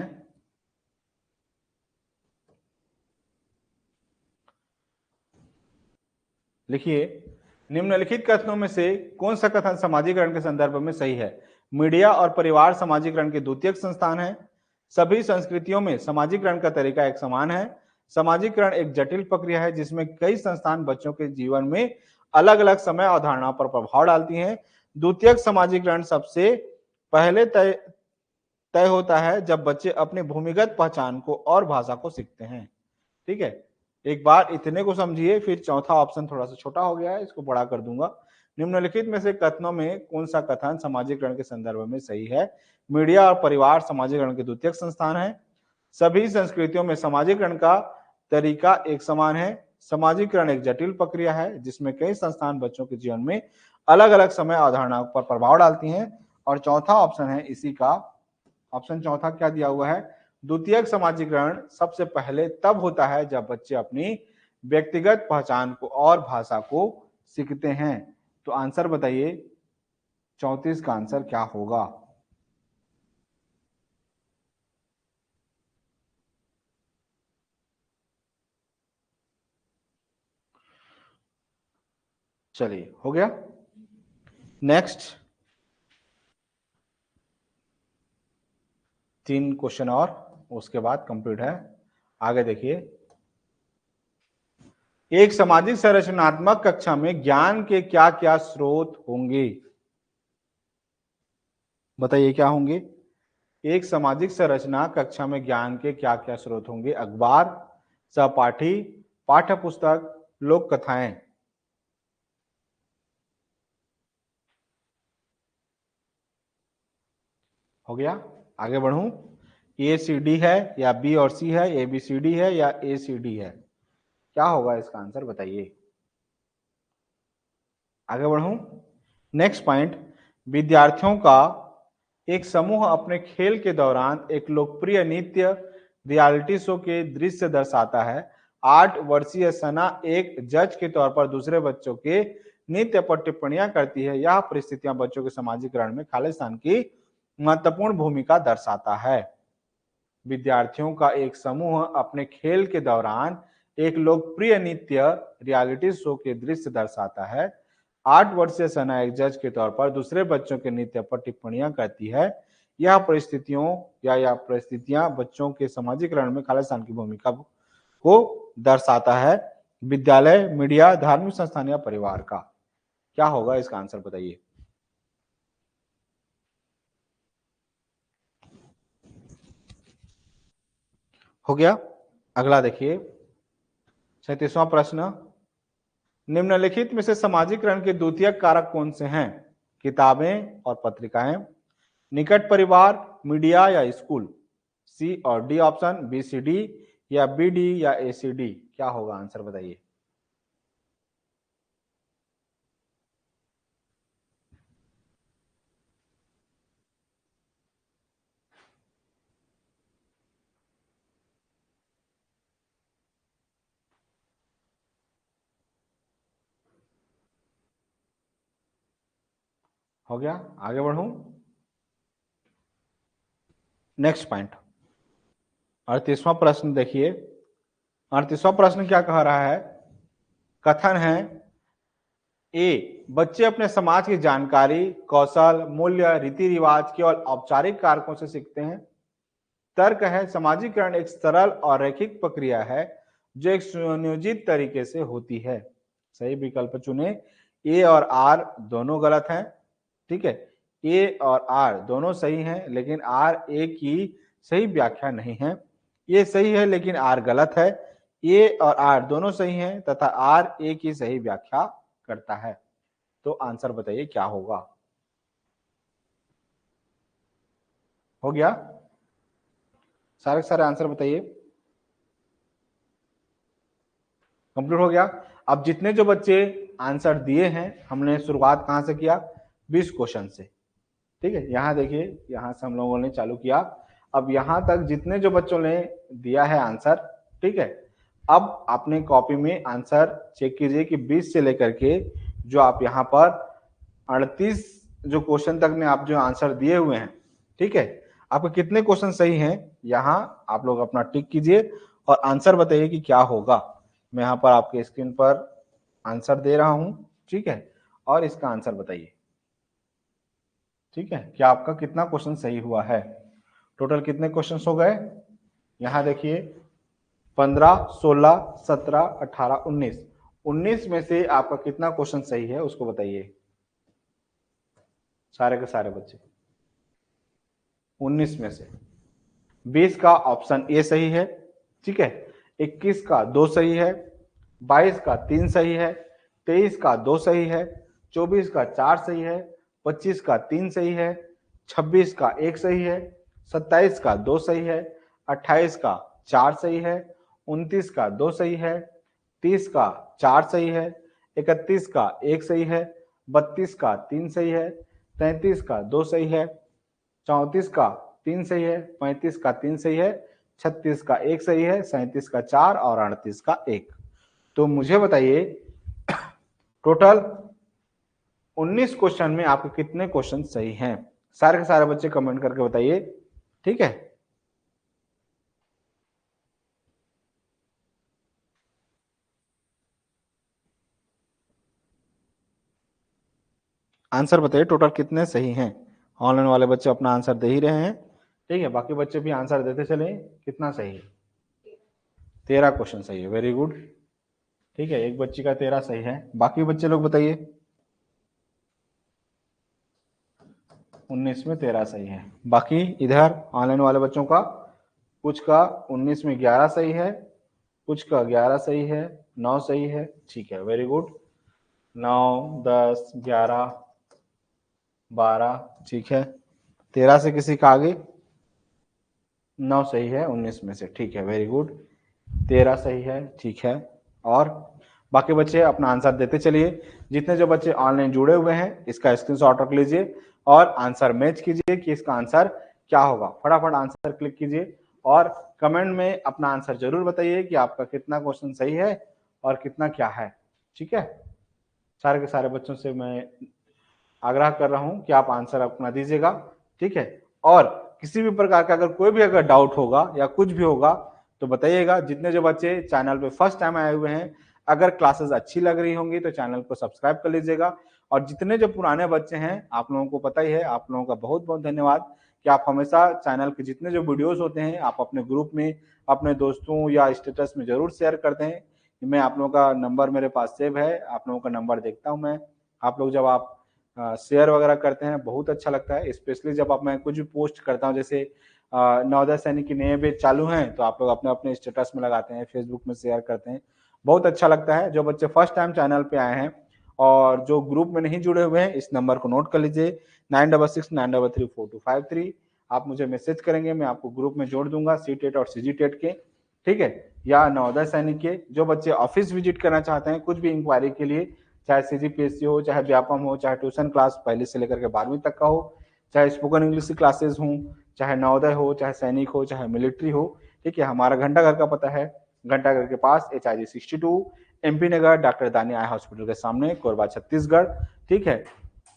A: लिखिए, निम्नलिखित कथनों में से कौन सा कथन समाजीकरण के संदर्भ में सही है। मीडिया और परिवार समाजीकरण के द्वितीयक संस्थान है, सभी संस्कृतियों में समाजीकरण का तरीका एक समान है, समाजीकरण एक जटिल प्रक्रिया है जिसमें कई संस्थान बच्चों के जीवन में अलग अलग समय अवधारणा पर प्रभाव डालती हैं, द्वितीयक समाजीकरण सबसे पहले तय तय होता है जब बच्चे अपने भूमिगत पहचान को और भाषा को सीखते हैं। ठीक है, एक बार इतने को समझिए, फिर चौथा ऑप्शन थोड़ा सा छोटा हो गया है, इसको बड़ा कर दूंगा। निम्नलिखित में से कथनों में कौन सा कथन समाजीकरण के संदर्भ में सही है। मीडिया और परिवार समाजीकरण के द्वितीयक संस्थान है, सभी संस्कृतियों में समाजीकरण का तरीका एक समान है, समाजीकरण एक जटिल प्रक्रिया है जिसमें कई संस्थान बच्चों के जीवन में अलग अलग समय अवधारणाओं पर प्रभाव डालती हैं, और चौथा ऑप्शन है इसी का, ऑप्शन चौथा क्या दिया हुआ है, द्वितीयक समाजीकरण सबसे पहले तब होता है जब बच्चे अपनी व्यक्तिगत पहचान को और भाषा को सीखते हैं। तो आंसर बताइए, 34 का आंसर क्या होगा। चलिए, हो गया। नेक्स्ट 3 क्वेश्चन और उसके बाद कंप्लीट है। आगे देखिए, एक सामाजिक संरचनात्मक कक्षा में ज्ञान के क्या क्या स्रोत होंगे? बताइए क्या होंगे? एक सामाजिक संरचना कक्षा में ज्ञान के क्या क्या स्रोत होंगे? अखबार, सहपाठी, पाठ्य पुस्तक, लोक कथाएं। हो गया? आगे बढ़ूं? ए सी डी है या बी और सी है, ए बी सी डी है या ए सी डी है? क्या होगा इसका आंसर बताइए। आगे बढ़ूं? नेक्स्ट पॉइंट, विद्यार्थियों का एक समूह अपने खेल के दौरान एक लोकप्रिय नृत्य रियलिटी शो के दृश्य दर्शाता है। 8 वर्षीय सना एक जज के तौर पर दूसरे बच्चों के नृत्य पर टिप्पणियां करती है। यह परिस्थितियां बच्चों के सामाजिकरण में खालिस्तान की महत्वपूर्ण भूमिका दर्शाता है। विद्यार्थियों का एक समूह अपने खेल के दौरान एक लोकप्रिय नृत्य रियलिटी शो के दृश्य दर्शाता है। 8 वर्षीय सना एक जज के तौर पर दूसरे बच्चों के नृत्य पर टिप्पणियां करती है। यह परिस्थितियां बच्चों के सामाजिकरण में खालिस्तान की भूमिका को दर्शाता है। विद्यालय, मीडिया, धार्मिक संस्थान या परिवार का? क्या होगा इसका आंसर बताइए। हो गया? अगला देखिए 37वां प्रश्न, निम्नलिखित में से सामाजिकरण के द्वितीयक कारक कौन से हैं? किताबें और पत्रिकाएं, निकट परिवार, मीडिया या स्कूल? सी और D option, B C D या बी डी या ए सी डी? क्या होगा आंसर बताइए। हो गया? आगे बढ़ूं? नेक्स्ट पॉइंट 38वां प्रश्न देखिए। 38वां प्रश्न क्या कह रहा है? कथन है ए, बच्चे अपने समाज की जानकारी, कौशल, मूल्य, रीति रिवाज केवल औपचारिक कारकों से सीखते हैं। तर्क है सामाजिकरण एक सरल और रैखिक प्रक्रिया है जो एक सुनियोजित तरीके से होती है। सही विकल्प चुने। ए और आर दोनों गलत हैं। ठीक है, ए और आर दोनों सही हैं, लेकिन आर ए की सही व्याख्या नहीं है। ये सही है लेकिन आर गलत है। ए और आर दोनों सही हैं तथा आर ए की सही व्याख्या करता है। तो आंसर बताइए क्या होगा। हो गया? सारे सारे आंसर बताइए। कंप्लीट हो गया। अब जितने जो बच्चे आंसर दिए हैं, हमने शुरुआत कहां से किया? 20 क्वेश्चन से। ठीक है, यहां देखिए, यहां से हम लोगों ने चालू किया। अब यहां तक जितने जो बच्चों ने दिया है आंसर, ठीक है, अब अपने कॉपी में आंसर चेक कीजिए कि 20 से लेकर के जो आप यहाँ पर 38 जो क्वेश्चन तक में आप जो आंसर दिए हुए हैं, ठीक है, आपके कितने क्वेश्चन सही हैं, यहाँ आप लोग अपना टिक कीजिए और आंसर बताइए कि क्या होगा। मैं यहाँ पर आपके स्क्रीन पर आंसर दे रहा हूं, ठीक है, और इसका आंसर बताइए। ठीक है, क्या आपका कितना क्वेश्चन सही हुआ है? टोटल कितने क्वेश्चन हो गए? यहाँ देखिए 15, 16, 17, 18, 19। 19 में से आपका कितना क्वेश्चन सही है उसको बताइए, सारे के सारे बच्चे। 19 में से 20 का ऑप्शन ए सही है, ठीक है, 21 का 2 सही है, 22 का 3 सही है, 23 का 2 सही है, 24 का 4 सही है, 25 का 3 सही है, 26 का 1 सही है, 27 का 2 सही है, 28 का 4 सही है, 29 का 2 सही है, 30 का 4 सही है, 31 का 1 सही है, 32 का 3 सही है, 33 का 2 सही है, 34 का 3 सही है, 35 का 3 सही है, 36 का 1 सही है, 37 का 4 और 38 का 1। तो मुझे बताइए टोटल 19 क्वेश्चन में आपके कितने क्वेश्चन सही हैं? सारे के सारे बच्चे कमेंट करके बताइए। ठीक है, आंसर बताइए टोटल कितने सही हैं। ऑनलाइन वाले बच्चे अपना आंसर दे ही रहे हैं, ठीक है, बाकी बच्चे भी आंसर देते चले। कितना सही है? 13 क्वेश्चन सही है, वेरी गुड। ठीक है, एक बच्ची का 13 सही है। बाकी बच्चे लोग बताइए। 19 में 13 सही है। बाकी इधर ऑनलाइन वाले बच्चों का कुछ का 19 में 11 सही है, कुछ का 11 सही है, 9 सही है। ठीक है, वेरी गुड। 9, 10, 11, 12, ठीक है। 13 से किसी का आगे? 9 सही है 19 में से, ठीक है, वेरी गुड। 13 सही है, ठीक है। और बाकी बच्चे अपना आंसर देते चलिए। जितने जो बच्चे ऑनलाइन जुड़े हुए हैं इसका स्क्रीनशॉट रख लीजिए और आंसर मैच कीजिए कि इसका आंसर क्या होगा। फटाफट आंसर क्लिक कीजिए और कमेंट में अपना आंसर जरूर बताइए कि आपका कितना क्वेश्चन सही है और कितना क्या है। ठीक है, सारे के सारे बच्चों से मैं आग्रह कर रहा हूं कि आप आंसर अपना दीजिएगा। ठीक है, और किसी भी प्रकार का अगर कोई भी अगर डाउट होगा या कुछ भी होगा तो बताइएगा। जितने जो बच्चे चैनल पे फर्स्ट टाइम आए हुए हैं, अगर क्लासेस अच्छी लग रही होंगी तो चैनल को सब्सक्राइब कर लीजिएगा। और जितने जो पुराने बच्चे हैं, आप लोगों को पता ही है, आप लोगों का बहुत बहुत धन्यवाद कि आप हमेशा चैनल के जितने जो वीडियोस होते हैं आप अपने ग्रुप में, अपने दोस्तों या स्टेटस में जरूर शेयर करते हैं। मैं आप लोगों का नंबर मेरे पास सेव है, आप लोगों का नंबर देखता हूँ मैं। आप लोग जब आप शेयर वगैरह करते हैं बहुत अच्छा लगता है, स्पेशली जब आप मैं कुछ भी पोस्ट करता हूँ, जैसे नवोदय सैनिक की नए बैच चालू हैं तो आप लोग अपने अपने स्टेटस में लगाते हैं, फेसबुक में शेयर करते हैं, बहुत अच्छा लगता है। जो बच्चे फर्स्ट टाइम चैनल पे आए हैं और जो ग्रुप में नहीं जुड़े हुए हैं, इस नंबर को नोट कर लीजिए 9669334253। आप मुझे मैसेज करेंगे, मैं आपको ग्रुप में जोड़ दूंगा सीटेट और सीजीटेट के। ठीक है, या नवोदय सैनिक के जो बच्चे ऑफिस विजिट करना चाहते हैं कुछ भी इंक्वायरी के लिए, चाहे सीजीपीएससी हो, चाहे व्यापम हो, चाहे ट्यूशन क्लास पहले से लेकर के 12वीं तक का हो, चाहे स्पोकन इंग्लिश की क्लासेस हों, चाहे नवोदय हो, चाहे सैनिक हो, चाहे मिलिट्री हो। ठीक है, हमारा घंटाघर का पता है घंटाघर के पास HIG 62, MP नगर, डॉक्टर दानिया आई हॉस्पिटल के सामने, कोरबा छत्तीसगढ़। ठीक है,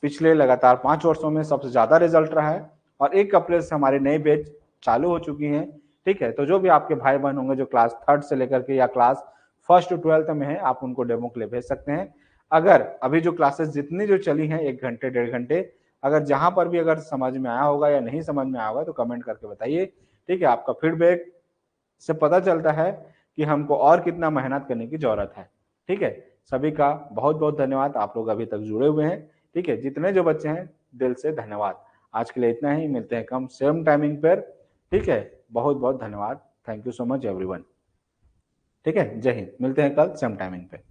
A: पिछले लगातार 5 वर्षों में सबसे ज्यादा रिजल्ट रहा है और 1 अप्रैल से हमारे नए बैच चालू हो चुकी हैं। ठीक है, तो जो भी आपके भाई बहन होंगे जो क्लास 3rd से लेकर के या क्लास 1st to 12th में है, आप उनको डेमो के लिए भेज सकते हैं। अगर अभी जो क्लासेस जितनी जो चली हैं 1 घंटे 1.5 घंटे, अगर जहां पर भी अगर समझ में आया होगा या नहीं समझ में आया होगा तो कमेंट करके बताइए। ठीक है, आपका फीडबैक से पता चलता है कि हमको और कितना मेहनत करने की जरूरत है। ठीक है, सभी का बहुत बहुत धन्यवाद, आप लोग अभी तक जुड़े हुए हैं। ठीक है, जितने जो बच्चे हैं दिल से धन्यवाद। आज के लिए इतना ही, मिलते हैं कम सेम टाइमिंग पर। ठीक है, बहुत बहुत धन्यवाद, thank you so much everyone. ठीक है, जय हिंद, मिलते हैं कल सेम टाइमिंग पे।